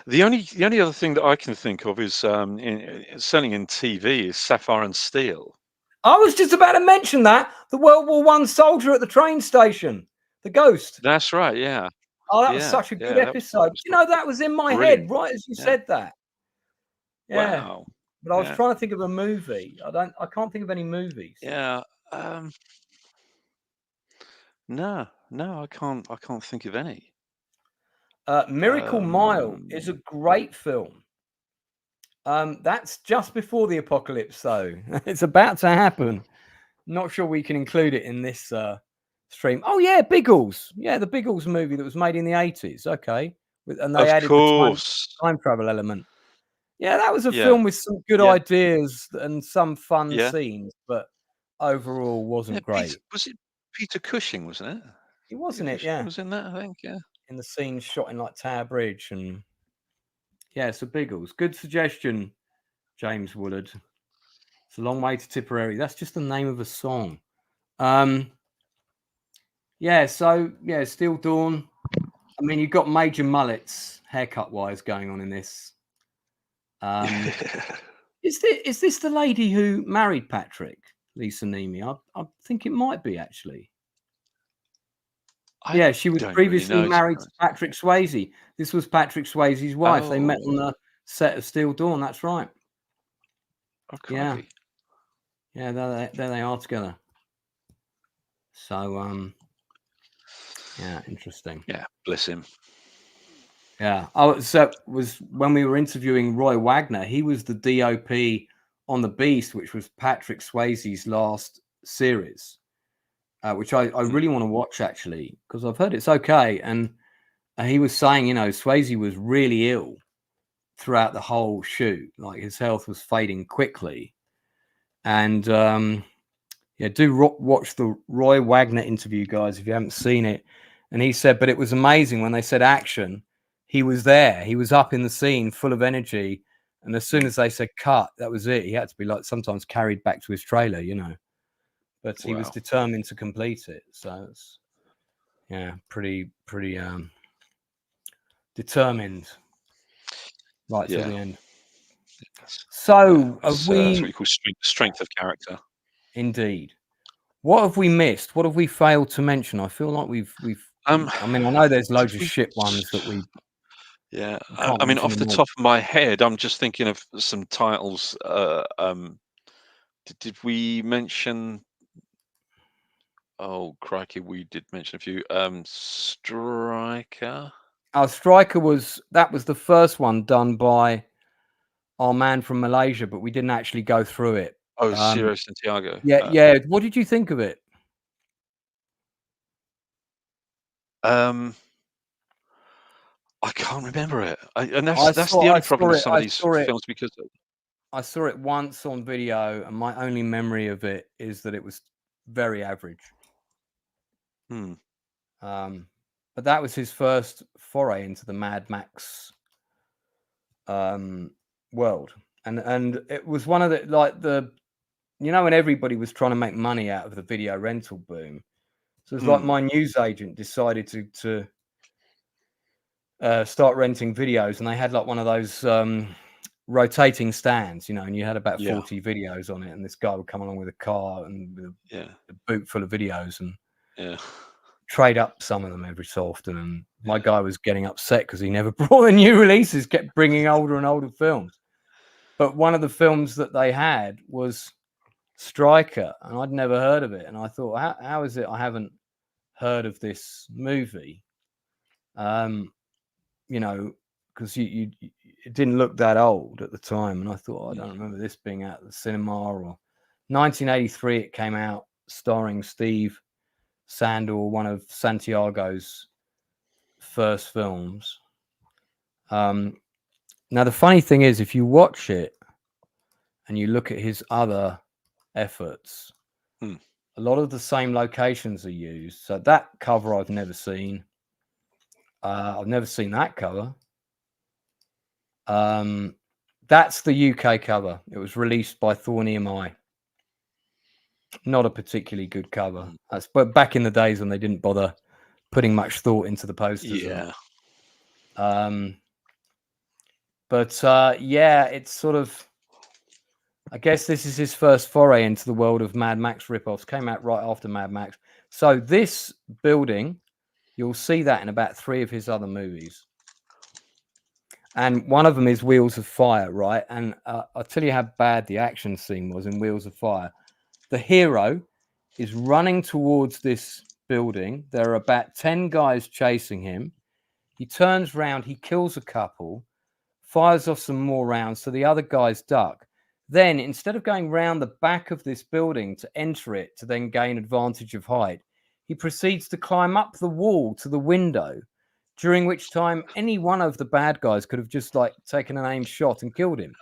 The only other thing that I can think of is certainly in TV is Sapphire and Steel. I was just about to mention that, the World War I soldier at the train station, the ghost. That's right, yeah. Oh, that was such a good episode. You know, that was in my head right as you said that. Yeah. Wow. But I was Yeah. trying to think of a movie. I can't think of any movies. Yeah. No, I can't think of any. Miracle Mile is a great film. That's just before the apocalypse, though. It's about to happen. Not sure we can include it in this stream. Oh yeah, Biggles. Yeah, the Biggles movie that was made in the 80s. Okay, and they Of added course. the time travel element. Yeah, that was a Yeah. film with some good Yeah. ideas and some fun Yeah. scenes, but overall wasn't great. Was it Peter Cushing, wasn't it? It wasn't Peter it? Cushing Yeah, was in that, I think. Yeah. in the scenes shot in like Tower Bridge and yeah, so Biggles. Good suggestion, James Woolard. It's a long way to Tipperary. That's just the name of a song. Yeah, so yeah, Steel Dawn. I mean, you've got major mullets, haircut wise, going on in this. Is this the lady who married Patrick, Lisa Nemi? I think it might be actually. Yeah, she was previously really know, married to Patrick Swayze. This was Patrick Swayze's wife. They met on the set of Steel Dawn. That's right. Yeah. Yeah, there they are together. So, yeah, interesting. Yeah, bless him. Yeah. Oh, so was when we were interviewing Roy Wagner, he was the DOP on The Beast, which was Patrick Swayze's last series, which I really want to watch actually, because I've heard it's okay. And he was saying, you know, Swayze was really ill throughout the whole shoot. Like his health was fading quickly. And yeah, do watch the Roy Wagner interview, guys, if you haven't seen it. And he said, but it was amazing when they said action. He was there. He was up in the scene, full of energy. And as soon as they said cut, that was it. He had to be like sometimes carried back to his trailer, you know. But he was determined to complete it. So it's yeah, pretty determined right till the end. So that's what you call strength of character. Indeed. What have we missed? What have we failed to mention? I feel like we've I mean, I know there's loads of shit ones that we yeah, I mean, off the top of my head, I'm just thinking of some titles. Did we mention? Oh, crikey, we did mention a few. Striker. Our Striker was the first one done by our man from Malaysia, but we didn't actually go through it. Oh, Ciro Santiago. Yeah. What did you think of it? I can't remember it, and that's the only problem with some of these films, because I saw it once on video, and my only memory of it is that it was very average. But that was his first foray into the Mad Max world, and it was one of the you know, when everybody was trying to make money out of the video rental boom. So it's like my news agent decided to start renting videos, and they had like one of those rotating stands, you know, and you had about 40 videos on it, and this guy would come along with a car and with a boot full of videos and trade up some of them every so often. And my guy was getting upset because he never brought the new releases, kept bringing older and older films. But one of the films that they had was Striker, and I'd never heard of it, and I thought, how is it I haven't heard of this movie? You know, because it didn't look that old at the time, and I thought, I don't remember this being out at the cinema. Or 1983 it came out, starring Steve Sandor, one of Santiago's first films. Now the funny thing is, if you watch it and you look at his other efforts, a lot of the same locations are used. So that cover I've never seen. I've never seen that cover. That's the UK cover. It was released by Thorn EMI. Not a particularly good cover. But back in the days when they didn't bother putting much thought into the posters. Yeah. Yeah, it's sort of, I guess this is his first foray into the world of Mad Max ripoffs. Came out right after Mad Max. So this building, you'll see that in about 3 of his other movies. And one of them is Wheels of Fire, right? And I'll tell you how bad the action scene was in Wheels of Fire. The hero is running towards this building. There are about 10 guys chasing him. He turns round, he kills a couple, fires off some more rounds so the other guys duck. Then, instead of going round the back of this building to enter it to then gain advantage of height, he proceeds to climb up the wall to the window, during which time any one of the bad guys could have just like taken an aimed shot and killed him.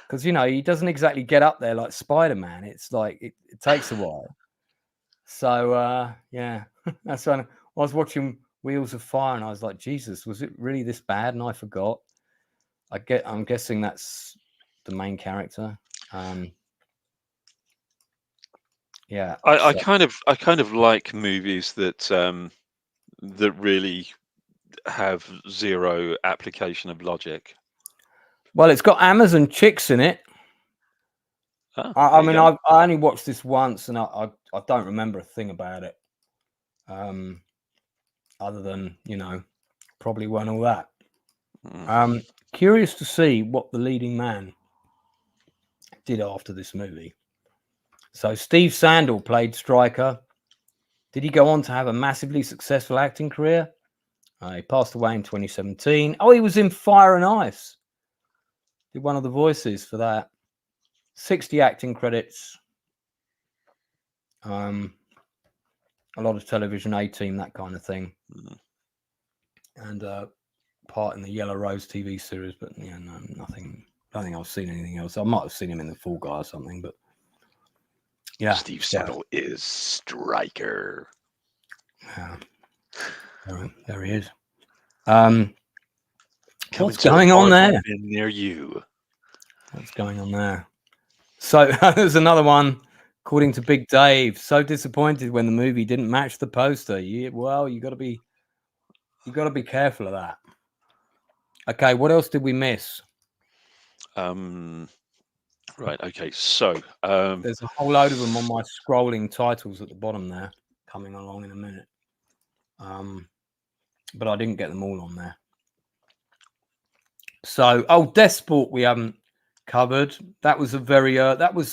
Because, you know, he doesn't exactly get up there like Spider-Man. It's like, it takes a while. So, yeah, that's when I was watching Wheels of Fire and I was like, Jesus, was it really this bad? And I forgot. I'm guessing that's the main character. Yeah. I kind of like movies that that really have zero application of logic. Well, it's got Amazon chicks in it. I mean, I only watched this once, and I don't remember a thing about it, other than, you know, probably weren't all that. Curious to see what the leading man did after this movie. So Steve Sandal played Stryker. Did he go on to have a massively successful acting career? He passed away in 2017. Oh, he was in Fire and Ice. Did one of the voices for that. 60 acting credits. A lot of television, A-Team, that kind of thing. And part in the Yellow Rose TV series, but yeah, no, nothing. I don't think I've seen anything else. I might have seen him in The Fall Guy or something, but yeah. Steve Sandal is Stryker. Yeah. There he is. What's going on there? Near you. What's going on there? So there's another one. According to Big Dave, so disappointed when the movie didn't match the poster. You got to be careful of that. Okay, what else did we miss? Right. Okay. So there's a whole load of them on my scrolling titles at the bottom there, coming along in a minute. But I didn't get them all on there. So, Death Sport we haven't covered. That was a very that was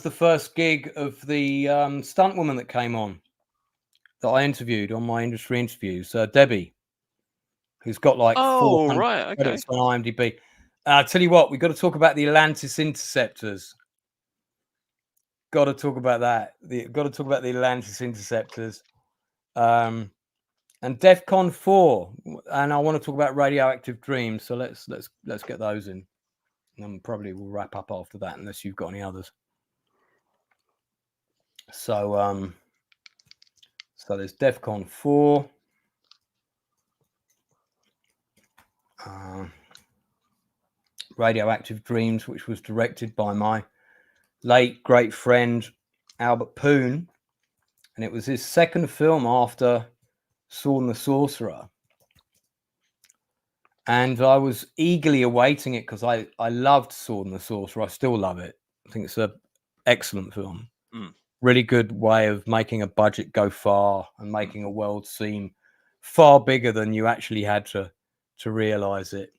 the first gig of the stunt woman that came on that I interviewed on my industry interviews, Debbie, who's got like 400 credits on IMDb. I'll tell you what, we've got to talk about the Atlantis Interceptors. Got to talk about that. Got to talk about the Atlantis Interceptors. And DEFCON 4, and I want to talk about Radioactive Dreams. So let's get those in, and then probably we'll wrap up after that, unless you've got any others. So so there's DEFCON 4. Radioactive Dreams, which was directed by my late great friend Albert Poon, and it was his second film after Sword and the Sorcerer. And I was eagerly awaiting it because I loved Sword and the Sorcerer. I still love it. I think it's an excellent film. Really good way of making a budget go far and making a world seem far bigger than you actually had to realize it.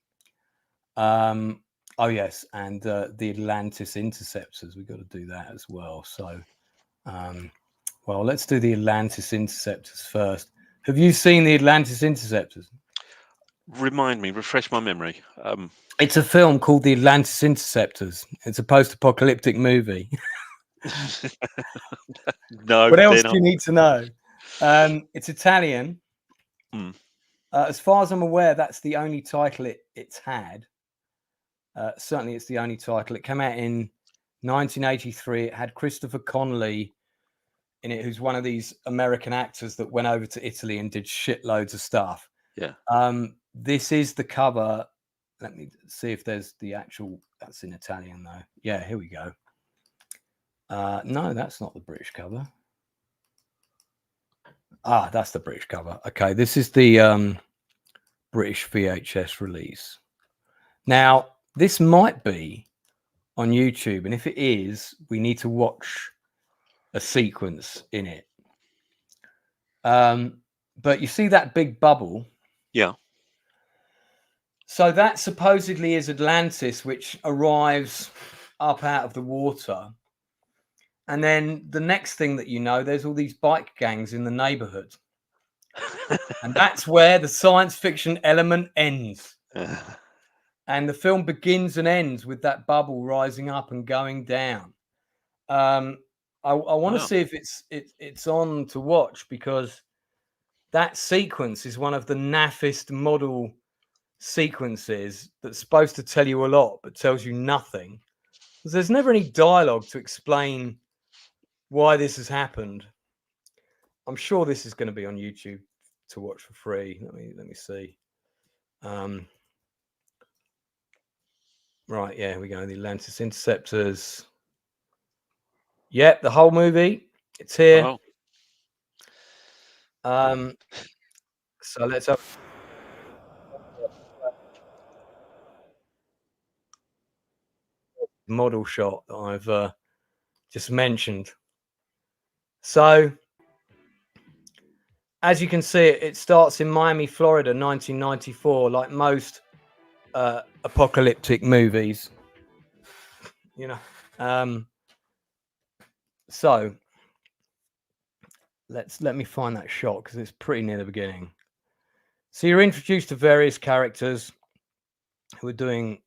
Oh yes, and the Atlantis Interceptors. We've got to do that as well. So, well, let's do the Atlantis Interceptors first. Have you seen the Atlantis Interceptors? Refresh my memory. It's a film called The Atlantis Interceptors. It's a post-apocalyptic movie. No. What else do you need to know? It's Italian. As far as I'm aware, that's the only title it's had. Certainly, it's the only title. It came out in 1983. It had Christopher Connolly in it, who's one of these American actors that went over to Italy and did shitloads of stuff. Yeah. This is the cover. Let me see if there's the actual. That's in Italian though. Yeah, here we go. No, that's not the British cover. That's the British cover. Okay, this is the British VHS release. Now, this might be on YouTube, and if it is, we need to watch a sequence in it. But you see that big bubble? Yeah. So that supposedly is Atlantis, which arrives up out of the water. And then the next thing that you know, there's all these bike gangs in the neighborhood. And that's where the science fiction element ends. And the film begins and ends with that bubble rising up and going down. I want to see if it's on to watch, because that sequence is one of the naffest model sequences that's supposed to tell you a lot but tells you nothing, because there's never any dialogue to explain why this has happened. I'm sure this is going to be on YouTube to watch for free. Let me see. Right, yeah, here we go. The Atlantis Interceptors. Yep, the whole movie. It's here. Wow. So let's have model shot that I've just mentioned. So as you can see, it starts in Miami, Florida, 1994, like most apocalyptic movies, you know. So let me find that shot, because it's pretty near the beginning. So you're introduced to various characters who are doing,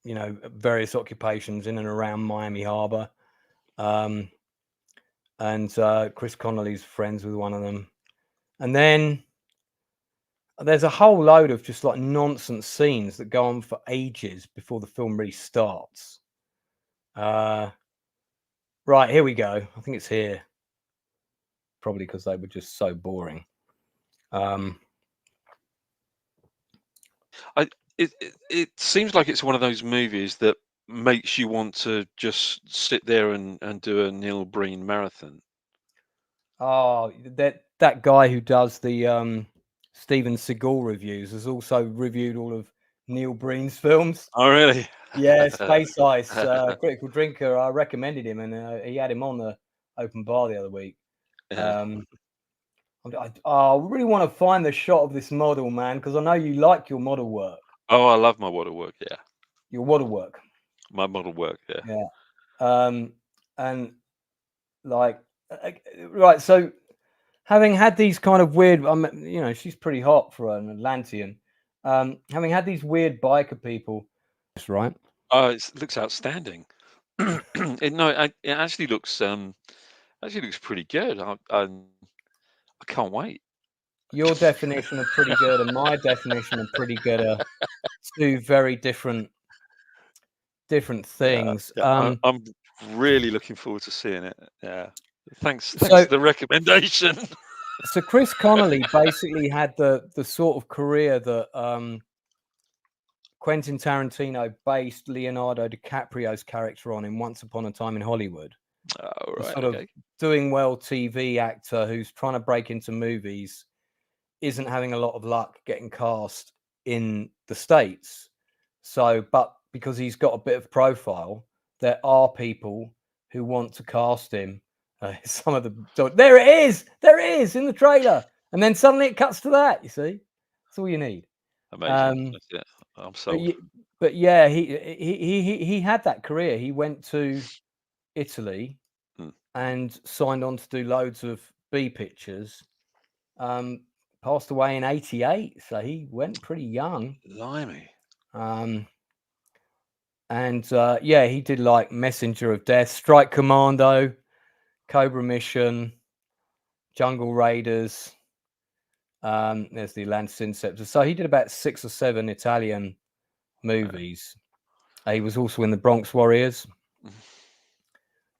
you know, various occupations in and around Miami Harbor. And Chris Connolly's friends with one of them. And then there's a whole load of just like nonsense scenes that go on for ages before the film really starts. Right, here we go. I think it's here. Probably because they were just so boring. It seems like it's one of those movies that makes you want to just sit there and do a Neil Breen marathon. Oh, that guy who does the Steven Seagal reviews has also reviewed all of Neil Breen's films. Oh, really? Yeah, Space Ice, Critical Drinker. I recommended him, and he had him on the open bar the other week. Yeah. I really want to find the shot of this model, man, because I know you like your model work. Oh, I love my model work. Yeah. Your model work. My model work. Yeah. Yeah. And like, right. So, having had these kind of weird, you know, she's pretty hot for an Atlantean. Having had these weird biker people, that's right. Oh, it looks outstanding. It actually looks pretty good. I can't wait. Your definition of pretty good and my definition of pretty good are two very different things. Yeah, I'm really looking forward to seeing it. Yeah. Thanks So, for the recommendation. So Chris Connolly basically had the sort of career that Quentin Tarantino based Leonardo DiCaprio's character on in Once Upon a Time in Hollywood. Oh, right. Sort of doing well TV actor who's trying to break into movies, isn't having a lot of luck getting cast in the States. So, but because he's got a bit of profile, there are people who want to cast him. Some of them don't. There it is in the trailer, and then suddenly it cuts to that. You see, that's all you need. Amazing. That's it. I'm sold. But yeah, he had that career. He went to Italy and signed on to do loads of B pictures. Passed away in '88, so he went pretty young. Blimey. And yeah, he did like Messenger of Death, Strike Commando, Cobra Mission, Jungle Raiders. There's the Atlantis Interceptors. So he did about 6 or 7 Italian movies. He was also in the Bronx Warriors.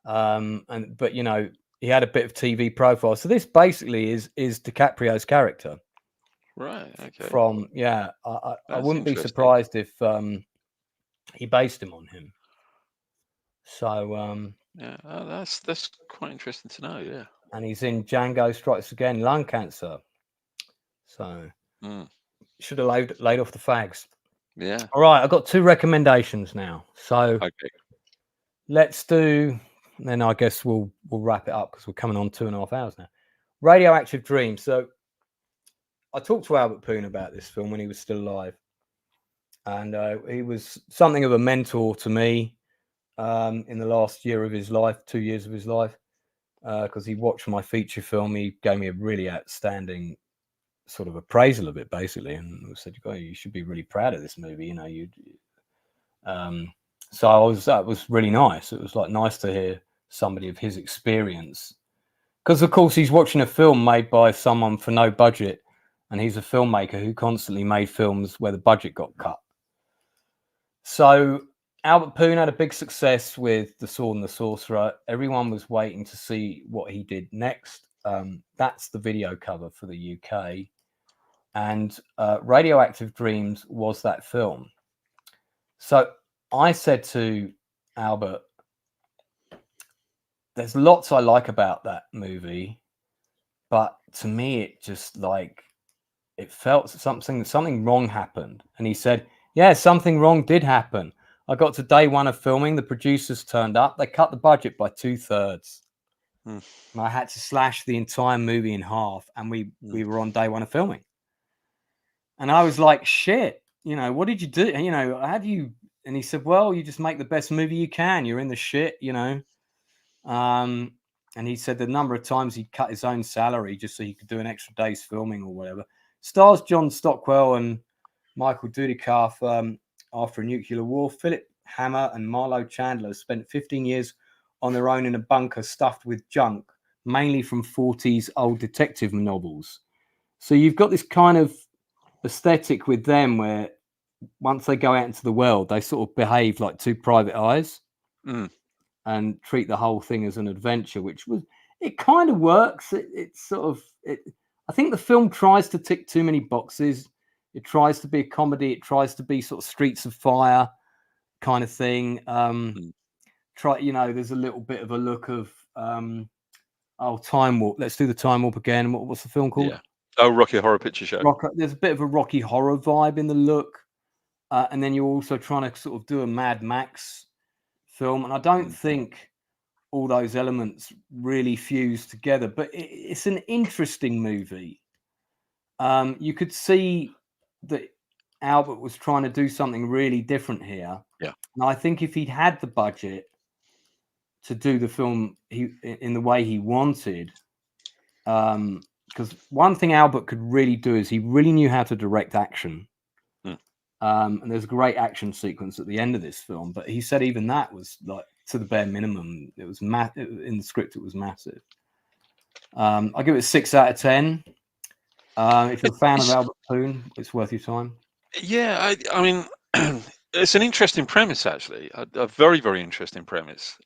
But you know, he had a bit of TV profile. So this basically is DiCaprio's character. Right. Okay. From I wouldn't be surprised if he based him on him. So yeah, that's quite interesting to know. Yeah. And he's in Django Strikes Again, lung cancer. So should have laid off the fags. Yeah. All right, I've got 2 recommendations now. So okay, let's do. Then I guess we'll wrap it up because we're coming on 2.5 hours now. Radioactive Dream. So I talked to Albert Poon about this film when he was still alive, and he was something of a mentor to me in the last year of his life, 2 years of his life, because he watched my feature film. He gave me a really outstanding sort of appraisal of it, basically, and said, "Oh, you should be really proud of this movie." You know, so that was really nice. It was like nice to hear somebody of his experience, because of course he's watching a film made by someone for no budget, and he's a filmmaker who constantly made films where the budget got cut. So Albert Poon had a big success with The Sword and the Sorcerer. Everyone was waiting to see what he did next. That's the video cover for the UK, and Radioactive Dreams was that film. So I said to Albert, there's lots I like about that movie, but to me it just like it felt something wrong happened. And he said, yeah, something wrong did happen. I got to day one of filming, the producers turned up, they cut the budget by 2/3. And I had to slash the entire movie in half, and we were on day one of filming. And I was like, shit, you know, what did you do? You know, have you? And he said, well, you just make the best movie you can. You're in the shit, you know. And he said the number of times he'd cut his own salary just so he could do an extra day's filming or whatever. Stars John Stockwell and Michael Dudikoff after a nuclear war. Philip Hammer and Marlo Chandler spent 15 years on their own in a bunker stuffed with junk, mainly from 40s old detective novels. So you've got this kind of aesthetic with them where once they go out into the world, they sort of behave like two private eyes and treat the whole thing as an adventure, it kind of works. I think the film tries to tick too many boxes. It tries to be a comedy. It tries to be sort of Streets of Fire kind of thing. There's a little bit of a look of Time Warp. Let's do the Time Warp again. What's the film called? Yeah. Oh, Rocky Horror Picture Show. There's a bit of a Rocky Horror vibe in the look. And then you're also trying to sort of do a Mad Max film. And I don't think all those elements really fuse together, but it's an interesting movie. You could see that Albert was trying to do something really different here. Yeah. And I think if he'd had the budget to do the film in the way he wanted, because one thing Albert could really do is he really knew how to direct action. And there's a great action sequence at the end of this film, but he said even that was like to the bare minimum. It was in the script. It was massive. I give it a 6 out of 10. If you're a fan of Albert Poon, it's worth your time. Yeah, I mean, it's an interesting premise, actually. A very, very interesting premise.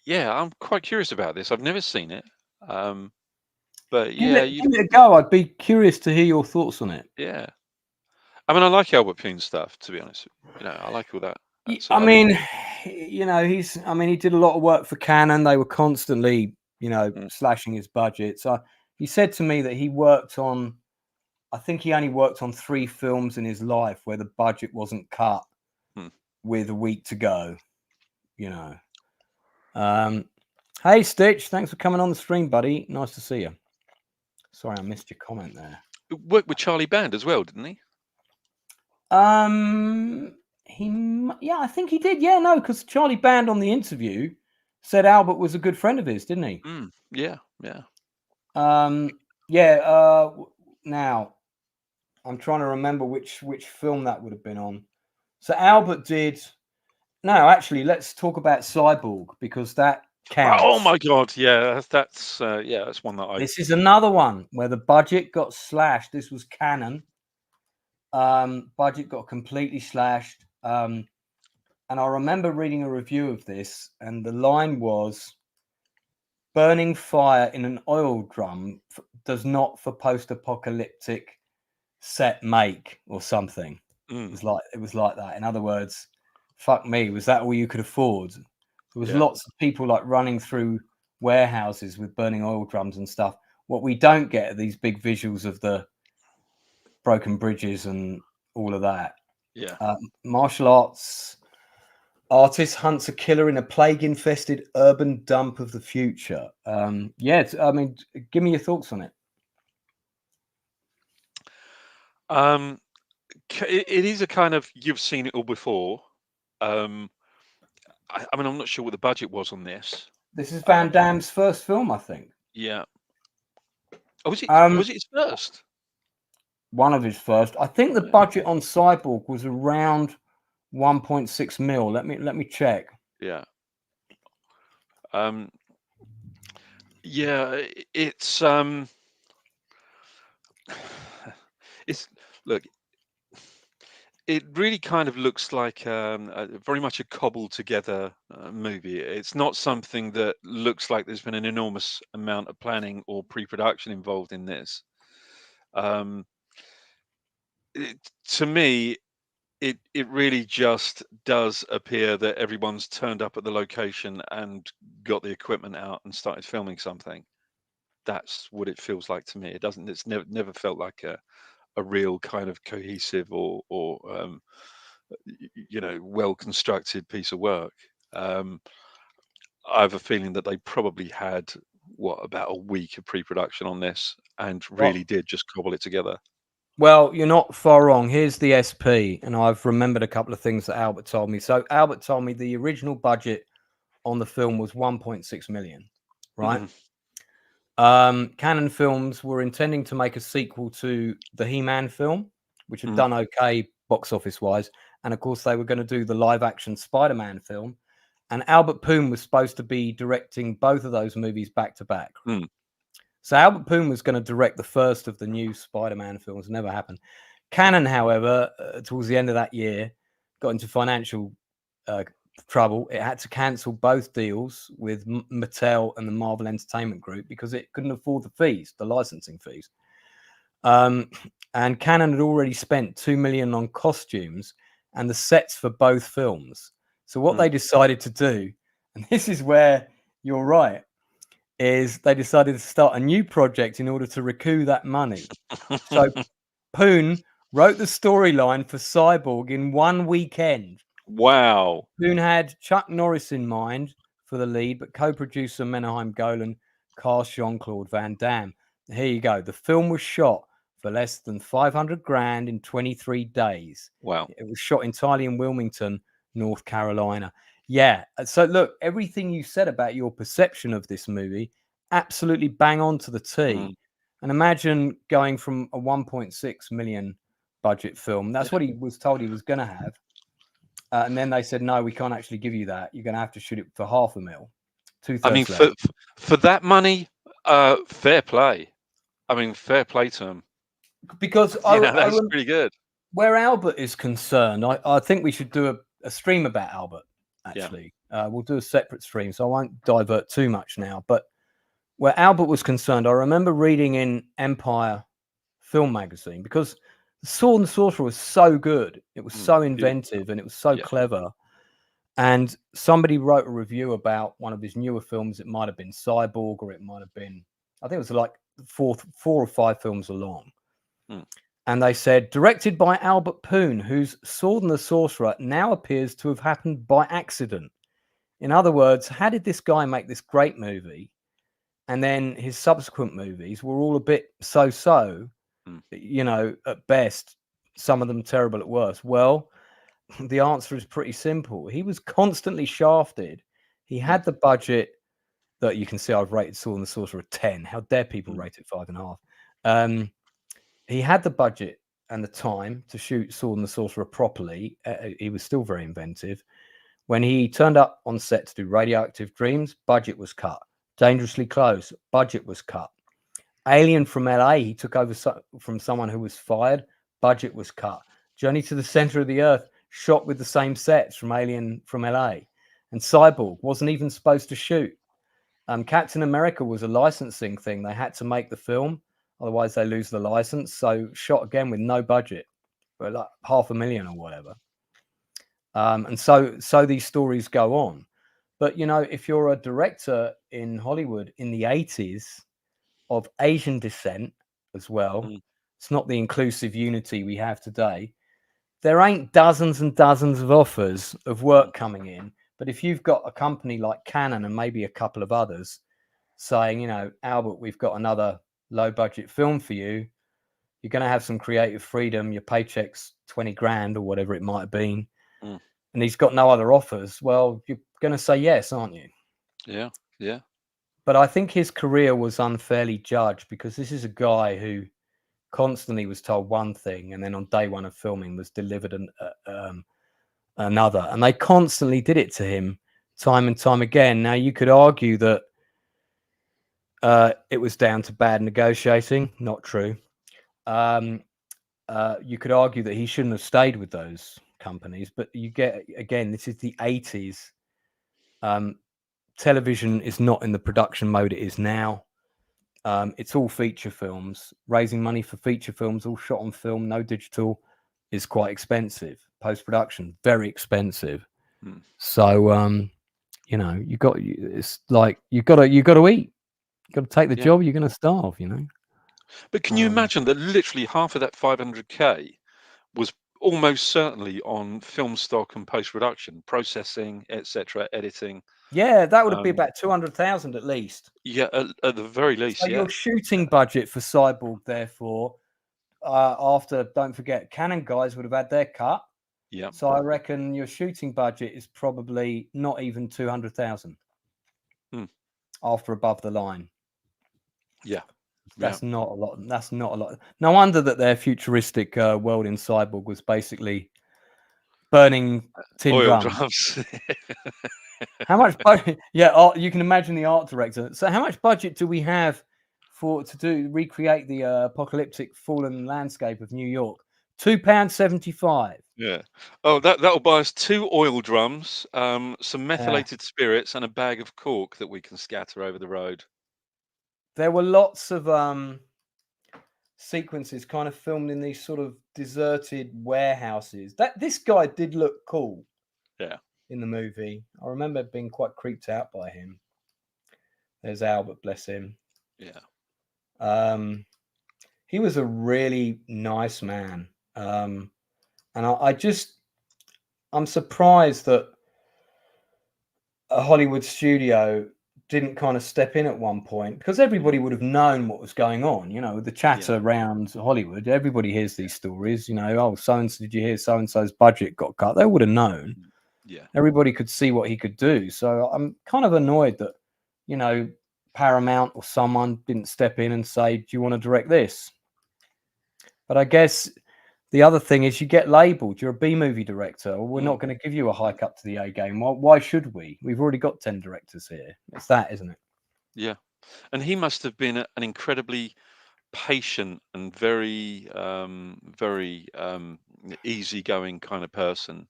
Yeah, I'm quite curious about this. I've never seen it. But yeah, give it a go. I'd be curious to hear your thoughts on it. Yeah. I mean, I like Albert Poon stuff, to be honest. You know, I like all that. I mean, you know, he did a lot of work for Canon. They were constantly, you know, slashing his budget. So he said to me that I think he only worked on 3 films in his life where the budget wasn't cut with a week to go, you know. Hey, Stitch, thanks for coming on the stream, buddy. Nice to see you. Sorry, I missed your comment there. He worked with Charlie Band as well, didn't he? I think he did. Yeah, no, because Charlie Band on the interview said Albert was a good friend of his, didn't he? Yeah. Now I'm trying to remember which film that would have been on. So Albert did. No, actually, let's talk about Cyborg because that counts. Oh my God, yeah, that's one that This is another one where the budget got slashed. This was Canon. Budget got completely slashed. And I remember reading a review of this, and the line was, "Burning fire in an oil drum does not for post-apocalyptic set make," or something. It was like that. In other words, fuck me, was that all you could afford? There was lots of people like running through warehouses with burning oil drums and stuff. What we don't get are these big visuals of the broken bridges and all of that. Yeah. Martial artist hunts a killer in a plague-infested urban dump of the future. I mean, give me your thoughts on it. it is a kind of you've seen it all before. Um, I mean, I'm not sure what the budget was on this. This is Van Damme's first film, I think. Yeah. Oh, was it? Um, Was it his first? One of his first. I think the Yeah. budget on Cyborg was around 1.6 mil. Let me check. Yeah. Yeah. It's look. It really kind of looks like very much a cobbled together movie. It's not something that looks like there's been an enormous amount of planning or pre-production involved in this. Um, to me, it really just does appear that everyone's turned up at the location and got the equipment out and started filming something. That's what it feels like to me. It doesn't. It's never felt like a real kind of cohesive or well constructed piece of work. Um, I have a feeling that they probably had about a week of pre-production on this and really did just cobble it together. Well, you're not far wrong. Here's the SP, and I've remembered a couple of things that Albert told me. So Albert told me the original budget on the film was 1.6 million, right? Canon Films were intending to make a sequel to the He-Man film, which had done okay box office wise, and of course they were going to do the live action Spider-Man film, and Albert Poon was supposed to be directing both of those movies back to back. So Albert Poon was going to direct the first of the new Spider-Man films. Never happened. Canon, however, towards the end of that year, got into financial trouble. It had to cancel both deals with Mattel and the Marvel Entertainment Group because it couldn't afford the fees, the licensing fees. And Canon had already spent $2 million on costumes and the sets for both films. So what they decided to do, and this is where you're right, is they decided to start a new project in order to recoup that money. So Poon wrote the storyline for Cyborg in one weekend. Wow. Poon had Chuck Norris in mind for the lead, but co-producer Menahem Golan cast Jean-Claude Van Damme. Here you go. The film was shot for less than 500 grand in 23 days. Wow. It was shot entirely in Wilmington, North Carolina. Yeah. So look, everything you said about your perception of this movie, absolutely bang on to the T. And imagine going from a 1.6 million budget film. That's what he was told he was going to have. And then they said, no, we can't actually give you that. You're going to have to shoot it for $500,000. I mean, for that money, fair play. I mean, fair play to him. Because that's pretty good. Where Albert is concerned, I think we should do a stream about Albert, actually. Yeah. We'll do a separate stream, so I won't divert too much now. But where Albert was concerned, I remember reading in Empire Film Magazine, because Sword and Sorcerer was so good. It was so inventive and it was so clever. And somebody wrote a review about one of his newer films. It might have been Cyborg, or it might have been, I think it was like 4 or 5 films along. And they said, directed by Albert Poon, whose Sword and the Sorcerer now appears to have happened by accident. In other words, how did this guy make this great movie? And then his subsequent movies were all a bit so-so, at best, some of them terrible at worst. Well, the answer is pretty simple. He was constantly shafted. He had the budget that you can see I've rated Sword and the Sorcerer 10. How dare people rate it 5.5? He had the budget and the time to shoot Sword and the Sorcerer properly. He was still very inventive. When he turned up on set to do Radioactive Dreams, budget was cut. Dangerously Close, budget was cut. Alien from LA, he took over from someone who was fired, budget was cut. Journey to the Center of the Earth, shot with the same sets from Alien from LA. And Cyborg wasn't even supposed to shoot. Captain America was a licensing thing. They had to make the film, otherwise they lose the license. So shot again with no budget, but like $500,000 or whatever. And so these stories go on. But, if you're a director in Hollywood in the 80s of Asian descent as well, it's not the inclusive unity we have today. There ain't dozens and dozens of offers of work coming in. But if you've got a company like Canon and maybe a couple of others saying, Albert, we've got another low budget film for you, you're going to have some creative freedom. Your paycheck's 20 grand or whatever it might have been. And he's got no other offers. Well, you're going to say yes, aren't you? Yeah. Yeah. But I think his career was unfairly judged because this is a guy who constantly was told one thing and then on day one of filming was delivered another. And they constantly did it to him time and time again. Now, you could argue that it was down to bad negotiating. Not true. You could argue that he shouldn't have stayed with those companies. But you get, again, this is the 80s. Television is not in the production mode it is now. It's all feature films. Raising money for feature films, all shot on film, no digital, is quite expensive. Post-production, very expensive. So you know, it's like you got to eat. You got to take the job. You're going to starve. You know. But can you imagine that literally half of that 500K was almost certainly on film stock and post-production, processing, etc., editing? Yeah, that would be about 200,000 at least. Yeah, at the very least. So your shooting budget for Cyborg, therefore, after, don't forget, Canon guys would have had their cut. Yeah. So I reckon your shooting budget is probably not even 200,000 after above the line. Yeah. That's not a lot. That's not a lot. No wonder that their futuristic world in Cyborg was basically burning tin oil drums. drums. How much budget? Yeah, you can imagine the art director. So how much budget do we have to recreate the apocalyptic fallen landscape of New York? £2.75. Yeah. Oh, that'll buy us 2 oil drums, some methylated spirits, and a bag of cork that we can scatter over the road. There were lots of sequences kind of filmed in these sort of deserted warehouses. This guy did look cool. Yeah. In the movie, I remember being quite creeped out by him. There's Albert, bless him. Yeah. He was a really nice man, and I'm surprised that a Hollywood studio didn't kind of step in at one point, because everybody would have known what was going on. You know, the chatter around Hollywood, everybody hears these stories. You know, oh, so and so, did you hear so and so's budget got cut? They would have known. Yeah. Everybody could see what he could do. So I'm kind of annoyed that, you know, Paramount or someone didn't step in and say, do you want to direct this? But I guess the other thing is you get labeled. You're a B movie director. Or we're not going to give you a hike up to the A game. Why should we? We've already got 10 directors here. It's that, isn't it? Yeah. And he must have been an incredibly patient and very, very easygoing kind of person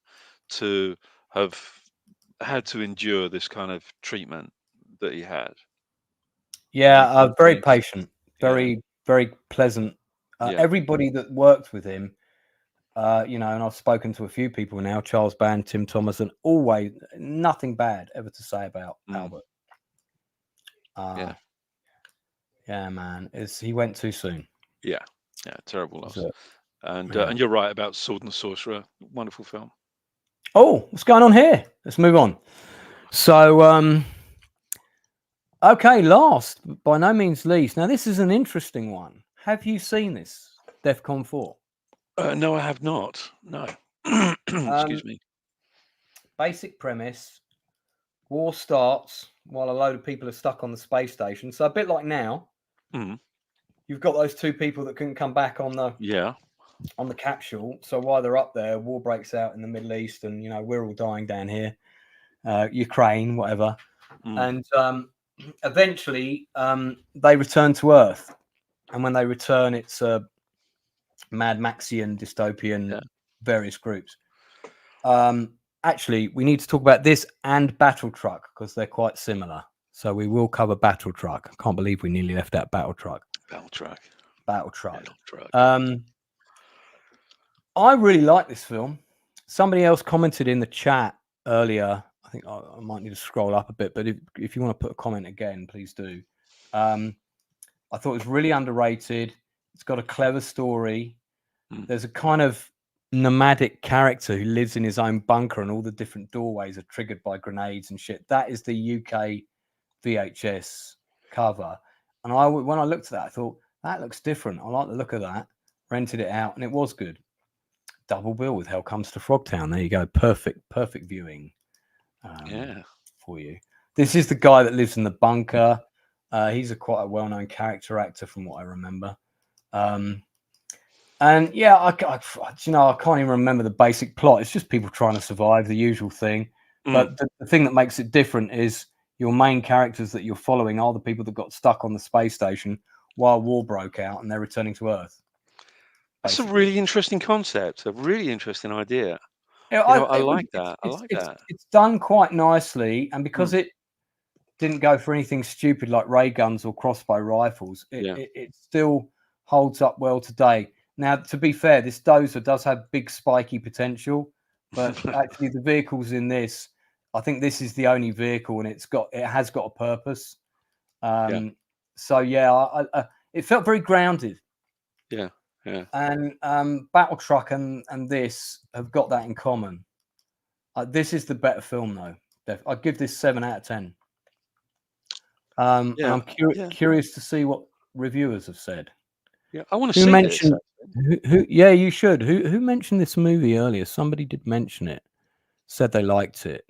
to have had to endure this kind of treatment that he had. Yeah, very patient, very pleasant. Everybody that worked with him, you know, and I've spoken to a few people now, Charles Band, Tim Thomas, and always nothing bad ever to say about Albert. Yeah, man, he went too soon. Yeah, terrible loss. And Yeah. and you're right about Sword and the Sorcerer, wonderful film. Oh, what's going on here? Let's move on. So, okay, last but by no means least. Now, this is an interesting one. Have you seen this, DEFCON 4? No, I have not. No. Excuse me. Basic premise: war starts while a load of people are stuck on the space station. So a bit like now, you've got those 2 people that couldn't come back on the capsule. So while they're up there, war breaks out in the Middle East, and you know we're all dying down here, Ukraine, whatever. And eventually, they return to Earth, and when they return, it's a Mad Maxian dystopian, various groups. Actually, we need to talk about this and Battle Truck because they're quite similar. So we will cover Battle Truck. I can't believe we nearly left out Battle Truck. Battle Truck. I really like this film. Somebody else commented in the chat earlier. I think I might need to scroll up a bit, but if you want to put a comment again, please do. I thought it was really underrated. It's got a clever story. There's a kind of nomadic character who lives in his own bunker, and all the different doorways are triggered by grenades and shit. That is the UK VHS cover. And when I looked at that, I thought, that looks different. I like the look of that. rented it out, and it was good. Double bill with Hell Comes to Frogtown. There you go. Perfect viewing for you. This is the guy that lives in the bunker. He's quite a well-known character actor from what I remember. And yeah, I can't even remember the basic plot. It's just people trying to survive, the usual thing. But the thing that makes it different is your main characters that you're following are the people that got stuck on the space station while war broke out, and they're returning to Earth. That's a really interesting concept, a really interesting idea. Yeah, I like that. I like that. It's done quite nicely, and because it didn't go for anything stupid like ray guns or crossbow rifles, it still holds up well today. Now, to be fair, this dozer does have big spiky potential, but actually the vehicles in this, I think this is the only vehicle, and it has got a purpose. So yeah, it felt very grounded. Yeah. And Battle Truck and this have got that in common. This is the better film, though. I'd give this 7 out of 10. And I'm curious to see what reviewers have said. Yeah, I want to see this. Yeah, you should. Who mentioned this movie earlier? Somebody did mention it. Said they liked it.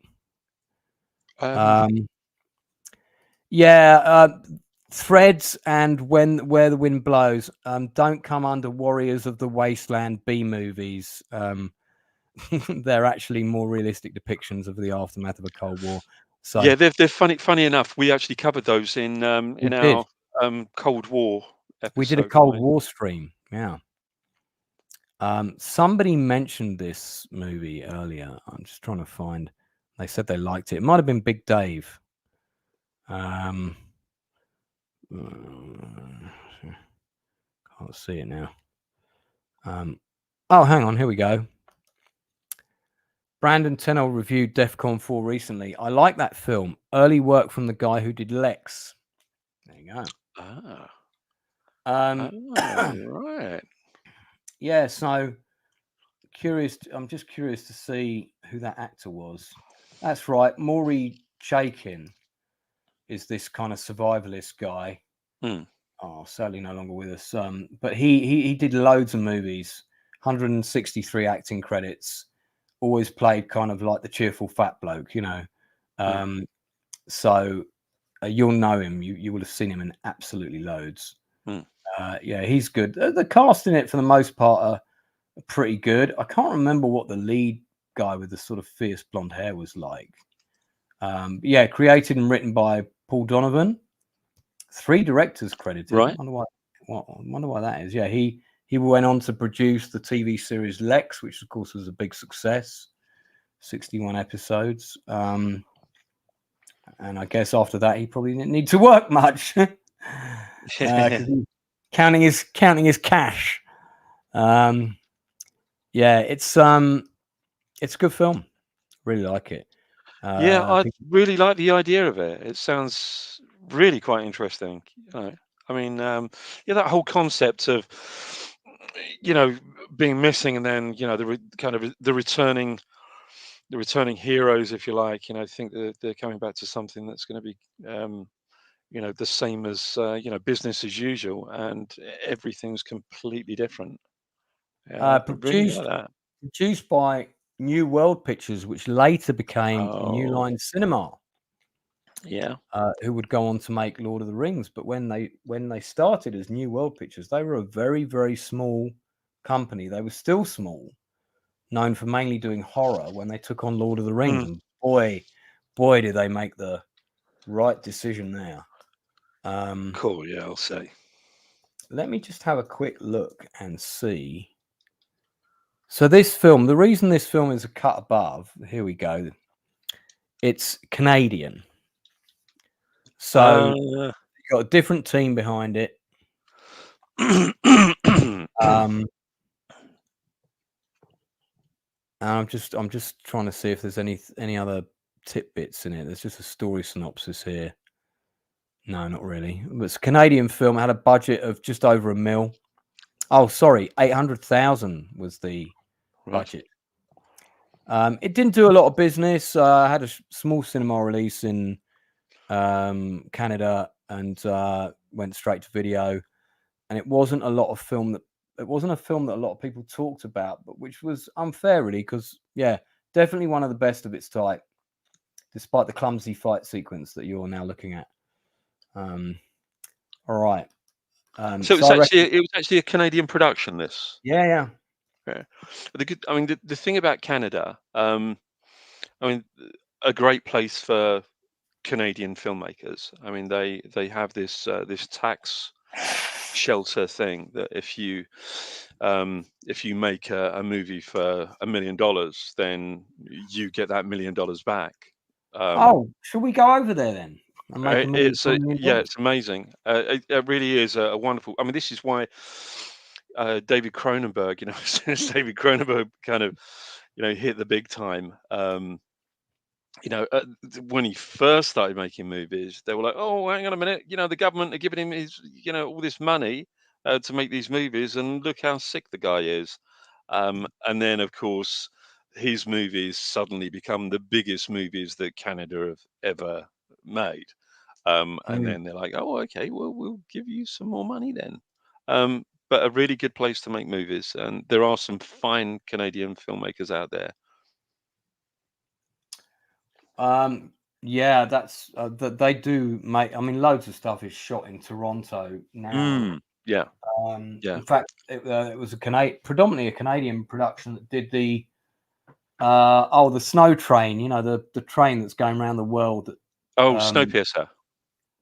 Threads and Where the Wind Blows don't come under Warriors of the Wasteland B movies. They're actually more realistic depictions of the aftermath of a Cold War. So yeah, they're funny. Funny enough, we actually covered those in our Cold War episode. We did a Cold War stream. Yeah. Somebody mentioned this movie earlier. I'm just trying to find. They said they liked it. It might have been Big Dave. Can't see it now. Oh, hang on. Here we go. Brandon Tennell reviewed DEFCON 4 recently. I like that film. Early work from the guy who did Lex. There you go. Right. Yeah, so curious. I'm just curious to see who that actor was. That's right. Maury Chaikin is this kind of survivalist guy. Oh, sadly no longer with us. But he did loads of movies, 163 acting credits. Always played kind of like the cheerful fat bloke, you know. So you'll know him. You will have seen him in absolutely loads. Yeah, he's good. The cast in it, for the most part, are pretty good. I can't remember what the lead guy with the sort of fierce blonde hair was like. Yeah, created and written by Paul Donovan. 3 directors credited. Right. I wonder why that is. Yeah, he went on to produce the TV series Lex, which of course was a big success, 61 episodes. And I guess after that, he probably didn't need to work much. Counting his cash. Yeah, it's a good film. Really like it. Yeah, I really like the idea of it. It sounds really quite interesting. I mean, yeah, that whole concept of being missing, and then the returning heroes, if you like. I think that they're coming back to something that's going to be the same as business as usual, and everything's completely different. Produced by New World Pictures, which later became New Line Cinema. Yeah. Who would go on to make Lord of the Rings. But when they started as New World Pictures, they were a very, very small company. They were still small, known for mainly doing horror. When they took on Lord of the Rings, and boy did they make the right decision there. Cool, yeah, I'll say. Let me just have a quick look and see. So this film, the reason this film is a cut above, here we go. It's Canadian. So you've got a different team behind it. I'm just trying to see if there's any other tidbits in it. There's just a story synopsis here. No, not really. It's a Canadian film. It had a budget of just over $1 million. Oh, sorry, 800,000 was the budget. It didn't do a lot of business. Had a small cinema release in Canada and went straight to video. And it wasn't a lot of film that wasn't a film that a lot of people talked about, but which was unfair, really, because definitely one of the best of its type, despite the clumsy fight sequence that you're now looking at. All right. So I reckon, it was actually a Canadian production. This. yeah. The thing about Canada, a great place for Canadian filmmakers. I mean, they have this tax shelter thing that if you make a movie for $1 million, then you get that $1 million back. Should we go over there then and make a movie? It's amazing. It really is a wonderful. I mean, this is why David Cronenberg, as soon as David Cronenberg kind of, hit the big time. When he first started making movies, they were like, "Oh, hang on a minute, the government are giving him his, all this money to make these movies, and look how sick the guy is." And then, of course, his movies suddenly become the biggest movies that Canada have ever made. And then they're like, "Oh, okay, well, we'll give you some more money then." But a really good place to make movies, and there are some fine Canadian filmmakers out there. That's that they do make. I mean, loads of stuff is shot in Toronto now. In fact, it was predominantly a Canadian production that did the Snow Train. The train that's going around the world. Snowpiercer.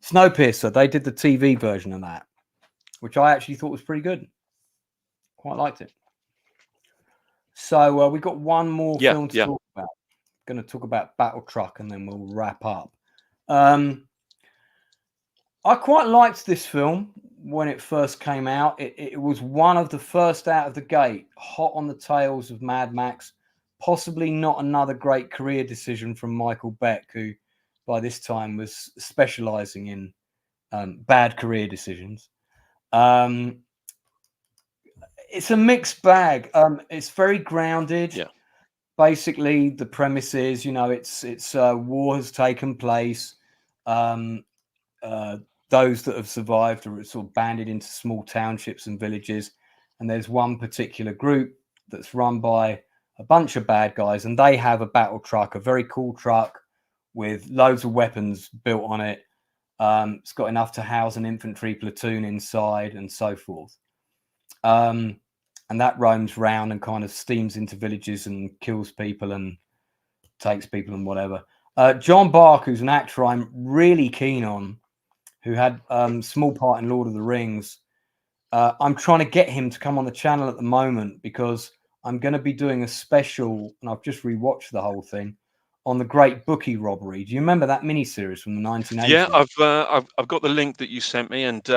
Snowpiercer. They did the TV version of that, which I actually thought was pretty good. Quite liked it. So we've got one more film to talk about. Going to talk about Battle Truck, and then we'll wrap up. I quite liked this film when it first came out. It was one of the first out of the gate, hot on the tails of Mad Max. Possibly not another great career decision from Michael Beck, who by this time was specializing in bad career decisions. It's a mixed bag. It's very grounded. Yeah. Basically, the premise is, it's war has taken place. Those that have survived are sort of banded into small townships and villages, and there's one particular group that's run by a bunch of bad guys, and they have a battle truck, a very cool truck with loads of weapons built on it. It's got enough to house an infantry platoon inside, and so forth. And that roams round and kind of steams into villages and kills people and takes people and whatever. John Bark, who's an actor I'm really keen on, who had small part in Lord of the Rings. I'm trying to get him to come on the channel at the moment because I'm going to be doing a special, and I've just rewatched the whole thing, on the Great Bookie Robbery. Do you remember that miniseries from the 1980s? Yeah, I've got the link that you sent me, and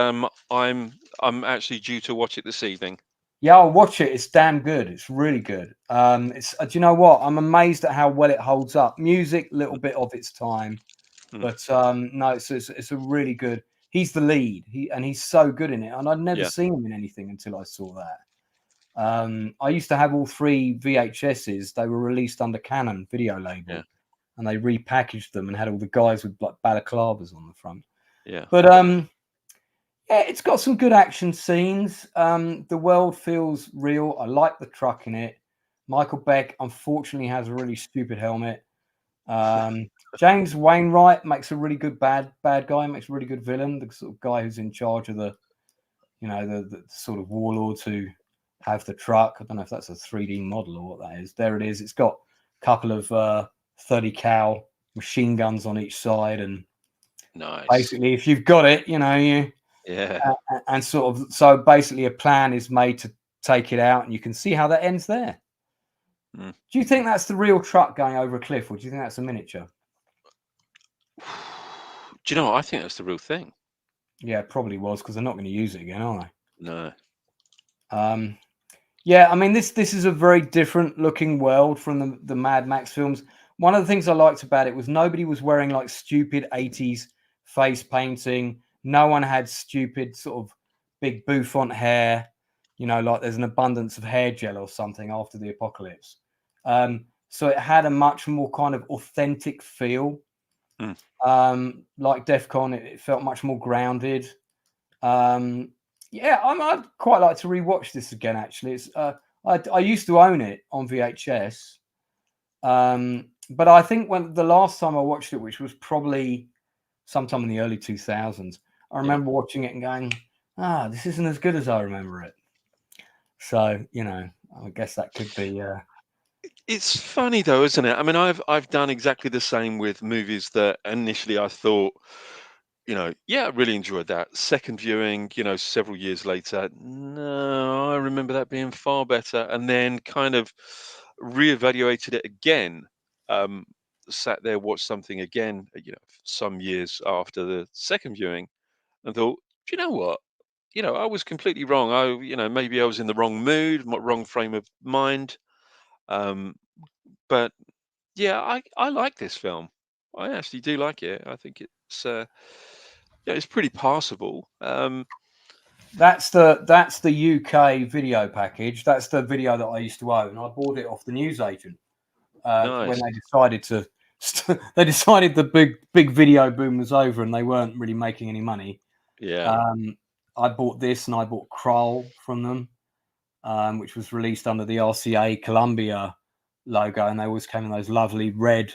I'm actually due to watch it this evening. Yeah, I'll watch it. It's damn good. It's really good. It's do you know what? I'm amazed at how well it holds up. Music, little bit of its time, but no, it's a really good. He's the lead. He's so good in it, and I'd never seen him in anything until I saw that. I used to have all 3 VHSs. They were released under Canon video label, and they repackaged them and had all the guys with like balaclavas on the front. Yeah, but it's got some good action scenes. The world feels real. I like the truck in it. Michael Beck, unfortunately, has a really stupid helmet. James Wainwright makes a really good bad guy, makes a really good villain, the sort of guy who's in charge of the sort of warlords who have the truck. I don't know if that's a 3D model or what that is. There it is. It's got a couple of 30 cal machine guns on each side. And nice. Basically, if you've got it, and sort of, so basically a plan is made to take it out, and you can see how that ends there. Do you think that's the real truck going over a cliff, or do you think that's a miniature? Do you know what? I think that's the real thing. Yeah, it probably was, because they're not going to use it again, are they? No. Yeah, I mean, this is a very different looking world from the Mad Max films. One of the things I liked about it was nobody was wearing like stupid 80s face painting. No one had stupid sort of big bouffant hair, like there's an abundance of hair gel or something after the apocalypse. So it had a much more kind of authentic feel. Like DEF CON, it felt much more grounded. Yeah, I'd quite like to rewatch this again. Actually, it's I used to own it on VHS, but I think when the last time I watched it, which was probably sometime in the early 2000s, I remember watching it and going, this isn't as good as I remember it. So, you know, I guess that could be. It's funny though, isn't it? I mean, I've done exactly the same with movies that initially I thought, yeah, I really enjoyed that. Second viewing, several years later, no, I remember that being far better. And then kind of reevaluated it again. Um, Sat there, watched something again, some years after the second viewing, and thought, do you know what? I was completely wrong. Maybe I was in the wrong mood, wrong frame of mind. Um, but yeah, I like this film. I actually do like it. I think it's pretty passable. That's the UK video package. That's the video that I used to own. I bought it off the newsagent when Nice. they decided to. They decided the big video boom was over and they weren't really making any money. Yeah. I bought this and I bought Kroll from them, which was released under the RCA Columbia logo, and they always came in those lovely red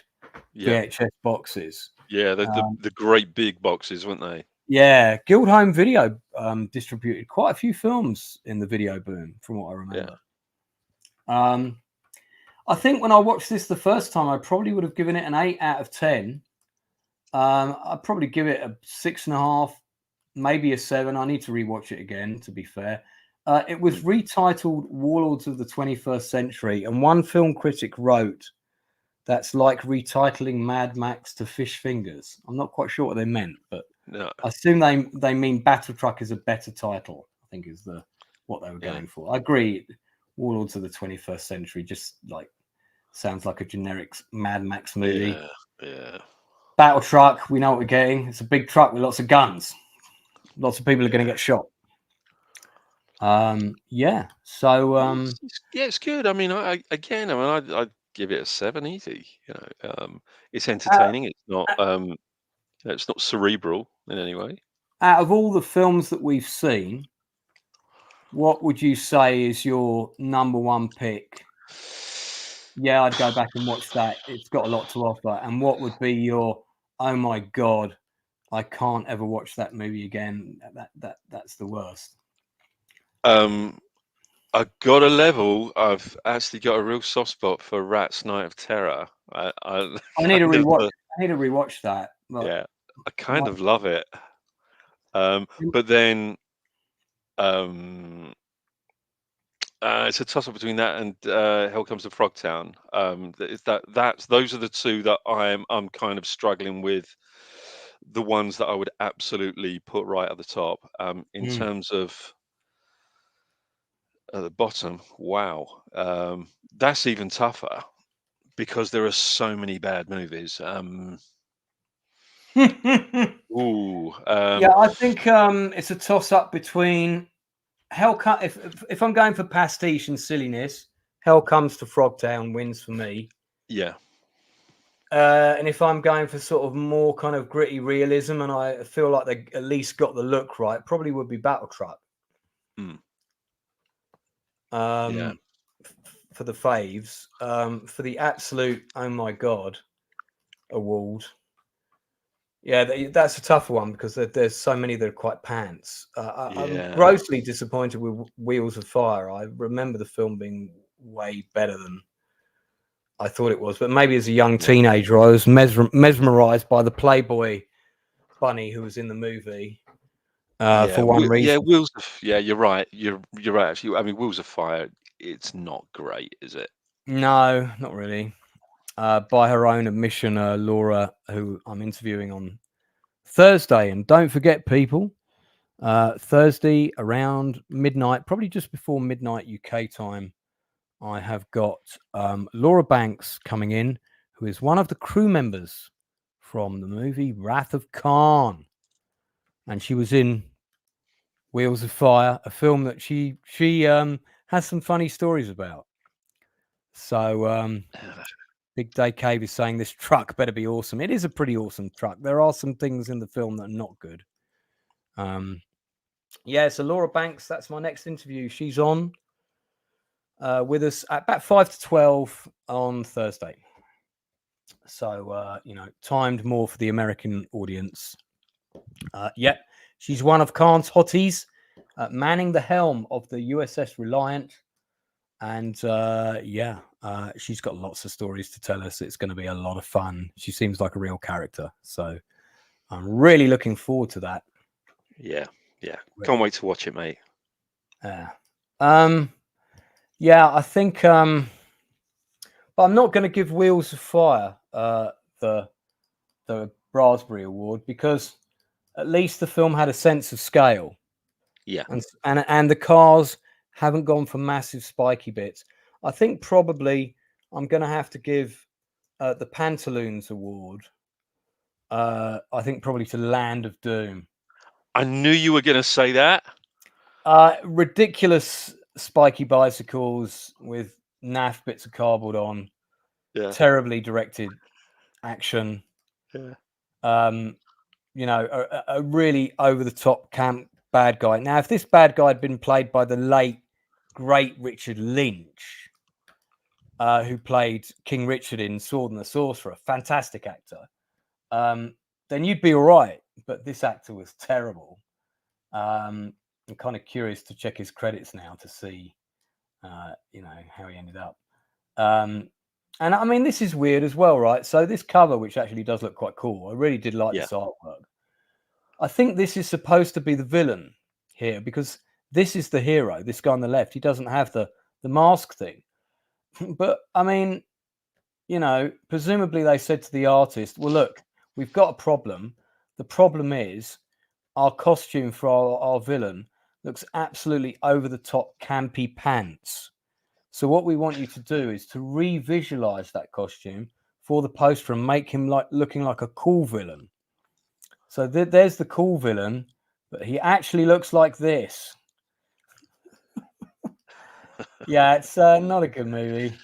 VHS boxes. Yeah, the great big boxes, weren't they? Yeah, Guildhome Video distributed quite a few films in the video boom, from what I remember. Yeah. I think when I watched this the first time, I probably would have given it an 8 out of 10. I'd probably give it a 6.5, maybe a 7. I need to rewatch it again, to be fair. It was retitled Warlords of the 21st Century, and one film critic wrote, "That's like retitling Mad Max to Fish Fingers." I'm not quite sure what they meant, but no. I assume they mean Battle Truck is a better title, I think is what they were going for. I agree. Warlords of the 21st Century just like sounds like a generic Mad Max movie. Yeah. Battle Truck, we know what we're getting. It's a big truck with lots of guns. Lots of people are going to get shot. Yeah. So it's good. I mean, I'd give it a 7 easy. It's entertaining. It's not it's not cerebral in any way. out of all the films that we've seen, what would you say is your number one pick? Yeah, I'd go back and watch that. It's got a lot to offer. And what would be your, oh my God, I can't ever watch that movie again. That's the worst. I got a level. I've actually got a real soft spot for Rat's Night of Terror. I need to rewatch. I need to rewatch that. Yeah, I kind of love it. But then it's a toss up between that and Hell Comes to Frogtown. Those are the two that I'm kind of struggling with. The ones that I would absolutely put right at the top. In terms of at the bottom, wow, that's even tougher because there are so many bad movies. Yeah, I think it's a toss up between if I'm going for pastiche and silliness, Hell Comes to Frogtown wins for me. Yeah. And if I'm going for sort of more kind of gritty realism, and I feel like they at least got the look right, probably would be Battle Truck. For the faves, for the absolute oh my God award. Yeah, that's a tougher one because there's so many that are quite pants. I'm grossly disappointed with Wheels of Fire. I remember the film being way better than I thought it was, but maybe as a young teenager, I was mesmerized by the Playboy bunny who was in the movie for one reason. Yeah, you're right. You're right. Actually, I mean, Wheels of Fire. It's not great, is it? No, not really. By her own admission, Laura, who I'm interviewing on Thursday, and don't forget, people, Thursday around midnight, probably just before midnight UK time, I have got Laura Banks coming in, who is one of the crew members from the movie Wrath of Khan, and she was in Wheels of Fire, a film that she has some funny stories about. So Big Day Cave is saying this truck better be awesome. It is a pretty awesome truck. There are some things in the film that are not good. Yeah, so Laura Banks, that's my next interview. She's on with us at about 5 to 12 on Thursday. So, timed more for the American audience. Yep, she's one of Khan's hotties, manning the helm of the USS Reliant. And she's got lots of stories to tell us. It's going to be a lot of fun. She seems like a real character. So I'm really looking forward to that. Yeah. Can't wait to watch it, mate. I think but I'm not going to give Wheels of Fire the Raspberry Award, because at least the film had a sense of scale. Yeah. And the cars haven't gone for massive spiky bits. I think probably I'm going to have to give the Pantaloons Award, I think probably to Land of Doom. I knew you were going to say that. Ridiculous spiky bicycles with naff bits of cardboard on. Yeah. Terribly directed action. Yeah. A really over-the-top camp bad guy. Now, if this bad guy had been played by the late, great Richard Lynch, who played King Richard in Sword and the Sorcerer, fantastic actor, then you'd be all right. But this actor was terrible. I'm kind of curious to check his credits now to see, how he ended up. And I mean, this is weird as well, right? So this cover, which actually does look quite cool, I really did like this artwork. I think this is supposed to be the villain here, because this is the hero. This guy on the left, he doesn't have the mask thing. But I mean, presumably they said to the artist, well, look, we've got a problem. The problem is our costume for our villain looks absolutely over the top campy pants. So what we want you to do is to re-visualize that costume for the poster and make him looking like a cool villain. So there's the cool villain, but he actually looks like this. Yeah, it's not a good movie.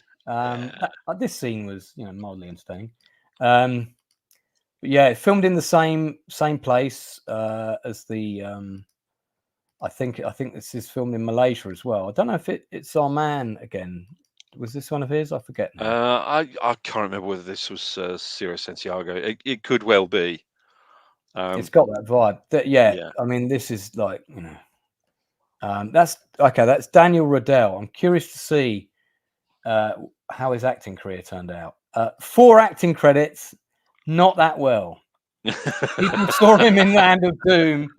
This scene was, mildly entertaining. But yeah, it's filmed in the same place as the. I think this is filmed in Malaysia as well. I don't know if it's our man again. Was this one of his? I forget now. I can't remember whether this was Ciro Santiago. It could well be. It's got that vibe. Yeah. I mean, this is like, that's okay. That's Daniel Radell. I'm curious to see how his acting career turned out. 4 acting credits, not that well. People saw him in Land of Doom,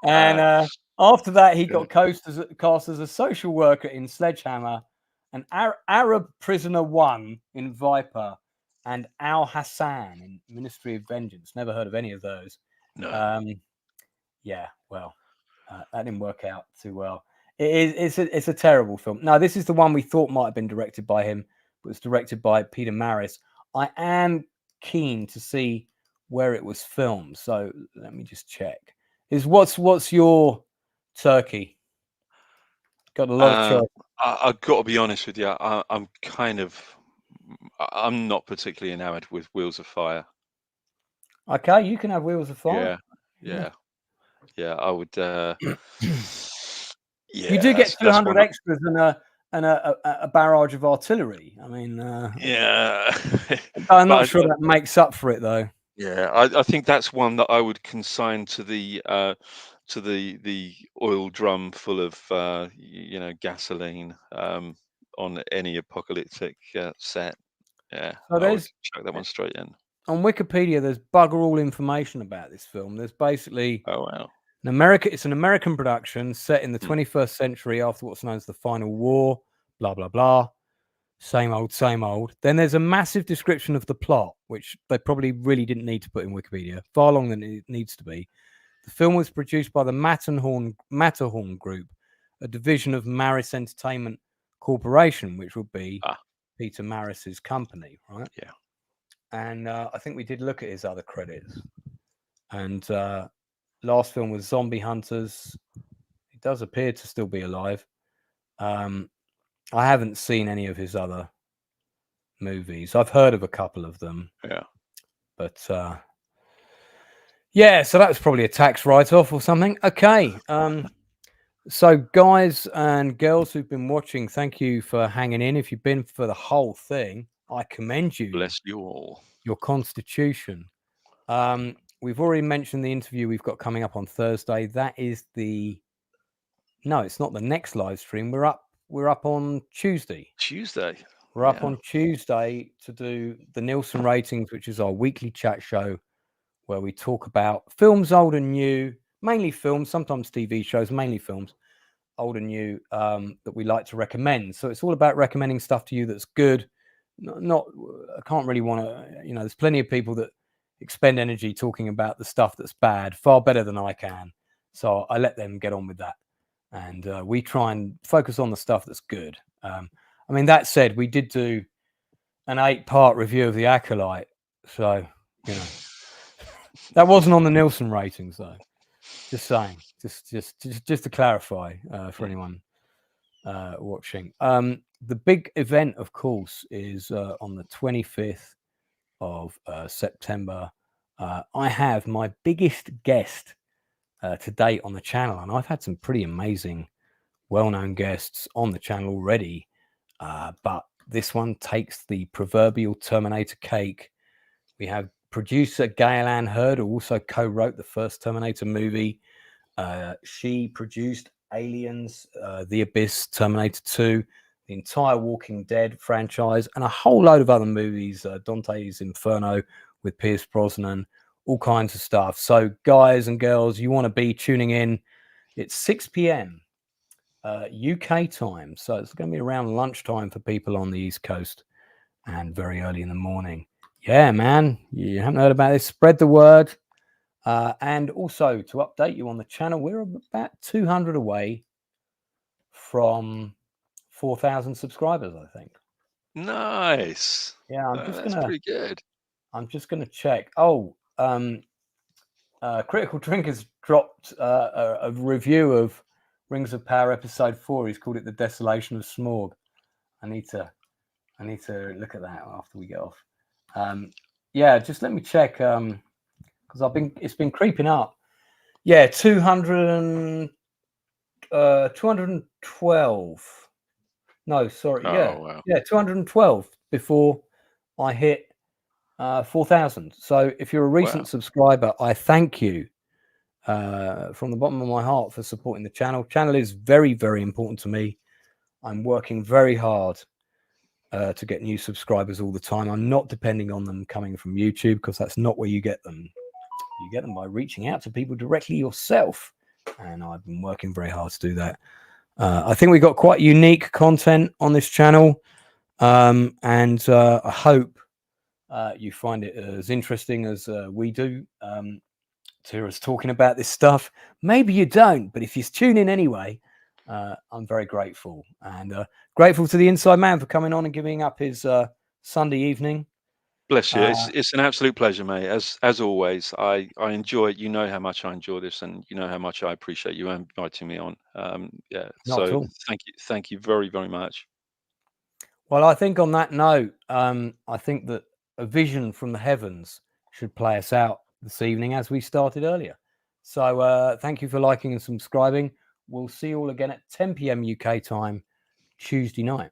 and after that, he got cast as a social worker in Sledgehammer, an Arab Prisoner 1 in Viper, and Al Hassan in Ministry of Vengeance. Never heard of any of those. No. That didn't work out too well. It's a terrible film. Now, this is the one we thought might have been directed by him, but it's directed by Peter Maris. I am keen to see where it was filmed, so let me just check. What's your Turkey? Got a lot of choice. I've got to be honest with you. I'm not particularly enamored with Wheels of Fire. Okay, you can have Wheels of Fire. Yeah. I would. You do get 200 extras and a barrage of artillery. I mean, yeah. I'm not sure that makes up for it, though. Yeah, I think that's one that I would consign to the oil drum full of gasoline on any apocalyptic set. Yeah, so I would chuck that one straight in. On Wikipedia, there's bugger all information about this film. There's basically it's an American production set in the 21st century after what's known as the Final War. Blah blah blah. Same old, same old. Then there's a massive description of the plot, which they probably really didn't need to put in Wikipedia, far longer than it needs to be. The film was produced by the Matterhorn Group, a division of Maris Entertainment Corporation, which would be Peter Maris's company, right? Yeah. And I think we did look at his other credits. And last film was Zombie Hunters. He does appear to still be alive. I haven't seen any of his other movies. I've heard of a couple of them. Yeah. But so that was probably a tax write-off or something. Okay. So, guys and girls who've been watching, thank you for hanging in. If you've been for the whole thing, I commend you. Bless you all. Your constitution. We've already mentioned the interview we've got coming up on Thursday. That is no, it's not the next live stream. We're up on Tuesday. We're up on Tuesday to do the Nielsen ratings, which is our weekly chat show where we talk about films old and new, mainly films, sometimes TV shows, mainly films, old and new, that we like to recommend. So it's all about recommending stuff to you that's good. Not I can't really want to, there's plenty of people that expend energy talking about the stuff that's bad far better than I can. So I let them get on with that. And we try and focus on the stuff that's good. I mean, that said, we did do an 8-part review of The Acolyte. So, that wasn't on the Nielsen ratings, though. Just saying, just to clarify for anyone watching. The big event, of course, is on the 25th of September. I have my biggest guest to date on the channel, and I've had some pretty amazing, well-known guests on the channel already. But this one takes the proverbial Terminator cake. We have producer Gail Ann Hurd, who also co-wrote the first Terminator movie. She produced Aliens, The Abyss, Terminator 2, the entire Walking Dead franchise, and a whole load of other movies, Dante's Inferno with Pierce Brosnan, all kinds of stuff. So, guys and girls, you want to be tuning in. It's 6 p.m. UK time, so it's going to be around lunchtime for people on the East Coast and very early in the morning. Yeah, man, you haven't heard about this, spread the word. And also to update you on the channel, we're about 200 away from 4,000 subscribers, I think. Nice. Yeah, that's pretty good. I'm just gonna check. Oh, Critical Drink has dropped a review of Rings of Power episode 4. He's called it The Desolation of Smorg. I need to look at that after we get off. Yeah, just let me check because it's been creeping up. Yeah, 212. No, sorry. Yeah, wow. Yeah, 212 before I hit 4,000. So if you're a recent subscriber, I thank you from the bottom of my heart for supporting the channel. Channel is very, very important to me. I'm working very hard to get new subscribers all the time. I'm not depending on them coming from YouTube because that's not where you get them. You get them by reaching out to people directly yourself. And I've been working very hard to do that. I think we got quite unique content on this channel. And I hope you find it as interesting as we do to hear us talking about this stuff. Maybe you don't, but if you tune in anyway, I'm very grateful. And grateful to the Inside Man for coming on and giving up his Sunday evening. Bless you. It's an absolute pleasure, mate. As always, I enjoy it. You know how much I enjoy this, and you know how much I appreciate you inviting me on. So thank you very, very much. Well, I think on that note, I think that a vision from the heavens should play us out this evening as we started earlier. So thank you for liking and subscribing. We'll see you all again at 10 p.m. UK time, Tuesday night.